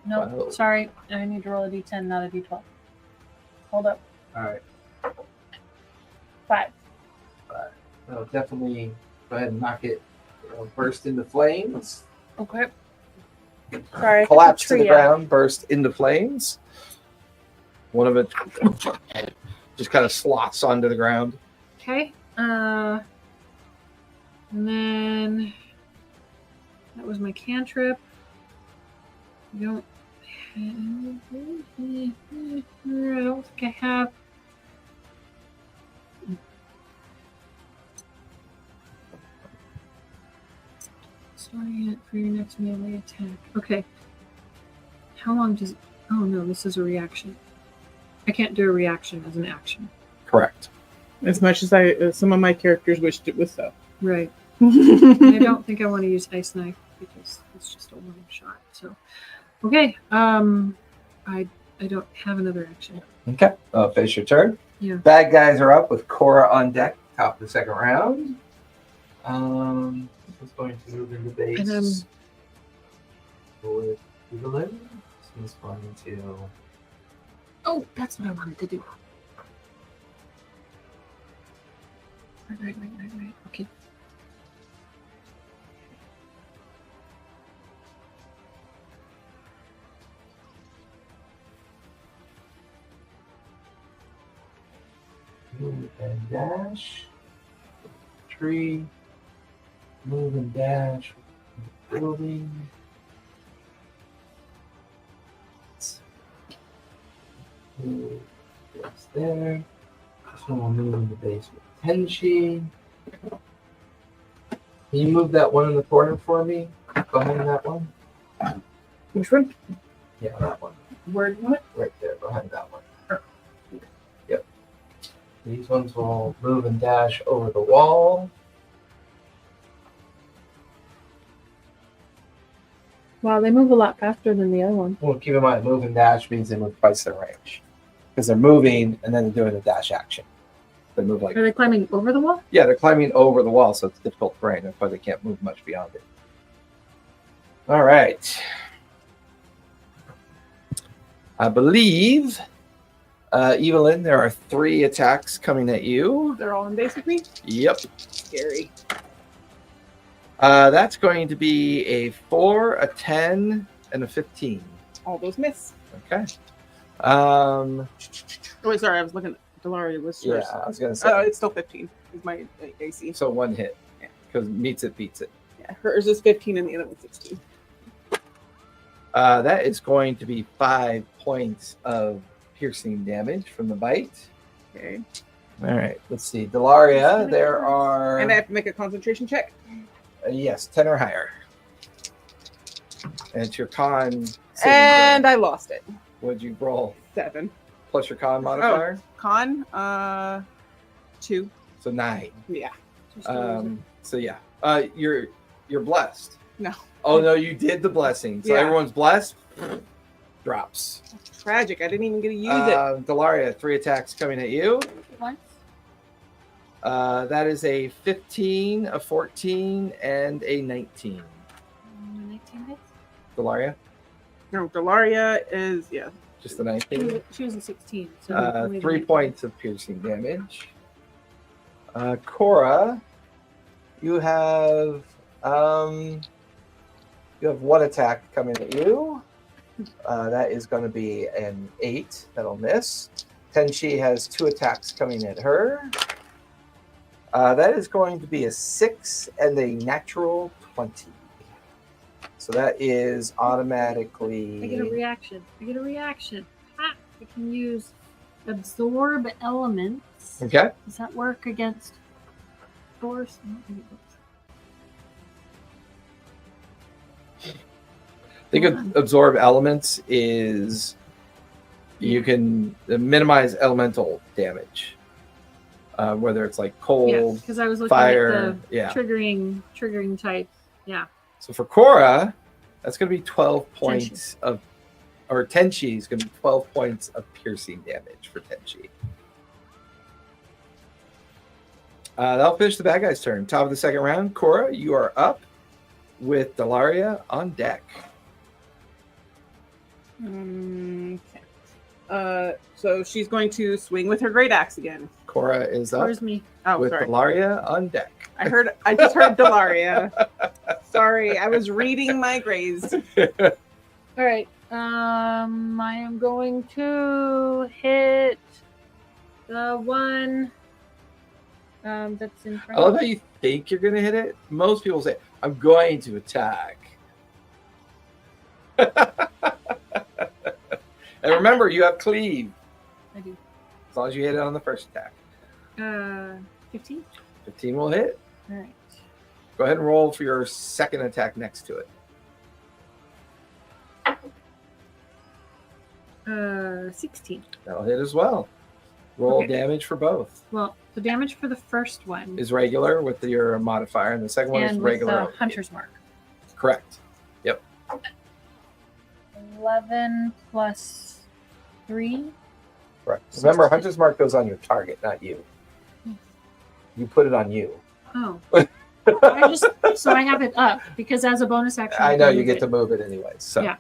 No, Wow. sorry. I need to roll a d10, not a d12. Hold up. All right. 5. I'll definitely go ahead and knock it. It'll burst into flames. Okay. Sorry. I Collapse took to the the tree out. ground, burst into flames. One of it just kind of slots onto the ground. Okay. And then that was my cantrip. I don't think I have. Starting it for your next melee attack. Okay. How long does? Oh no, this is a reaction. I can't do a reaction as an action. Correct. As much as some of my characters wished it was so. Right. I don't think I want to use Ice Knife because it's just a one shot. So, okay. I don't have another action. Okay. Finish your turn. Yeah. Bad guys are up with Cora on deck. Top of the second round. This is going to move into base. And, with Evelyn. This is going to. oh, that's what I wanted to do. Right. Okay. Move and dash. Tree. Move and dash. Building. Move this there. This one will move in the base with Tenchi. Can you move that one in the corner for me? Behind that one? Which one? Yeah, that one. Word what? Right there, behind that one. Yep. These ones will move and dash over the wall. Wow, they move a lot faster than the other one. Well, keep in mind, move and dash means they move twice their range. Because they're moving and then they're doing the dash action. They move like, Are they climbing over the wall? yeah, they're climbing over the wall, so it's difficult terrain. That's why they can't move much beyond it. All right. I believe, Evelyn, there are 3 attacks coming at you. They're all in base with me? Yep. Scary. That's going to be a 4, a 10, and a 15. All those miss. Okay. Oh, wait, sorry, I was looking at Delaria was Yeah, hers. I was going to say. It's still 15 is my AC. So 1 hit. Yeah. Because meets it, beats it. Yeah, hers is 15 and the other one's 16. That is going to be 5 points of piercing damage from the bite. Okay. All right, let's see. Delaria, there are. And I have to make a concentration check. Yes, 10 or higher. And it's your con. And I lost it. What'd you roll? 7. Plus your con modifier? Con, 2. So 9. Yeah. So yeah. You're blessed. No. Oh no, you did the blessing. So Yeah. everyone's blessed. Drops. Tragic. I didn't even get to use it. Delaria, 3 attacks coming at you. Once. That is a 15, a 14, and a 19. 19 hits? Delaria, No, Delaria is, yeah. just the 19. She was a 16. So only the 3 19. points of piercing damage. Cora, you have 1 attack coming at you. That is going to be an 8. That'll miss. Tenchi has 2 attacks coming at her. That is going to be a 6 and a natural 20. So that is automatically. I get a reaction. Ah, I can use absorb elements. Okay. Does that work against force? I don't think it works. I think absorb elements is you can minimize elemental damage, whether it's like Yeah, cold, because I was looking fire. at the Yeah. triggering type. Yeah. So for Cora, that's going to be 12 points of, or Tenchi is going to be 12 points of piercing damage for Tenchi. That'll finish the bad guy's turn. Top of the second round, Cora, you are up with Delaria on deck. Okay. So she's going to swing with her great axe again. Cora is up Where's me? Oh, with sorry. Delaria on deck. I just heard Delaria. Sorry, I was reading my grays. All right. I am going to hit the one that's in front. I love how you think you're going to hit it. Most people say, I'm going to attack. And remember, you have cleave. I do. As long as you hit it on the first attack. 15. 15 will hit. All right. Go ahead and roll for your second attack next to it. 16. That'll hit as well. Roll Okay. damage for both. Well, the damage for the first one Is regular with your modifier, and the second one is and with regular. the only. hunter's mark. Correct. Yep. 11 plus 3. Correct. Remember, Hunter's Mark goes on your target, not you. You put it on you. Oh. So I have it up because as a bonus action. I can know you move get it. to move it anyway. So. Yeah.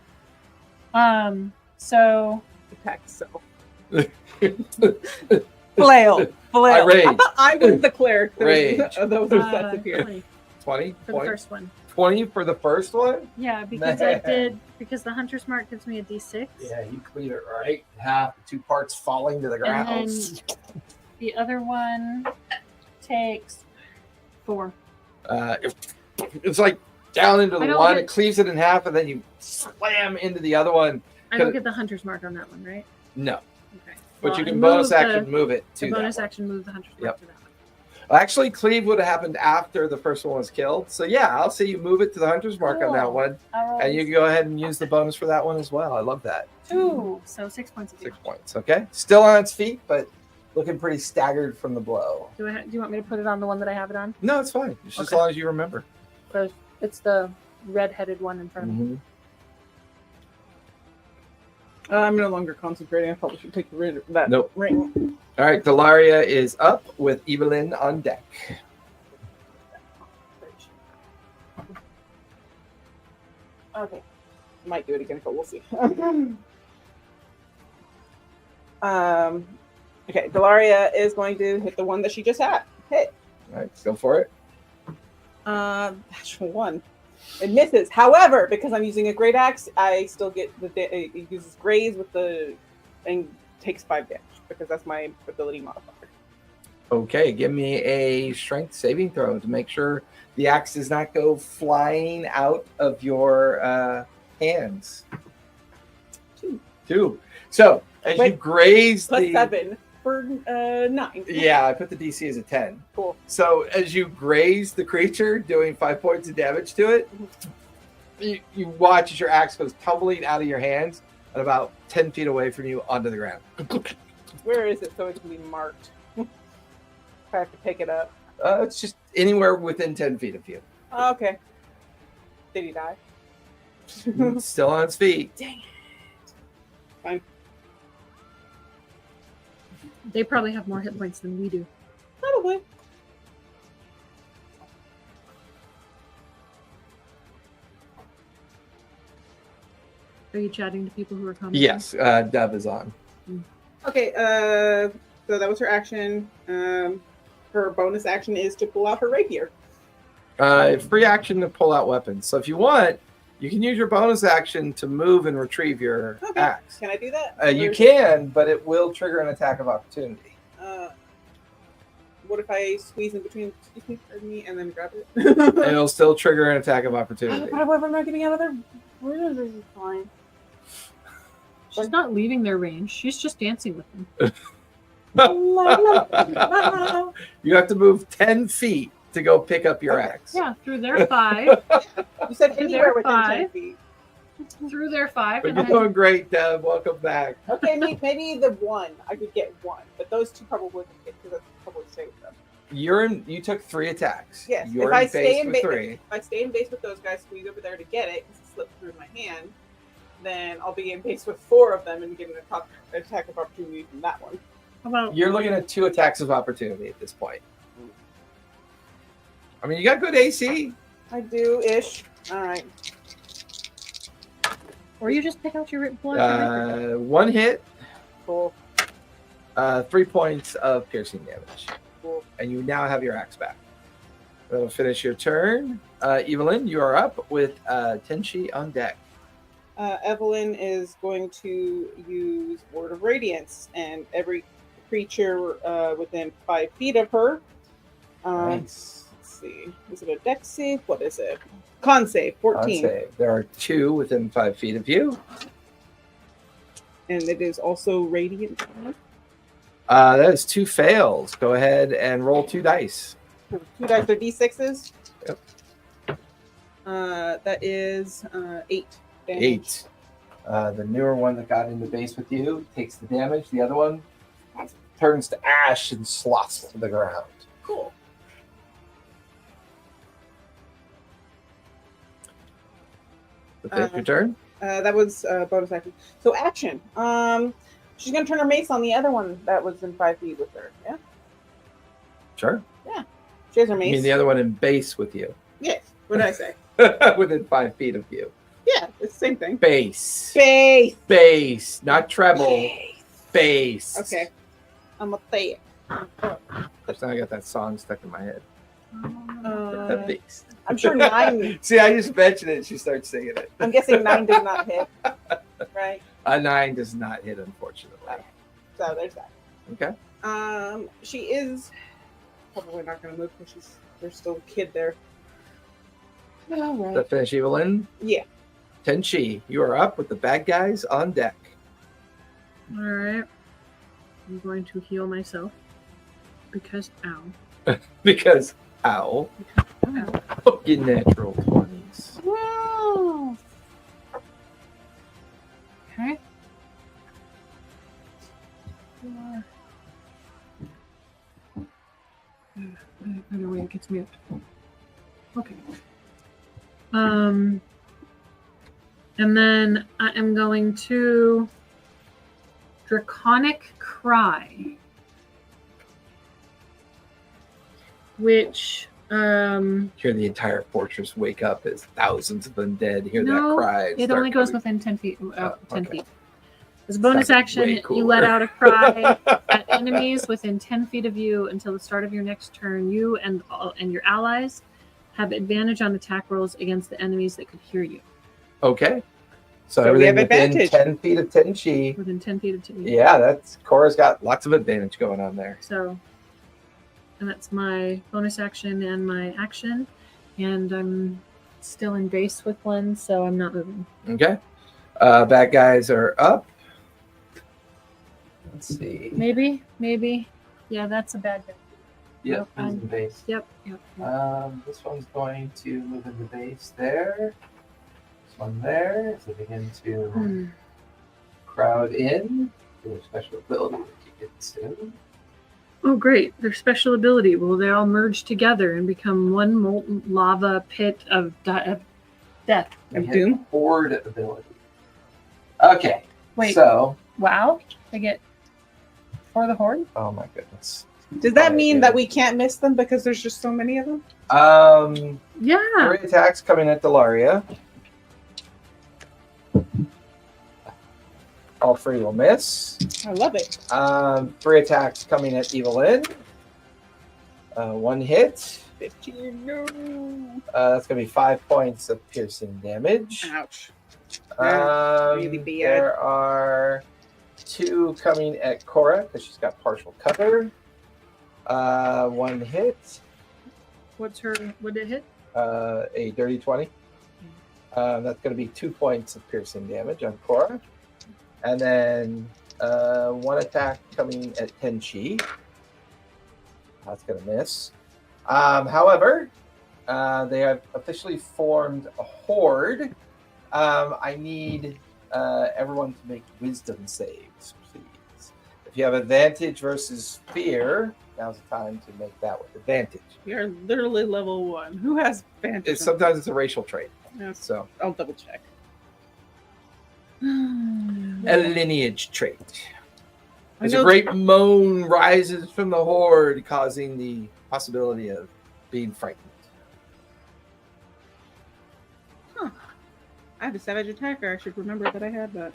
So Attack so. Flail. I rage. I was the cleric. Rage. Those are sets of here. 20 20 for the point? first one. 20 for the first one? Yeah, because because the hunter's mark gives me a d6. Yeah, you clean it right. Half, 2 parts falling to the ground. And then the other one takes 4. It's like down into I the don't one, get- it cleaves it in half, and then you slam into the other one. I don't get the hunter's mark on that one, right? No, Okay. but Well, you can move bonus action move it The to that bonus one. action move the hunter's mark Yep. to that one. Actually, cleave would have happened after the first one was killed. So yeah, I'll see you move it to the hunter's mark on that Cool. one, I rolled and you can go ahead and use the bonus for that one as well. I love that. 2, so 6 points of 6 damage. points. Okay, still on its feet, but looking pretty staggered from the blow. Do you want me to put it on the one that I have it on? No, it's fine. Just as Okay. long as you remember. It's the red-headed one in front of me. Mhm. I'm no longer concentrating. I probably should take rid of that Nope. ring. All right, Delaria is up with Evelyn on deck. Okay. Might do it again, but we'll see. Okay, Delaria is going to hit the one that she just had. Hit. All right, go for it. Natural 1. It misses. However, because I'm using a great axe, I still get it uses graze with the and takes 5 damage because that's my ability modifier. Okay, give me a strength saving throw to make sure the axe does not go flying out of your hands. 2. So as you Wait, graze Plus the 7 for 9. yeah, I put the DC as a 10. Cool. So as you graze the creature, doing 5 points of damage to it, you watch as your axe goes tumbling out of your hands and about 10 feet away from you onto the ground. Where is it so it can be marked? If I have to pick it up. It's just anywhere within 10 feet of you. Oh, okay. Did he die? Still on its feet. Dang it. Fine. They probably have more hit points than we do. Probably. Are you chatting to people who are commenting? Yes, Dove is on. Okay, so that was her action. Her bonus action is to pull out her rapier. Free action to pull out weapons. So if you want, you can use your bonus action to move and retrieve your Okay. axe. Can I do that? You Or- can, but it will trigger an attack of opportunity. What if I squeeze in between me and then grab it? It'll still trigger an attack of opportunity. But I'm not getting out of there. Where is it? Fine. She's not leaving their range. She's just dancing with them. You have to move 10 feet to go pick up your Okay. axe. Yeah, through their 5. You said They're anywhere within 10 5. feet. Through their 5. But And you're then doing great, Deb. Welcome back. Okay, maybe the one. I could get one. But those two probably wouldn't get because I'd probably stay with them. You took 3 attacks. Yes. You're if I in stay base in with base, 3. if I stay in base with those guys, squeeze over there to get it because it slipped through my hand, then I'll be in base with 4 of them and get an attack of opportunity from that one. how about You're looking at 2 attacks of opportunity at this point. I mean, you got good AC. I do ish. All right. Or you just pick out your blood. One hit, Cool. 3 points of piercing damage. Cool. And you now have your axe back. That'll finish your turn. Evelyn, you are up with Tenchi on deck. Evelyn is going to use Word of Radiance, and every creature within 5 feet of her. Nice. Let's see. Is it a dex save? What is it? Con save, 14. Save. There are 2 within 5 feet of you. And it is also radiant. That is 2 fails. Go ahead and roll 2 dice. 2 dice are d6s. Yep. That is 8 damage. 8. The newer one that got in the base with you takes the damage. The other one turns to ash and slots to the ground. Cool. Finish your turn. That was bonus action. So action. She's gonna turn her mace on the other one that was in 5 feet with her. Yeah. Sure. She has her You mace. mean the other one in base with you? Yes. What did I say? Within 5 feet of you. Yeah, it's the same thing. Base. Base. Base. Not treble. Base. Okay. I'm gonna say it. Now I got that song stuck in my head. Uh, Base. I'm sure 9. See, I just mentioned it. She starts singing it. I'm guessing 9 does not hit. Right. A 9 does not hit, unfortunately. So there's that. Okay. She is probably not gonna move because there's still a kid there. All right. That finish Evelyn. Yeah. Tenchi, you are up with the bad guys on deck. All right. I'm going to heal myself because ow. Because, ow. Ow. Get natural 20s. Whoa. Okay. Either way, it gets me up. Okay. And then I am going to Draconic Cry, which Hear the entire fortress wake up as thousands of undead hear No, that cry. and it start only goes coming. within 10 feet. 10 okay. feet. As a bonus Sounds action, way you cooler. let out a cry at enemies within 10 feet of you until the start of your next turn. You and your allies have advantage on attack rolls against the enemies that could hear you. Okay. So, So we have everything within advantage. 10 feet of Tenchi. Within 10 feet of you. Yeah, that's Cora's got lots of advantage going on there. So, and that's my bonus action and my action. And I'm still in base with one, so I'm not moving. Okay. Bad guys are up. Let's see. Maybe. Yeah, that's a bad guy. Yep, Nope, he's in base. Yep. This one's going to move into base there. This one there. So begin to crowd in. Their special ability that you get soon. Oh, great. Their special ability. Will they all merge together and become one molten lava pit of death? They Of hit doom? Horde ability. Okay. Wait. So, Wow. They get for the horde? oh my goodness. Does that mean that we can't miss them because there's just so many of them? Yeah. 3 attacks coming at Delaria. All 3 will miss. I love it. 3 attacks coming at Evelyn. 1 hit. 15. No. That's going to be 5 points of piercing damage. Ouch. really bad. There are 2 coming at Cora because she's got partial cover. 1 hit. What did it hit? A dirty 20. That's going to be 2 points of piercing damage on Cora. And then 1 attack coming at Tenchi. That's going to miss. However, they have officially formed a horde. I need everyone to make wisdom saves, please. If you have advantage versus fear, now's the time to make that with advantage. We are literally level 1. Who has advantage? Sometimes it's a racial trait. Yes. So I'll double check. a lineage trait. I As a know- great moan rises from the horde, causing the possibility of being frightened. I have a savage attacker. I should remember that I had that.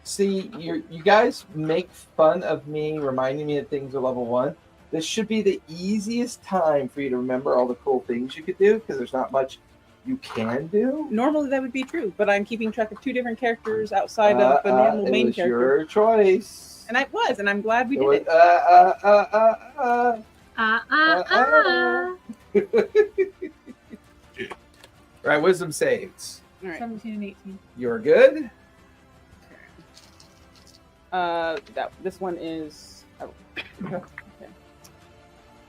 See, you guys make fun of me, reminding me that things are level 1. This should be the easiest time for you to remember all the cool things you could do, because there's not much you can do. Normally that would be true, but I'm keeping track of 2 different characters outside of the normal it main was character. your choice. And and I'm glad we did it. Right, wisdom saves. All right. 17 and 18. You're good. This one is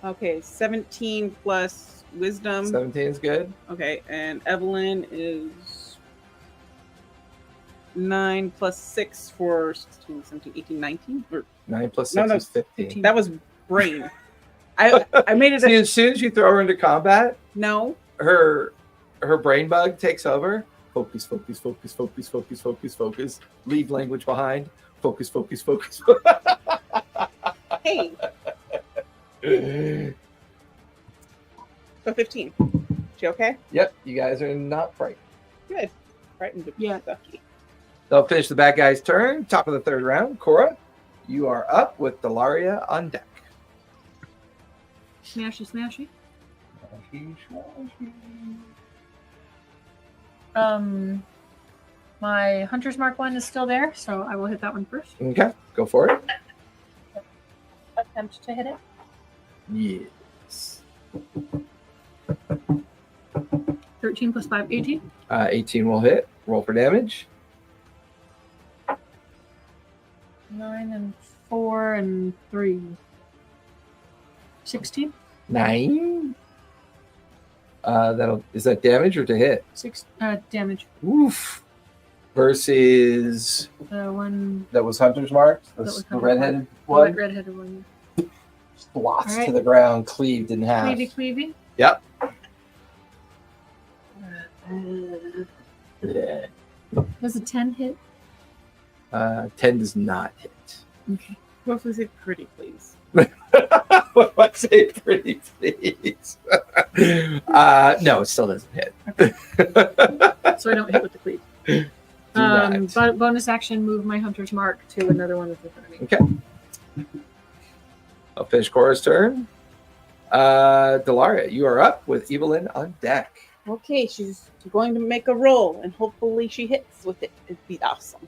okay. 17 plus wisdom. 17 is good. Okay, and Evelyn is 9 plus 6 for 16, 17, 18, 19. Or 9 plus 6 No, is 15. that was brain. I made it. See, as soon as you throw her into combat, No. her brain bug takes over. Focus, focus, focus, focus, focus, focus, focus. Leave language behind. Focus, focus, focus. Hey. So 15. She okay? Yep, you guys are not frightened. Good. Frightened to be Yeah. sucky. They'll finish the bad guy's turn. Top of the 3rd round. Cora, you are up with Delaria on deck. Smashy, smashy. My Hunter's Mark 1 is still there, so I will hit that one first. Okay, go for it. Attempt to hit it. Yes. 13 plus 5, 18. 18 will hit. Roll for damage. 9 and 4 and 3. 16. 9. Is that damage or to hit? 6 damage. Oof. Versus The one. that was Hunter's Mark, the was the Hunter's redheaded Mark. one. Redheaded one. Slots All right. to the ground, cleaved in half. Cleavy. Yep. Does a 10 hit? 10 does not hit. Okay. What was it? Pretty please. What I say, pretty please. No, it still doesn't hit. So I don't hit with the cleave. Do not. Bonus action, move my Hunter's Mark to another one that's in front of me. Okay. I'll finish Cora's turn. Delaria, you are up with Evelyn on deck. Okay, she's going to make a roll, and hopefully she hits with it. It'd be awesome.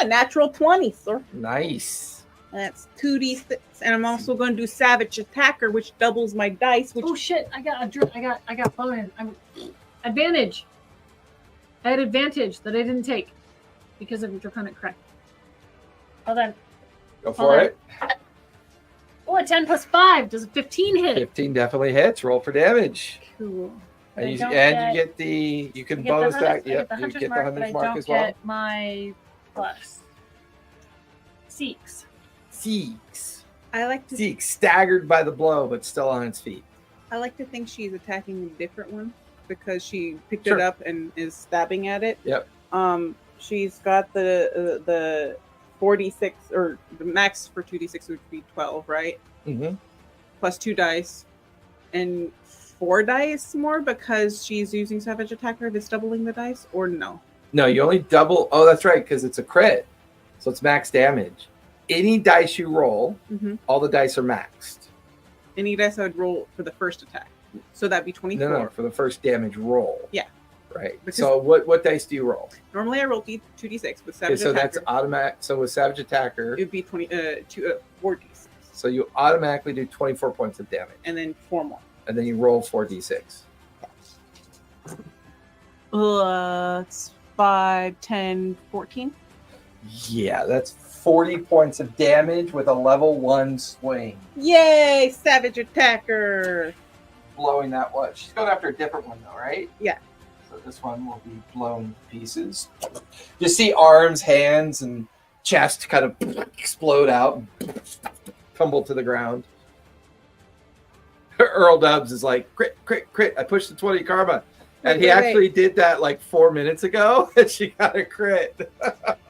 Natural 20, sir. Nice. That's 2d6, and I'm also going to do Savage Attacker, which doubles my dice. Which Oh shit! I got bonus. Advantage. I had advantage that I didn't take because of Draconic Crack. Hold on. Go for it. Oh, a 10 plus 5 does a 15 hit. 15 definitely hits. Roll for damage. Cool. And I you don't get the you I can get bonus the that. Hunter's- I Yep, get the you Hunter's get the Mark, but Hunter's I Mark don't as well. get my plus. 6. Seeks. I like to Seeks, staggered by the blow, but still on its feet. I like to think she's attacking a different one because she picked Sure. it up and is stabbing at it. Yep. She's got the 4d6, or the max for 2d6 would be 12, right? Mm-hmm. Plus 2 dice and 4 dice more because she's using Savage Attacker that's doubling the dice, or no? No, you only double. Oh, that's right, because it's a crit, so it's max damage. Any dice you roll, Mm-hmm. all the dice are maxed. Any dice I would roll for the first attack, so that'd be 24. No, for the first damage roll. Yeah. Right. Because- So what dice do you roll? Normally I roll 2d6 with Okay, Savage so Attacker. that's automatic. So with Savage Attacker, It would be 4d6, so you automatically do 24 points of damage, and then 4 more. and then you roll 4d6. It's 5, 10, 14. Yeah, that's 40 points of damage with a level 1 swing. Yay, Savage Attacker! Blowing that one. She's going after a different one though, right? Yeah. So this one will be blown to pieces. You see arms, hands, and chest kind of explode out, tumble to the ground. Earl Dubs is like, crit, crit, crit. I pushed the 20 karma. And he Wait. actually did that like 4 minutes ago, and she got a crit.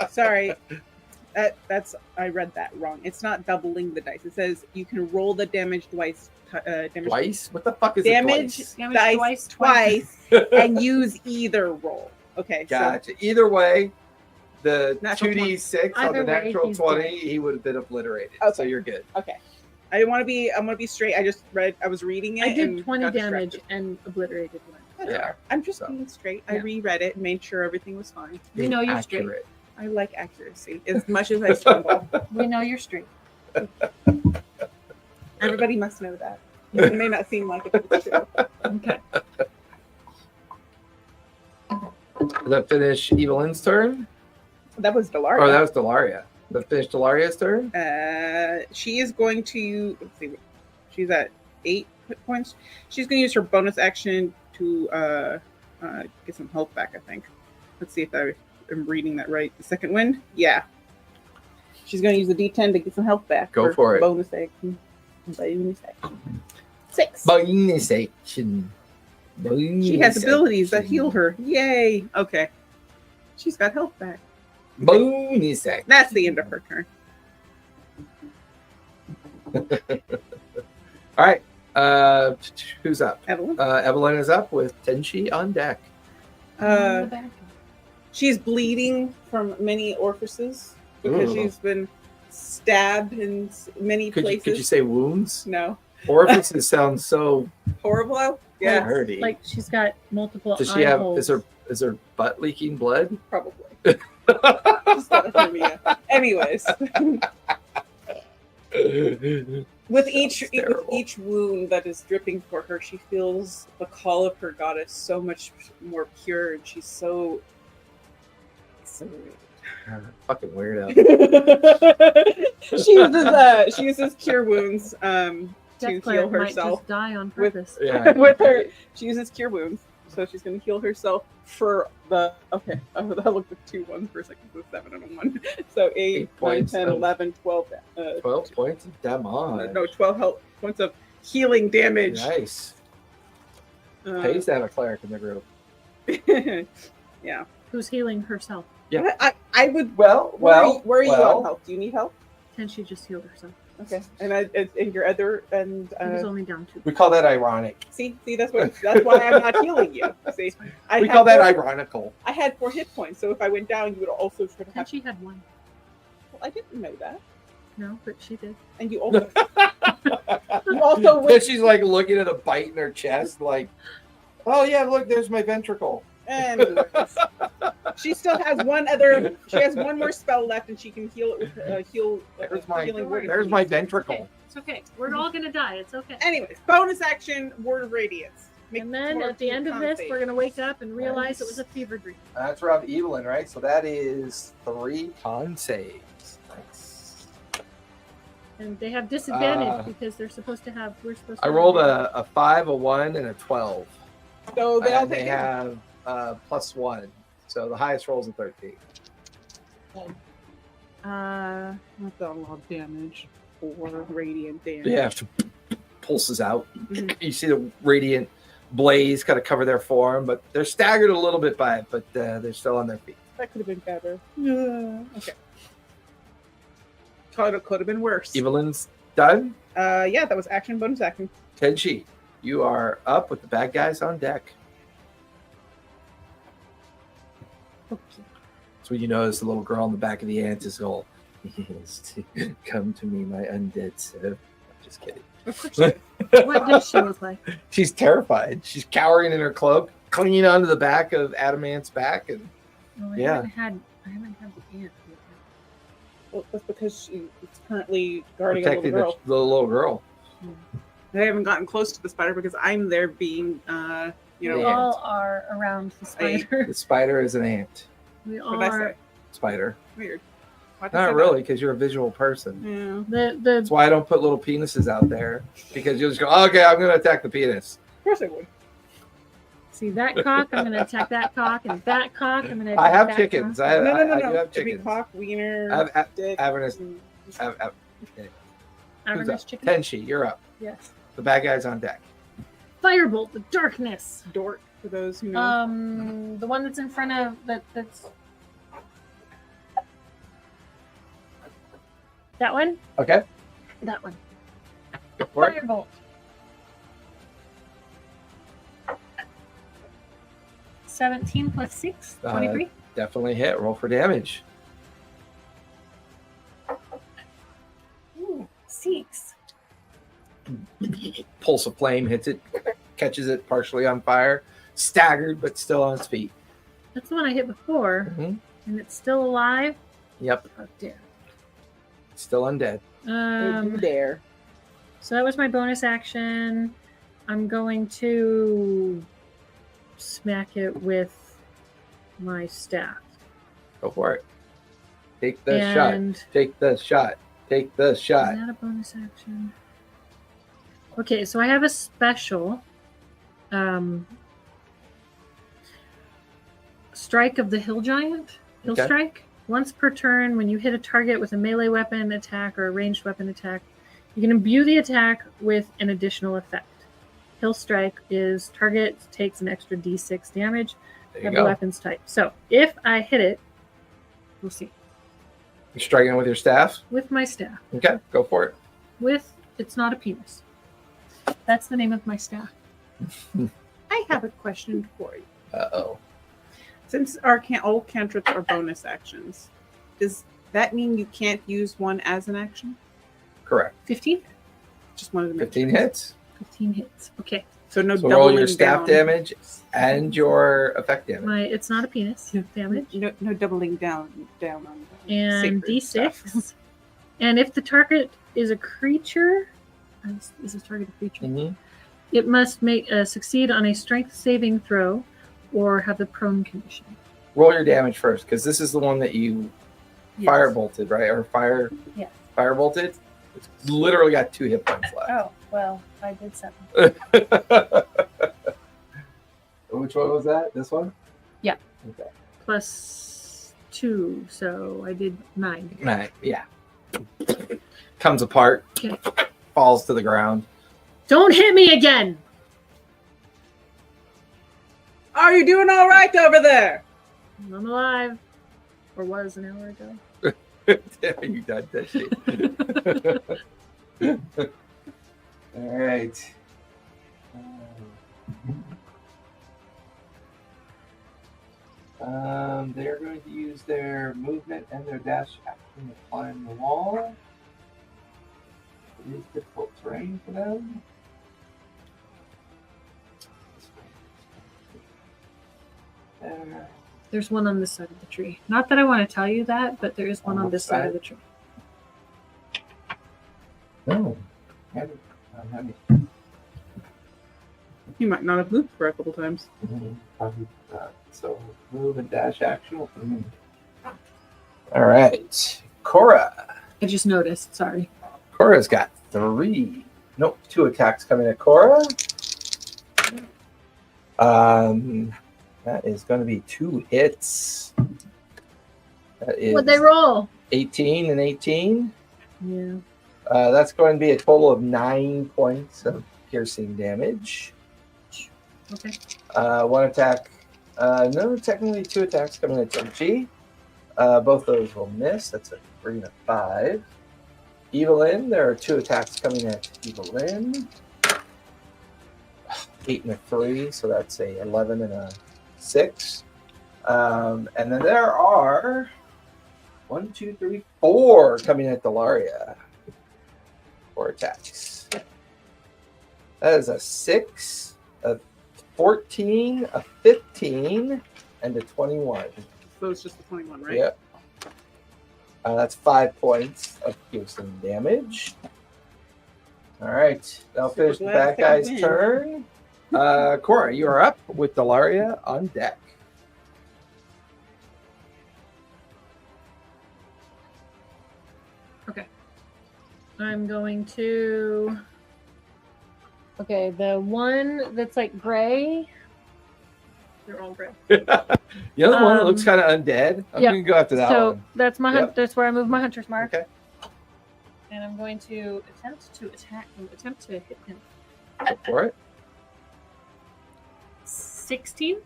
Sorry, I read that wrong. It's not doubling the dice. It says you can roll the damage twice. Twice? What the fuck is Damage it twice? Damage dice twice. and use either roll. Okay. Gotcha. Either way, the Natural 2d6 on Either the way, natural he's 20, dead. he would have been obliterated. Okay. So you're good. So okay. I didn't want to be. I'm gonna be straight. I was reading it. I did and 20 got damage distracted. and obliterated one. That's Yeah. all right. I'm just So. being straight. I Yeah. reread it and made sure everything was fine. We know you're straight. Accurate. I like accuracy as much as I stumble. We know you're straight. Everybody must know that. It may not seem like it, but it's true. Okay. Does that finish Evelyn's turn? That was Delaria. Oh, that was Delaria. Does that finish Delaria's turn? She is going to. Let's see. She's at 8 hit points. She's going to use her bonus action to get some health back. I think. Let's see if I am reading that right. The second wind. Yeah. She's going to use the D10 to get some health back. Go for it. Bonus action. Bonus action. 6. Bonus action. She has abilities that heal her. Yay. Okay. She's got health back. Bonus action. That's the end of her turn. All right. Who's up? Evelyn. Evelyn is up with Tenchi on deck. She's bleeding from many orifices because Ooh. she's been stabbed in many places. Could you say wounds? No. Orifices sound so Horrible? Yeah, dirty. Like she's got multiple Does eye she have? holes. Is her butt leaking blood? probably. Just got hernia. Anyways, with each wound that is dripping for her, she feels the call of her goddess so much more pure, and she's so Fucking weirdo. she uses cure wounds to Death heal Cleric might herself just die on with- purpose. Yeah. with her. She uses cure wounds, so she's going to heal herself for the. Okay, I looked at 2 1s for a second, so 7 and a 1. So 8, 9, points 10, of- 11, 12. 12 points of damage. No, 12 health points of healing damage. Nice. Uh, Pays to have a cleric in the group. yeah. Who's healing herself? Yeah. I would. Well, Where are you on health? Do you need help? Can she just heal herself? Okay, and your other and It was only down 2. we call that ironic. see that's why I'm not healing you. See, We call that ironical. I had 4 hit points, so if I went down, you would also sort of And have. she had 1. Well, I didn't know that, No, but she did. and you also you also Then went, she's like looking at a bite in her chest, like, oh yeah, look, there's my ventricle. anyways, she still has She has one more spell left, and she can heal it with heal. Healing word. There's my Okay, ventricle. it's okay. We're all gonna die. It's okay. Anyways, bonus action, word of radiance. Make And then more at the end of this, con we're gonna wake up and realize Nice. it was a fever dream. That's around Evelyn, right? So that is 3 con saves. Nice. And they have disadvantage Uh, because they're supposed to have. We're supposed. I to rolled have- a 5, a 1, and a 12. So they all And take they it. have +1. So the highest roll is a 13. That's a lot of damage for radiant damage. Yeah, pulses out. Mhm. You see the radiant blaze kind of cover their form, but they're staggered a little bit by it, but they're still on their feet. That could have been better. Yeah. Okay. Could have been worse. Evelyn's done. Yeah, that was action, bonus action. Tenchi, you are up with the bad guys on deck. So you notice the little girl in the back of the ant is all, yes, come to me, my undead self. Just kidding. Of course. you What does she look like? She's terrified. She's cowering in her cloak, clinging onto the back of Adamant's back, and Well, Yeah. I haven't had the ant. yet. Well, that's because she is currently guarding a protecting little girl. the little girl. I haven't gotten close to the spider because I'm there being, We Yeah. all are around the spider. The spider is an ant. We What did I are. say? Spider. Weird. Why'd I say Not that? really, because you're a visual person. Yeah. Of That's why I don't put little penises out there, because you'll just go, okay, I'm going to attack the penis. course I would. See that cock? I'm gonna attack that cock, and that cock. I'm gonna. I attack have that chickens. cock. I No. do have It'd be chickens. cock, wiener, I have dick. avernus- mm, Avernus chicken. Tenchi, you're up. Yes. The bad guy's on deck. Firebolt, the darkness. Dork, for those who know. The one that's in front of that. That's that one. Okay, That one. go for it. Firebolt. 17 plus 6, 23. Definitely hit. Roll for damage. Ooh, 6. Pulse of flame hits it, catches it partially on fire, staggered but still on its feet. That's the one I hit before, Mhm. and it's still alive. Yep, Oh dear. still undead. Don't you dare. So that was my bonus action. I'm going to smack it with my staff. Go for it. Take the shot. And Take the shot. Take the is shot. that a bonus action? Okay, so I have a special strike of the hill giant. Hill Okay. strike. Once per turn, when you hit a target with a melee weapon attack or a ranged weapon attack, you can imbue the attack with an additional effect. Hill strike is target takes an extra d6 damage There you of the go. weapon's type. So if I hit it, we'll see. You're striking with your staff. With my staff. Okay, go for it. With it's not a penis. That's the name of my staff. I have a question for you. Uh-oh. Since our all cantrips are bonus actions, does that mean you can't use one as an action? Correct. 15? Just wanted to make 15 sure. hits. 15 hits. Okay. So no So roll your doubling staff down. damage and your effect damage. It's not a penis damage. No doubling down on the And sacred stuff. d6. And if the target is a creature, is this target a creature? Mhm. It must make succeed on a strength saving throw or have the prone condition. Roll your damage first, because this is the one that you Yes. firebolted, right? Or Yeah. firebolted. It's literally got 2 hit points left. Oh, well, I did 7. Which one was that? This one? Yeah. Okay. Plus 2, so I did 9. Right. Yeah. Comes apart. Okay. Falls to the ground. Don't hit me again! Are you doing all right over there? I'm alive. Or was an hour ago. Damn, you died that shit. All right. They're going to use their movement and their dash action to climb the wall. It is difficult terrain for them. There's one on this side of the tree. Not that I want to tell you that, but there is one on this side of the tree. No. You might not have moved for a couple times. Probably not. So move and dash action. All right. Cora. I just noticed. Sorry. Cora's got 2 attacks coming at Cora. That is going to be 2 hits. That is What'd they roll? 18 and 18. Yeah. That's going to be a total of 9 points of piercing damage. Okay. 1 attack. No, technically 2 attacks coming at G. Both those will miss. That's a 3 and a 5. Evelyn, there are 2 attacks coming at Evelyn. 8 and a 3, so that's a 11 and a 6. And then there are 1, 2, 3, 4 coming at Delaria. 4 attacks. That is a 6, a 14, a 15, and a 21. So it's just the 21, right? Yep. That's 5 points of piercing damage. All right. That'll Super finish the glad bad I guy's win. turn. Cora, you are up with Delaria on deck. I'm going to. Okay, the one that's like gray. They're all gray. The other one that looks kind of undead. I'm yep. going to go after that So one. that's my Yep. that's where I move my hunter's mark. Okay. And I'm going to attempt to hit him. Go for it. 16.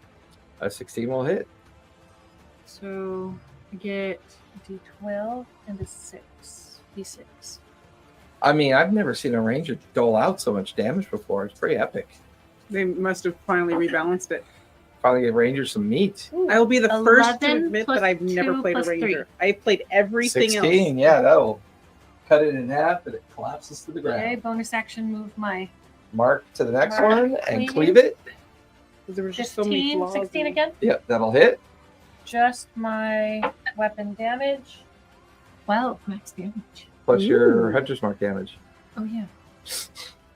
A 16 will hit. So I get a d12 and a 6. d6. I mean, I've never seen a ranger dole out so much damage before. It's pretty epic. They must have finally rebalanced it. finally give Rangers some meat. I will be the first to 11 admit plus that I've never 2 played a plus 3. ranger. I've played everything 16, else. yeah, that'll cut it in half and it collapses to the ground. Okay, bonus action move my Mark to the next Mark, one and cleave. cleave it. 'Cause there was just so many 15, flaws. 16 in- again. Yep, that'll hit. Just my weapon damage. 12 max damage. Plus your Ooh. Hunter's Mark damage. Oh yeah.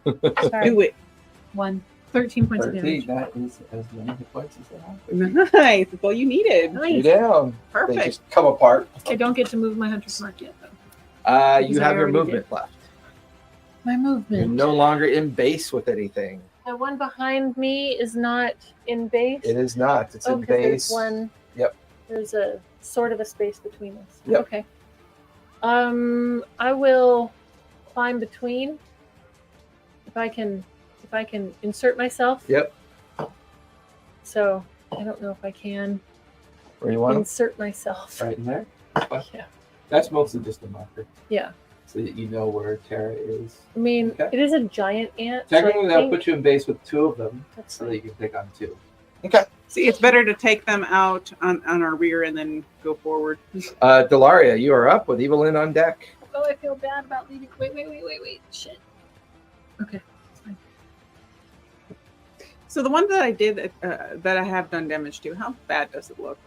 Do Sorry. it. 13 points of 13, damage. that is as many hit points as they have. Nice. That's all you needed. You Nice. down. They Perfect. just come apart. I don't get to move my hunter's mark yet though. You Because I have your already movement left. My You're movement. no longer in base with anything. The one behind me is not in base. It is not. It's in 'cause there's base. one. Yep. There's a sort of a space between us. Yep. Okay. I will climb between. If I can insert myself. Yep. So I don't know if I can Where you want 'em? insert myself. Right in there. Yeah. That's mostly just a marker, Yeah. so that you know where Terra is. I mean, Okay. it is a giant ant. so I Technically, that'll think put you in base with 2 of them, that's so that fine. you can take on 2. Okay. See, it's better to take them out on our rear and then go forward. Delaria, you are up with Evelyn on deck. Oh, I feel bad about leaving. Wait. Shit. Okay. It's fine. So the one that I did that I have done damage to, how bad does it look?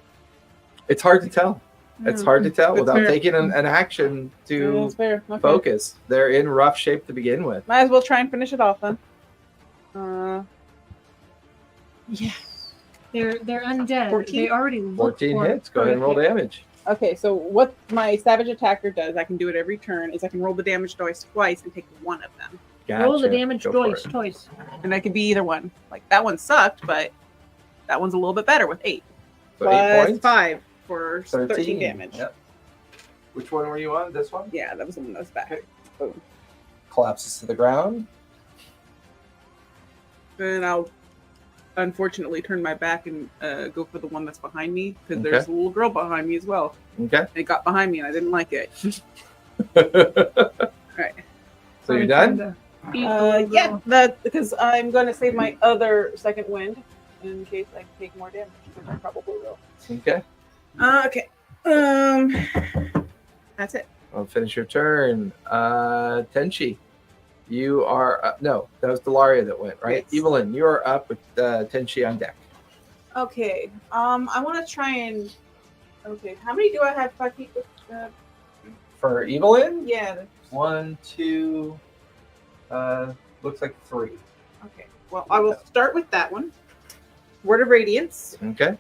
It's hard to tell. It's hard to tell That's without fair. taking an action Yeah, to that's fair. Okay. focus. They're in rough shape to begin with. Might as well try and finish it off then. Yeah. They're undead. 14? They already look 14 hits. Go ahead and roll damage. Okay, so what my savage attacker does, I can do it every turn, is I can roll the damage dice twice and take one of them. Roll the Gotcha. damage Go for dice it. twice. And that could be either one. Like that one sucked, but that one's a little bit better with 8. So 8 Plus points. 5 for 13 damage. Yep. Which one were you on? This one? Yeah, that was the one that was back. Okay. Boom. Collapses to the ground. Then I'll unfortunately turn my back and go for the one that's behind me because Okay. there's a little girl behind me as well. Okay. And it got behind me and I didn't like it. Right. So you're done? Yeah, because I'm going to save my other second wind in case I take more damage, which I probably will. Okay. Okay. That's it. I'll finish your turn. Tenchi, you are up. No, that was Delaria that went, right? Yes. Evelyn, you are up with Tenchi on deck. Okay. I want to try and. Okay. How many do I have? 5 feet with? For Evelyn, Yeah. 1, 2, looks like 3. Okay. Well, I will start with that one. Word of Radiance. Okay.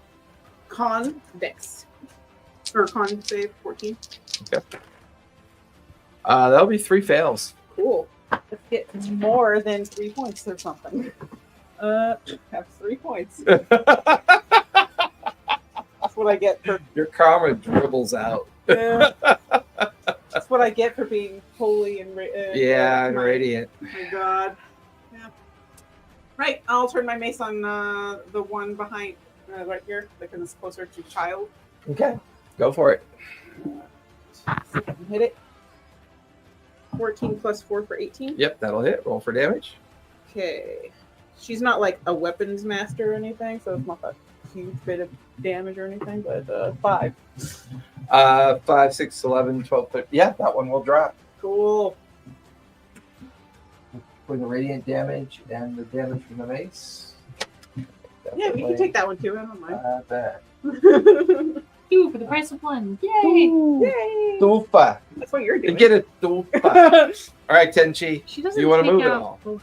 Con Dex. Or con save 14. That'll be 3 fails. Cool. Let's get more than 3 points or something. Have 3 points. That's what I get for. Your karma dribbles out. That's what I get for being holy and. Yeah, and my- radiant. My God. Yeah. Right. I'll turn my mace on the one behind, right here, because it's closer to child. Okay. Go for it. See if I can hit it. 14 plus 4 for 18. Yep, that'll hit. Roll for damage. Okay. She's not like a weapons master or anything, so it's not a huge bit of damage or anything, but 5. 5, 6, 11, 12, 13. Yeah, that one will drop. Cool. For the radiant damage and the damage from the mace. Yeah, we can take that one too. I don't mind. That. 2 for the price of 1. Yay! Yay! Tufa. That's what you're You doing. get it, Tufa. All right, Tenchi. She doesn't You wanna take move it out all? both.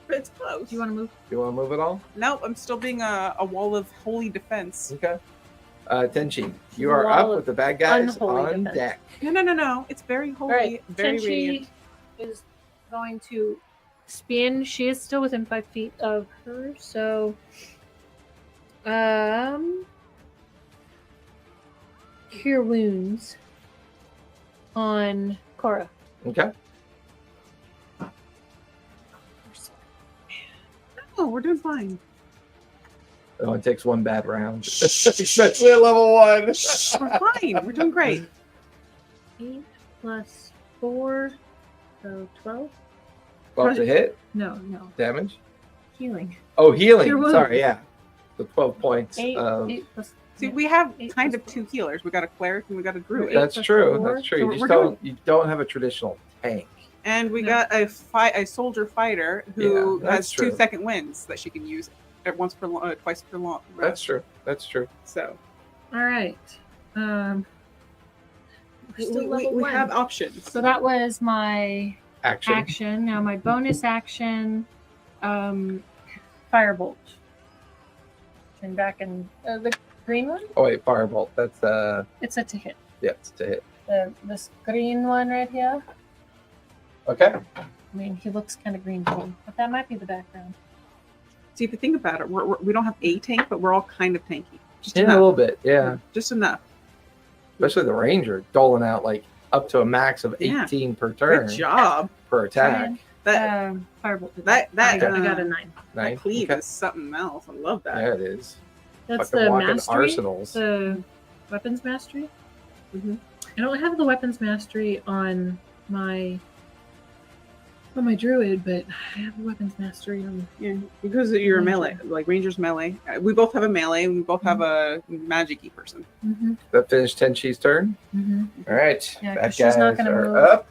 It's close. Do you want to move? You want to move it all? Nope, I'm still being a wall of holy defense. Okay. Tenchi, you A are wall up of with the bad guys unholy on defense. deck. No. It's very holy, All right. very Tenchi radiant. is going to spin. She is still within 5 feet of her, so cure wounds on Cora. Okay. Oh, we're doing fine. It only takes 1 bad round, especially at level 1. We're fine. We're doing great. 8 plus 4, so 12. About to hit No, damage. healing. Oh, healing. Cure wounds. Sorry, yeah. the 12 points. Eight plus. See, we have Eight kind plus of two healers. We got a cleric and we got a druid. Eight That's plus true. four. That's true. So You just we're don't. You don't have a traditional tank. And we No. got a soldier fighter who Yeah, that's has true. 2 second winds that she can use once per twice per long. That's true. That's true. So All right. We're still level we one. have options. So that was my Action. action. Now my bonus action, firebolt. And back in the green one. Oh wait, firebolt. That's It's a to hit. yeah, it's to hit. This green one right here. Okay. I mean, he looks kind of green to me, but that might be the background. See, if you think about it, we don't have a tank, but we're all kind of tanky. Just Yeah, a enough. little bit. Yeah. Just enough. Especially the ranger doling out like up to a max of 18 per turn Good job. per attack. That Firebolt. that I got a 9. that Nice. cleave Okay. is something else. I love that. Yeah, it is. That's Fucking the walking mastery. arsenals. The weapons mastery. hmm I don't have the weapons mastery on my druid, but I have the weapons mastery on. Yeah, because you're a Ranger. melee, like ranger's melee. We both have a melee, and we both have a magic-y person. Mm-hmm. That finished Tenchi's turn. Mm-hmm. All right. Yeah, Bad 'cause she's not guys gonna are move. up.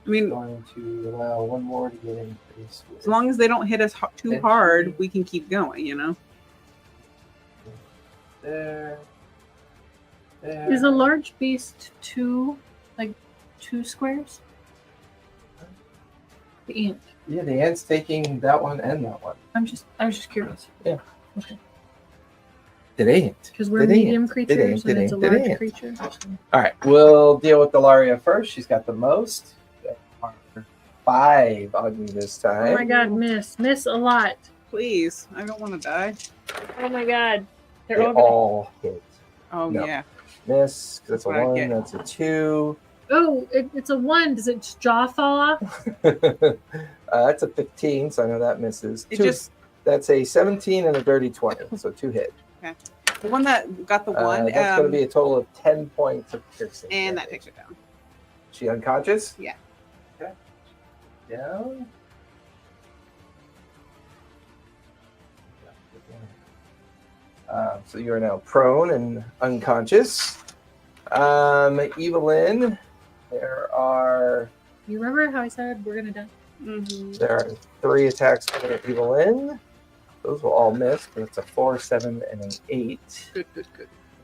I mean, Going to allow one more to get increased. as long as they don't hit us too Tenchi. hard, we can keep going. You know. There. There. Is a large beast 2 squares? The ant. Yeah, the ant's taking that one and that one. I was just curious. Yeah. Okay. It ain't. Because we're It medium ain't. creatures It and it's a ain't. It large ain't. creature. All right, we'll deal with Delaria first. She's got the most. 5 on you this time. Oh my god, miss a lot. Please, I don't want to die. Oh my god. They They're all hit. Oh No. yeah. Miss, 'cause that's a What I 1, get. that's a 2. Oh, it's a 1. Does its jaw fall off? That's a 15, so I know that misses. It Two, just that's a 17 and a dirty 20, so 2 hit. the one that got the one, That's going to be a total of 10 points of piercing. and that damage. takes it down. She unconscious? Yeah. Okay. Down. So you are now prone and unconscious. Evelyn, there are You remember how I said we're gonna die? Mm-hmm. 3 attacks for Evelyn. Those will all miss, but it's a 4, 7, and an 8. Good.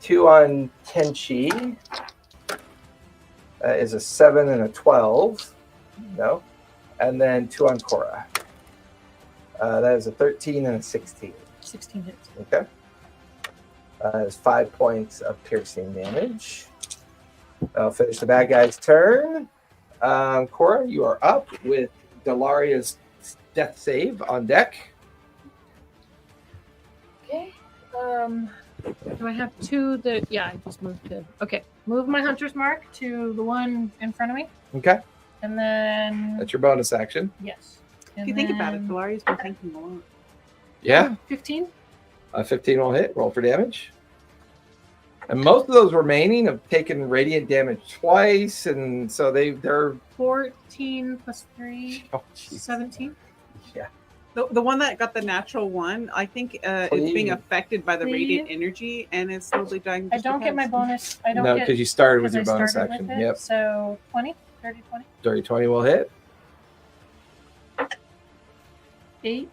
2 on Tenchi. Is a 7 and a 12. No. And then 2 on Cora. That is a 13 and a 16. 16 hits. Okay. It's 5 points of piercing damage. I'll finish the bad guy's turn. Cora, you are up with Delaria's death save on deck. Okay. Do I have 2 that I just moved to okay. Move my hunter's mark to the one in front of me. Okay. And then That's your bonus action. yes. If you think about it, Valaria's been tanking a lot. Yeah. 15? 15 will hit. Roll for damage. And most of those remaining have taken radiant damage twice, and so they're 14 plus 3, oh, jeez. 17. Yeah. The one that got the natural one, I think it's being Please. affected by the Please. radiant energy and is slowly dying. I just don't get my because. bonus. I don't No, get because you started with because your I bonus started action. with it. Yep. So 20, 30, 20, Dirty 20 will hit. 8.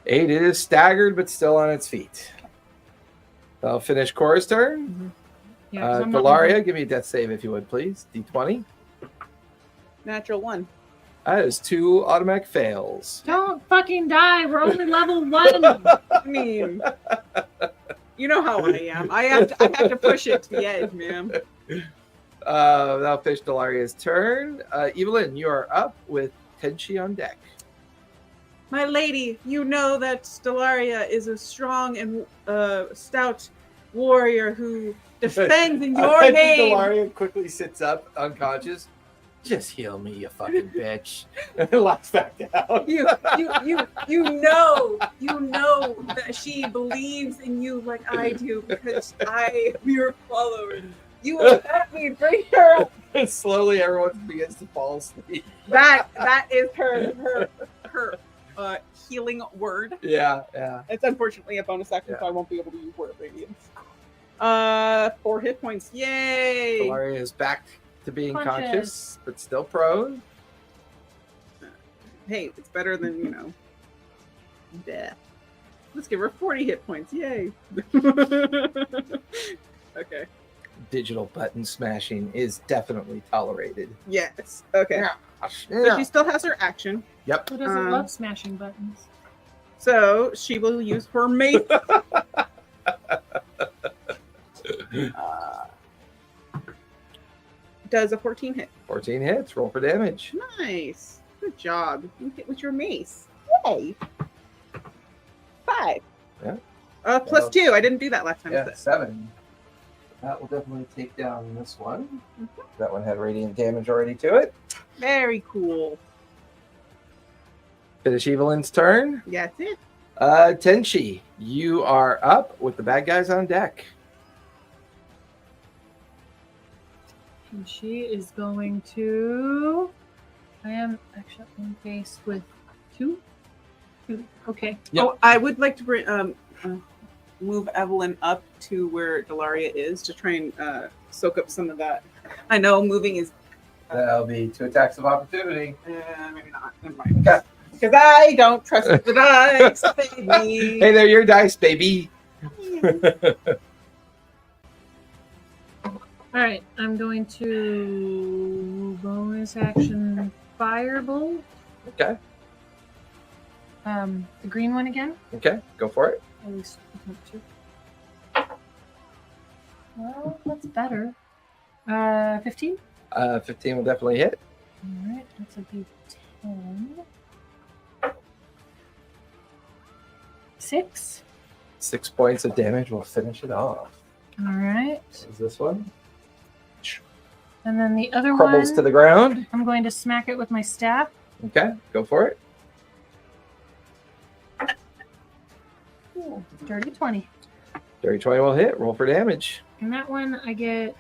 8 it is staggered, but still on its feet. I'll finish Cora's turn. Yeah, 'cause I'm not Delaria, give me a death save if you would, please. D20. Natural one. That is 2 automatic fails. Don't fucking die. We're only level 1. I mean, you know how I am. I have to push it to the edge, man. That'll finish Delaria's turn. Evelyn, you are up with Tenchi on deck. My lady, you know that Stellaria is a strong and stout warrior who defends in your I think name. Delaria quickly sits up, unconscious. Just heal me, you fucking bitch. And laughs back down. You know that she believes in you like I do because I am your follower. You will let me bring her up. And slowly everyone begins to fall asleep. That is her. healing word. Yeah. It's unfortunately a bonus action, Yeah. so I won't be able to use Word of Radiance. 4 hit points. Yay! Delaria is back to being conscious, Conscious. but still prone. Hey, it's better than, death. Let's give her 40 hit points. Yay! Okay. Digital button smashing is definitely tolerated. Yes. Okay. So she still has her action. Yep. Who doesn't love smashing buttons? So she will use her mace. Does a 14 hit? 14 hits. Roll for damage. Nice. Good job. You hit with your mace. Yay. 5. Yeah. Plus 2. I didn't do that last time. Yeah, 7. That will definitely take down this one. That one had radiant damage already to it. Very cool. Finish Evelyn's turn. Yeah, that's it. Tenchi, you are up with the bad guys on deck. And she is going to. I am actually in face with 2. Okay. Yep. Oh, I would like to bring move Evelyn up to where Delaria is to try and soak up some of that. I know moving is That'll be 2 attacks of opportunity. maybe not. Never mind. Because I don't trust the dice. Baby. Hey, they're your dice, baby. All right. I'm going to bonus action firebolt. Okay. The green one again. Okay, go for it. At least attempt to. Well, that's better. 15. 15 will definitely hit. All right, that's a D10. 6. 6 points of damage will finish it off. All right, Is this one? and then the other Crumbles one, to the ground. I'm going to smack it with my staff. Okay, go for it. Ooh, dirty 20. Dirty 20 will hit. Roll for damage. And that one, I get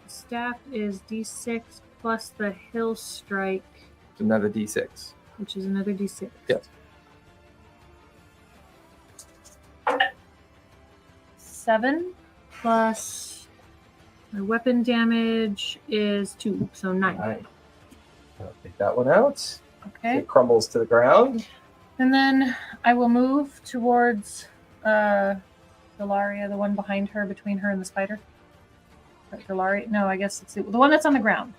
staff is D6 plus the hill strike, Another d6. which is another D6. Yep. 7 plus my weapon damage is 2, so 9. All right. I'll take that one out. Okay. It crumbles to the ground. And then I will move towards Delaria, the one behind her, between her and the spider. Delaria? No, I guess it's the one that's on the ground.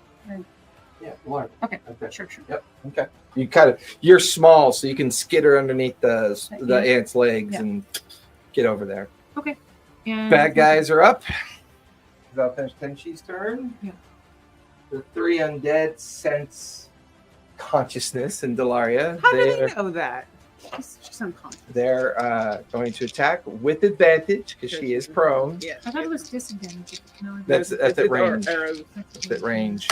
Yeah, Lord. Okay. Okay. Sure. Yep. Okay. You're small, so you can skitter underneath the Yeah. ant's legs Yeah. and get over there. Okay. And Bad guys are up. That'll finish Tenchi's turn. Yeah. The 3 undead sense consciousness in Delaria. How do they know that? She's unconscious. They're going to attack with advantage because she is prone. Yeah. I thought it was disadvantage. No, That's at range. Arrows. That's at range.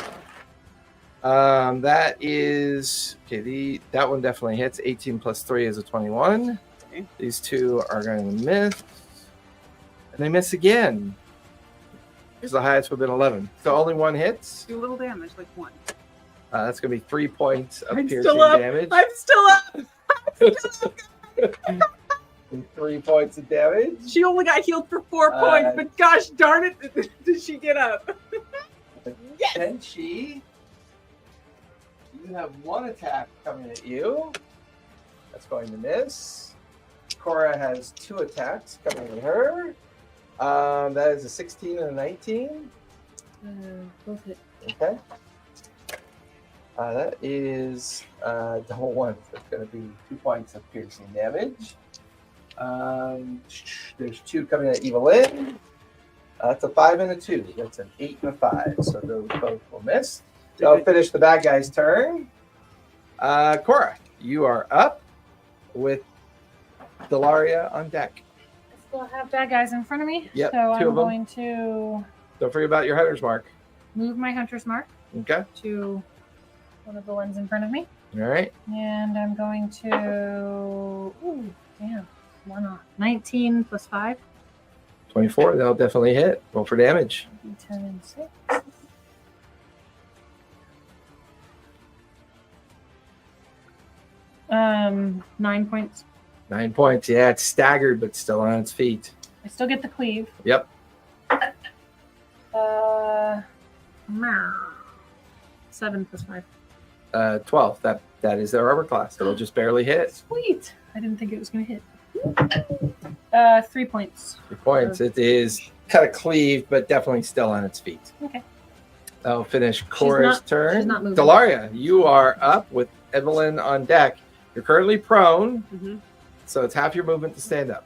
That is okay. That one definitely hits. 18 plus 3 is a 21. Okay. These 2 are going to miss, and they miss again. Because the highest would have been 11. So only 1 hits. Do a little damage, like 1. That's going to be 3 points of I'm piercing still up. damage. I'm still up. And 3 points of damage. She only got healed for 4 points, but gosh darn it, did she get up? Yes. And you have 1 attack coming at you. That's going to miss. Cora has 2 attacks coming at her. That is a 16 and a 19. Both hit. Okay. That is double 1. So it's going to be 2 points of piercing damage. There's 2 coming at Evelyn. That's a 5 and a 2. That's an 8 and a 5. So those both will miss. That'll finish the bad guy's turn. Cora, you are up with Delaria on deck. I still have bad guys in front of me. Yep, So 2 I'm of them. going to Don't forget about your hunter's mark. move my hunter's mark Okay. to one of the ones in front of me. All right. And I'm going to. Ooh, damn. 1 off. 19 plus 5. 24. That'll definitely hit. Roll for damage. 10 and 6. 9 points. 9 points. Yeah, it's staggered, but still on its feet. I still get the cleave. Yep. 7 plus 5. 12. That is their armor class. It'll just barely hit. Sweet. I didn't think it was going to hit. 3 points. 3 points. It is kind of cleaved, but definitely still on its feet. Okay. That'll finish Cora's turn. she's not moving. Delaria, you are up with Evelyn on deck. You're currently prone, Mhm. so it's half your movement to stand up.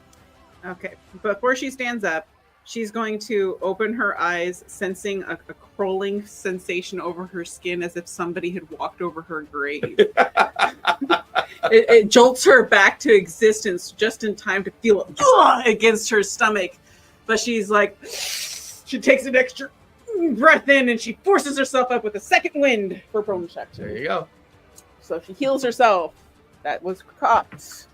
Okay. Before she stands up, she's going to open her eyes, sensing a crawling sensation over her skin as if somebody had walked over her grave. It jolts her back to existence just in time to feel it against her stomach. But she's like, she takes an extra breath in and she forces herself up with a second wind for bonus action. There you go. So she heals herself. That was cocked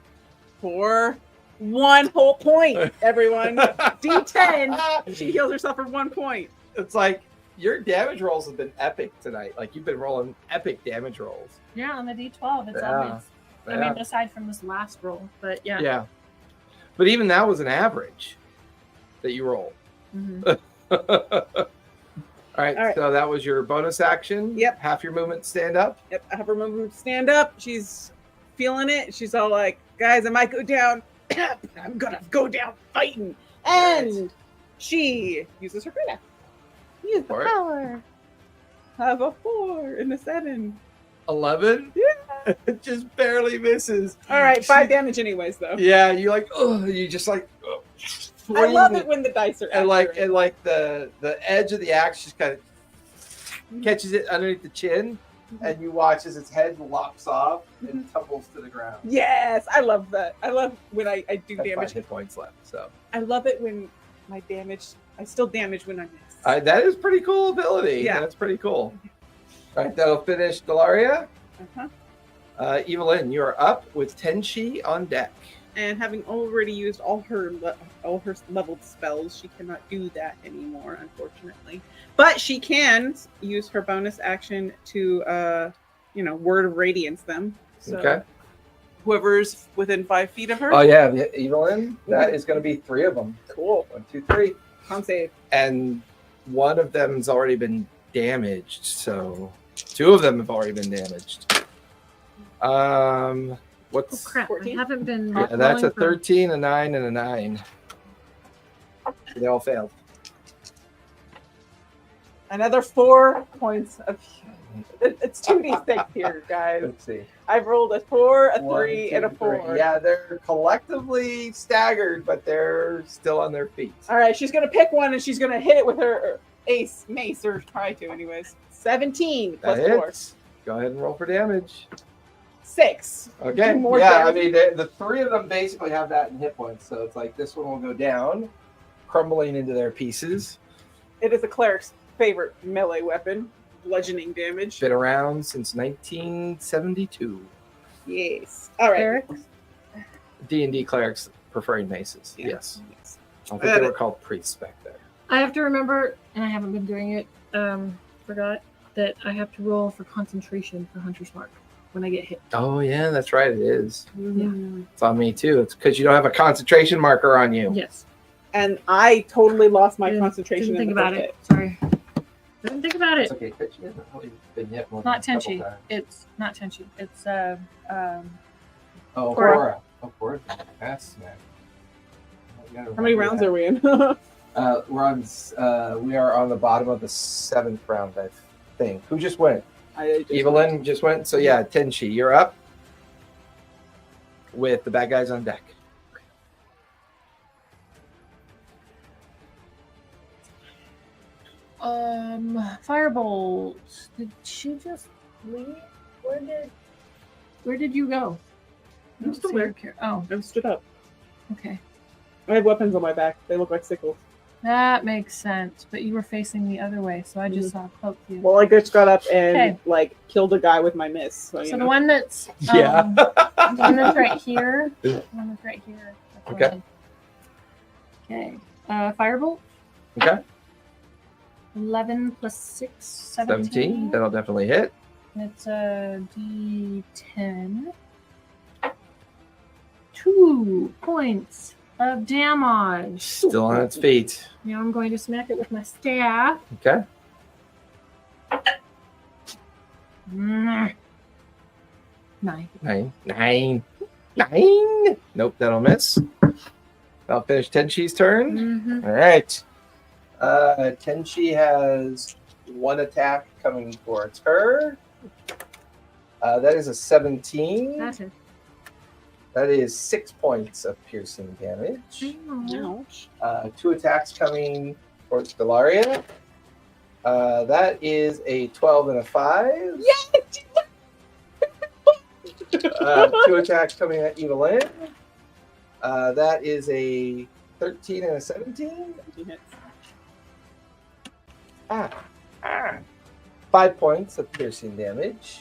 for 1 whole point, everyone. D10. She heals herself for 1 point. It's like your damage rolls have been epic tonight. Like you've been rolling epic damage rolls. Yeah, on the D12, it's Yeah. obvious. I mean, aside from this last roll, but yeah. Yeah. But even that was an average that you rolled. Mhm. All right, All right. so that was your bonus action. Yep. Half your movement stand up. Yep, I have her movement to stand up. She's feeling it. She's all like, guys, I might go down. I'm gonna go down fighting. And she uses her crit action. Use the For it. power. Have a 4 and a 7. 11? Yeah. It just barely misses. All right, 5 damage anyways, though. Yeah, you like, oh, you just like, oh, I love it when the dice are and like, accurate. and like the edge of the axe just kind of catches it underneath the chin, and you watch as its head lops off and tumbles to the ground. Yes, I love that. I love when I do Have 5 damage. hit points left. So I love it when my damage, I still damage when I miss. that is pretty cool ability. Yeah. That's pretty cool. All right, that'll finish Delaria. Uh-huh. Evelyn, you are up with Tenchi on deck. And having already used all her leveled spells, she cannot do that anymore, unfortunately. But she can use her bonus action to, word of radiance them. So Okay. whoever's within 5 feet of her. Oh yeah, Evelyn. That is going to be 3 of them. Cool. 1, 2, 3. Con save. And one of them's already been damaged, so 2 of them have already been damaged. Oh What's crap! 14? I haven't been. yeah, that's a rolling for- 13, a 9, and a 9. They all failed. Another 4 points of. It's 2d6 here, guys. Let's see. I've rolled a 4, a 3, 1, and a 2, 4. 3. Yeah, they're collectively staggered, but they're still on their feet. All right, she's gonna pick one and she's gonna hit it with her mace, or try to, anyways. 17 plus That 4. hits. Go ahead and roll for damage. 6. Okay. More Yeah, I damage. mean, the 3 of them basically have that in hit points, so it's like this one will go down, crumbling into their pieces. It is a cleric's favorite melee weapon, bludgeoning damage. Been around since 1972. Yes. All right. Eric? D&D clerics preferring maces. Yeah. Yes. Yes. I think they were called priests back there. I have to remember, and I haven't been doing it. Forgot that I have to roll for concentration for Hunter's Mark when I get hit. Oh, yeah, that's right. It is. Mhm. It's on me, too. It's because you don't have a concentration marker on you. Yes. And I totally lost my Didn't- concentration. Didn't think in the about first it. Sorry. Didn't think about It's it. okay. But you haven't really been hit more Not than a couple Tenchi. times. It's not Tenchi. It's Oh, Cora. Cora. Oh, Cora. That's man. How many rounds are we in? We are on the bottom of the 7th round, I think. Who just went? I just- Evelyn just went. So yeah, Tenchi, you're up with the bad guys on deck. Firebolt. Did she just leave? Where did you go? I I'm don't still see there. her care- Oh, I'm stood up. okay. I have weapons on my back. They look like sickles. That makes sense. But you were facing the other way, so I just saw a cloak view. Well, I just got up and Okay. killed a guy with my miss. So, So the one that's Yeah. the one that's right here. The one that's right here. That's the Okay. one. Okay. Firebolt. Okay. 11 plus 6, 17. 17. That'll definitely hit. It's a D10. 2 points of damage. Still on its feet. Now I'm going to smack it with my staff. Okay. Mm. 9. 9. Nope, that'll miss. I'll finish Tenshi's turn. Mm-hmm. All right. Tenshi has 1 attack coming towards her. That is a 17. That's it. That is 6 points of piercing damage. Ouch. 2 attacks coming towards Delaria. That is a 12 and a 5. Yes! 2 attacks coming at Evelyn. That is a 13 and a 17. He hits. 5 points of piercing damage.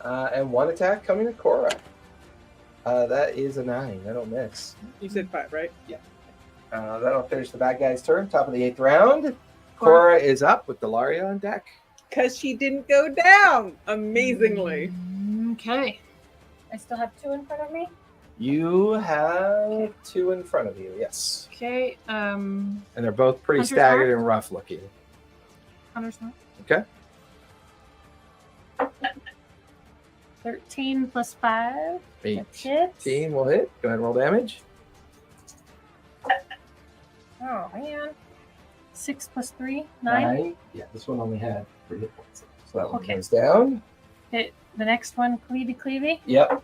And 1 attack coming at Cora. That is a 9. That'll miss. You said 5, right? That'll finish the bad guy's turn. Top of the 8th round. Cora is up with Delaria on deck. Because she didn't go down. Amazingly. Okay. I still have 2 in front of me. You have 2 in front of you, yes. Okay. And they're both pretty Hunter's staggered mark? and rough looking. Hunter's mark. Okay. 13 plus 5. That hits. 18 will hit. Go ahead and roll damage. Oh man. 6 plus 3. 9. Yeah, this one only had 3 hit points. So that one Okay. goes down. Hit the next one. Cleavy. Yep.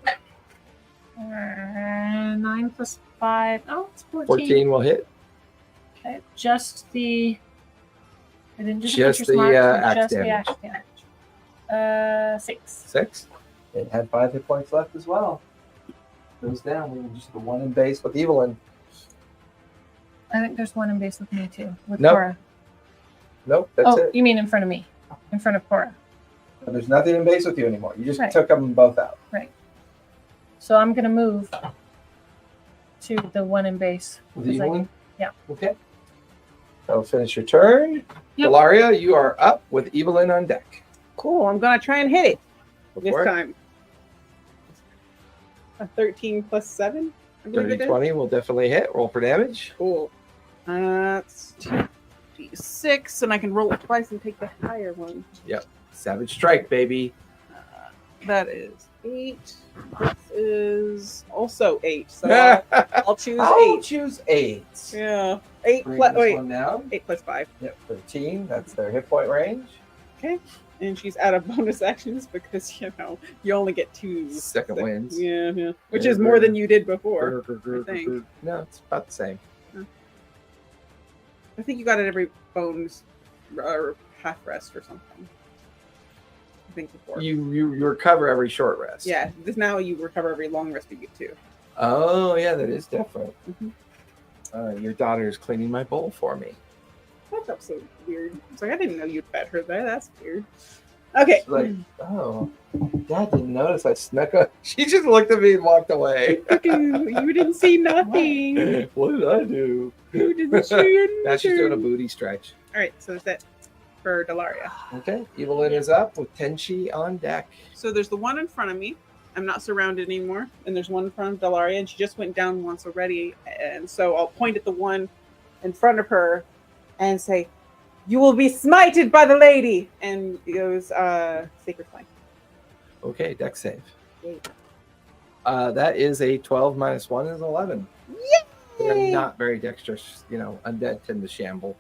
9 plus 5. Oh, it's 14. 14 will hit. Okay. Just the. I didn't do the Just Hunter's the, mark, axe just the damage. axe damage. 6. 6. It had 5 hit points left as well. Goes down. We just the 1 in base with Evelyn. I think there's 1 in base with me too. With Nope. Cora. Nope, that's it. You mean in front of me? In front of Cora. There's nothing in base with you anymore. You just Right. took them both out. So I'm gonna move to the 1 in base. With Because I- Evelyn? yeah. Okay. That'll finish your turn. Yep. Delaria, you are up with Evelyn on deck. Cool. I'm going to try and hit it Go this for it. time. A 13 plus 7. I believe 30, it is. 20 will definitely hit. Roll for damage. Cool. That's 2d6, and I can roll it twice and take the higher one. Savage strike, baby. That is 8. This is also 8. So I'll choose I'll 8. choose 8. Yeah. 8 Bring plus this wait. one down. 8 plus 5. Yep, 13. That's their hit point range. Okay. And she's out of bonus actions because you only get 2 Second wins. Yeah. Which Yeah, is more than you did before. I think. No, it's about the same. I think you got it every bonus or half rest or something. I think before. You recover every short rest. Yeah. This now you recover every long rest you get too. Oh, yeah, that is different. Mhm. Your daughter is cleaning my bowl for me. That's so weird. It's like I didn't know you'd fed her there. That's weird. Okay. She's like, oh, Dad didn't notice I snuck up. She just looked at me and walked away. You didn't see nothing. What did I do? You didn't see Now she's doing a anything. booty stretch. All right, so that's it for Delaria. Okay, Evelyn is up with Tenshi on deck. So there's the one in front of me. I'm not surrounded anymore. And there's one in front of Delaria, and she just went down once already. And so I'll point at the one in front of her and say, "You will be smited by the lady." And it goes Sacred Flame. Okay, deck save. Yay. That is a 12 minus 1 is 11. They're not very dexterous. Undead tend to shamble.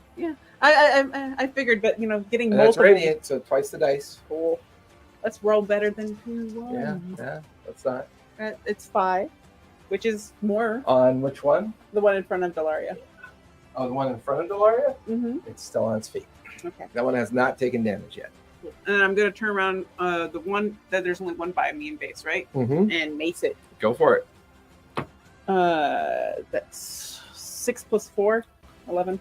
I figured, but getting And that's multiple. radiant, so twice the dice. Cool. Let's roll better than 2 1s. Yeah, that's not. It's 5, which is more. On which one? The one in front of Delaria. Oh, the one in front of Delaria? Mm-hmm. It's still on its feet. Okay. That one has not taken damage yet. And I'm going to turn around the one that there's only one by me in base, right? Mm-hmm. And mace it. Go for it. That's 6 plus 4, 11.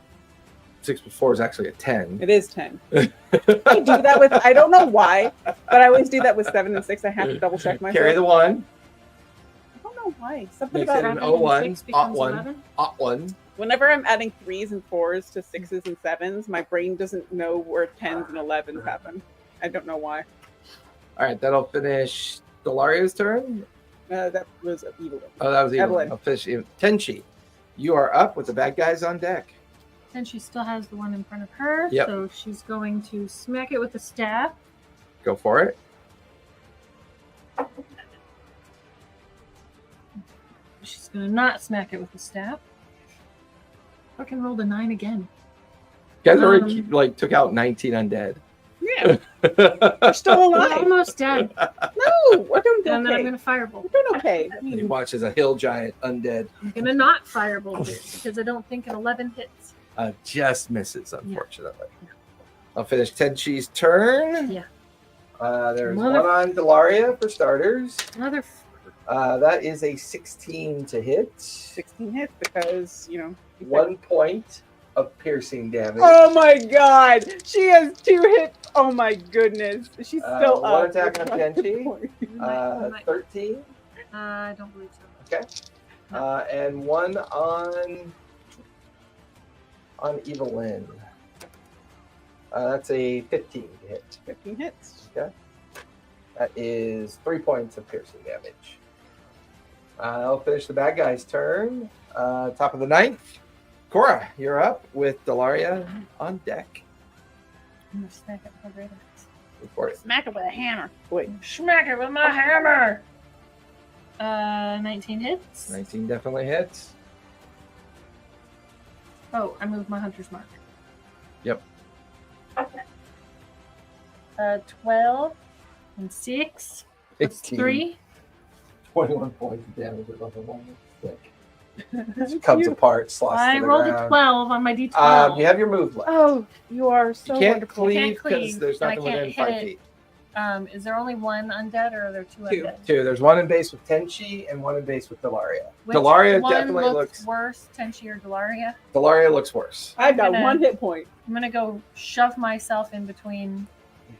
6 plus 4 is actually a 10. It is 10. I do that with, I don't know why, but I always do that with 7 and 6. I have to double check myself. Carry the 1. I don't know why. Something Makes about it an 7 and 01, 6 becomes 1. 11. 1. whenever I'm adding 3s and 4s to 6s and 7s, my brain doesn't know where 10s and 11s happen. I don't know why. All right, that'll finish Delaria's turn. That was Evelyn. Oh, that was Evelyn. Evelyn. Fish. Tenchi, you are up with the bad guys on deck. And she still has the one in front of her, Yep. so she's going to smack it with the staff. Go for it. She's going to not smack it with the staff. Fucking rolled a 9 again. You guys already took out 19 undead. Yeah, we're still We're alive. almost dead. No, we're doing And then I'm okay. going to firebolt. We're doing okay. You watch as a hill giant undead I'm going to not firebolt it because I don't think an 11 hits. just misses, unfortunately. I'll finish Tenchi's turn. Yeah. There's one on Delaria for starters. Another. That is a 16 to hit. 16 hits because, 1 point of piercing damage. Oh my god! She has 2 hits. Oh my goodness. She's still one up. attack on Tenchi. Might- 13. I don't believe so. Okay. And one on Evelyn. That's a 15 to hit. 15 hits. Okay. That is 3 points of piercing damage. I'll finish the bad guy's turn. Top of the 9th. Cora, you're up with Delaria on deck. I'm going to smack it with my great axe. Go for it. Smack it with a hammer. Wait. Smack it with my hammer. 19 hits. 19 definitely hits. Oh, I moved my hunter's mark. Yep. 12 and 6. That's 16. 3. 21 points of damage with level 1 stick. It comes apart, slots I to the rolled ground. a 12 on my d12. You have your move left. Oh, you are so you can't wonderful. cleave Can't because cleave, there's and I nothing within can't 5 hit feet. Is there only one undead or are there 2 Two. undead? 2. There's one in base with Tenchi and one in base with Delaria. Which Delaria one definitely looks. worse, Tenchi or Delaria? Delaria looks worse. I've got gonna- 1 hit point. I'm going to go shove myself in between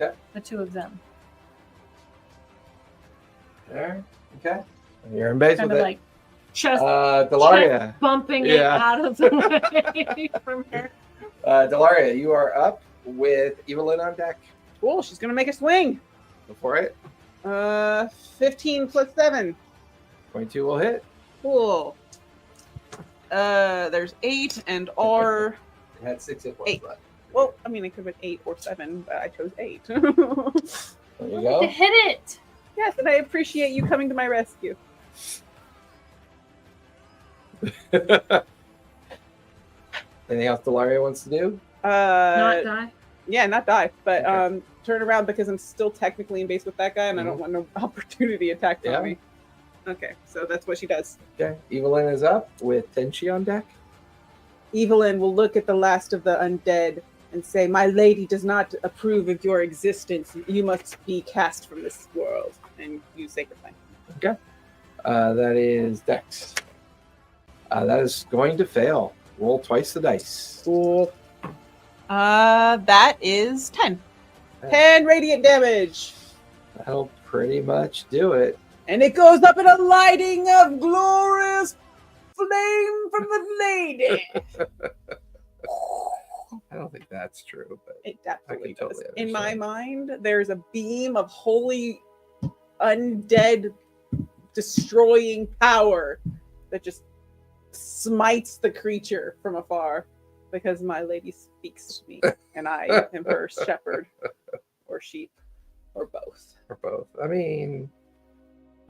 Okay. the 2 of them. There. Okay. And you're in base Kind with of it. like chest Delaria. bumping it Yeah. out of the way from her. Delaria, you are up with Evelyn on deck. Cool, she's gonna make a swing. Go for it. 15 plus 7. 22 will hit. Cool. There's 8 and R. It had 6 hit points 8. left. Well, I mean, it could have been 8 or 7, but I chose 8. There you To go. hit it. Yes, and I appreciate you coming to my rescue. Anything else Delaria wants to do? Not die. Yeah, not die, but Okay. turn around because I'm still technically in base with that guy, and I don't want no opportunity attack Yeah. on me. Okay, so that's what she does. Okay. Evelyn is up with Tenchi on deck. Evelyn will look at the last of the undead and say, "My lady does not approve of your existence. You must be cast from this world." And use Sacred Flame. Okay. That is Dex. That is going to fail. Roll twice the dice. Cool. That is 10. 10 radiant damage. That'll pretty much do it. And it goes up in a lighting of glorious flame from the lady. I don't think that's true, but It definitely I can totally does. In my understand. mind, there's a beam of holy undead destroying power that just smites the creature from afar because my lady speaks to me and I am her shepherd or sheep or both. or both. I mean,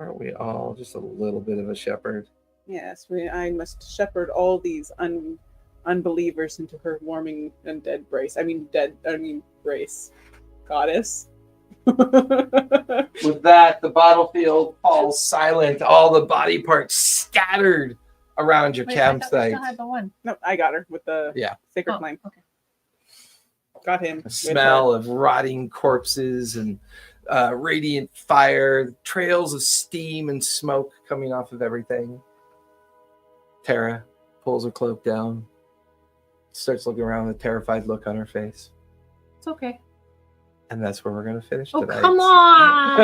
aren't we all just a little bit of a shepherd? Yes, I must shepherd all these unbelievers into her warming undead brace. Brace. Goddess. With that, the battlefield falls silent. All the body parts scattered around your Wait, I thought we campsite. still had the one. No, I got her with the Yeah. Sacred Oh, Flame. okay. Got him. A with smell of rotting corpses and radiant fire, trails of steam and smoke coming off of everything. Tara pulls her cloak down, starts looking around with a terrified look on her face. It's okay. And that's where we're going to finish Oh, tonight. come on.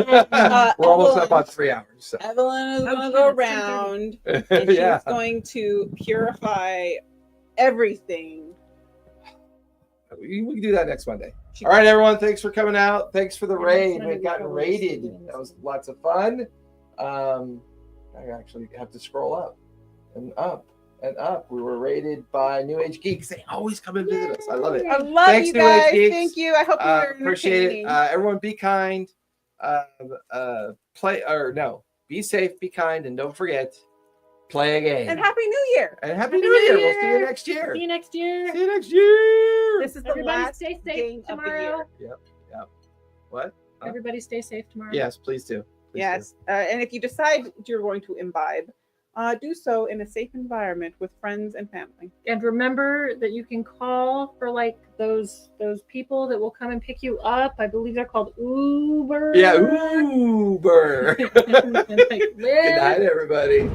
We're almost up Evelyn. on 3 hours. So. Evelyn is Oh, going to shit, go it's 10:30. around and Yeah. she's going to purify everything. We can do that next Monday. She- All right, everyone. Thanks for coming out. Thanks for the Yeah, raid. next Monday We've we gotten probably raided. should do That was this. lots of fun. I actually have to scroll up and up and up. We were rated by New Age Geeks. They always come and visit us. I love it. I love Thanks, you New Age guys. Geeks. Thank you. I hope you're Appreciate it. entertaining. Everyone, be kind. Be safe, be kind, and don't forget, play a game. And Happy New Year. And Happy New Year. We'll see you next year. See you next year. See you next year. This is the Everybody last stay safe game tomorrow. of the year. Yep. What? Huh? Everybody stay safe tomorrow. Yes, please do. Please Yes. And if you decide you're going to imbibe, do so in a safe environment with friends and family. And remember that you can call for like those people that will come and pick you up. I believe they're called Uber. Do. Yeah, Uber. And, like, Good night, everybody.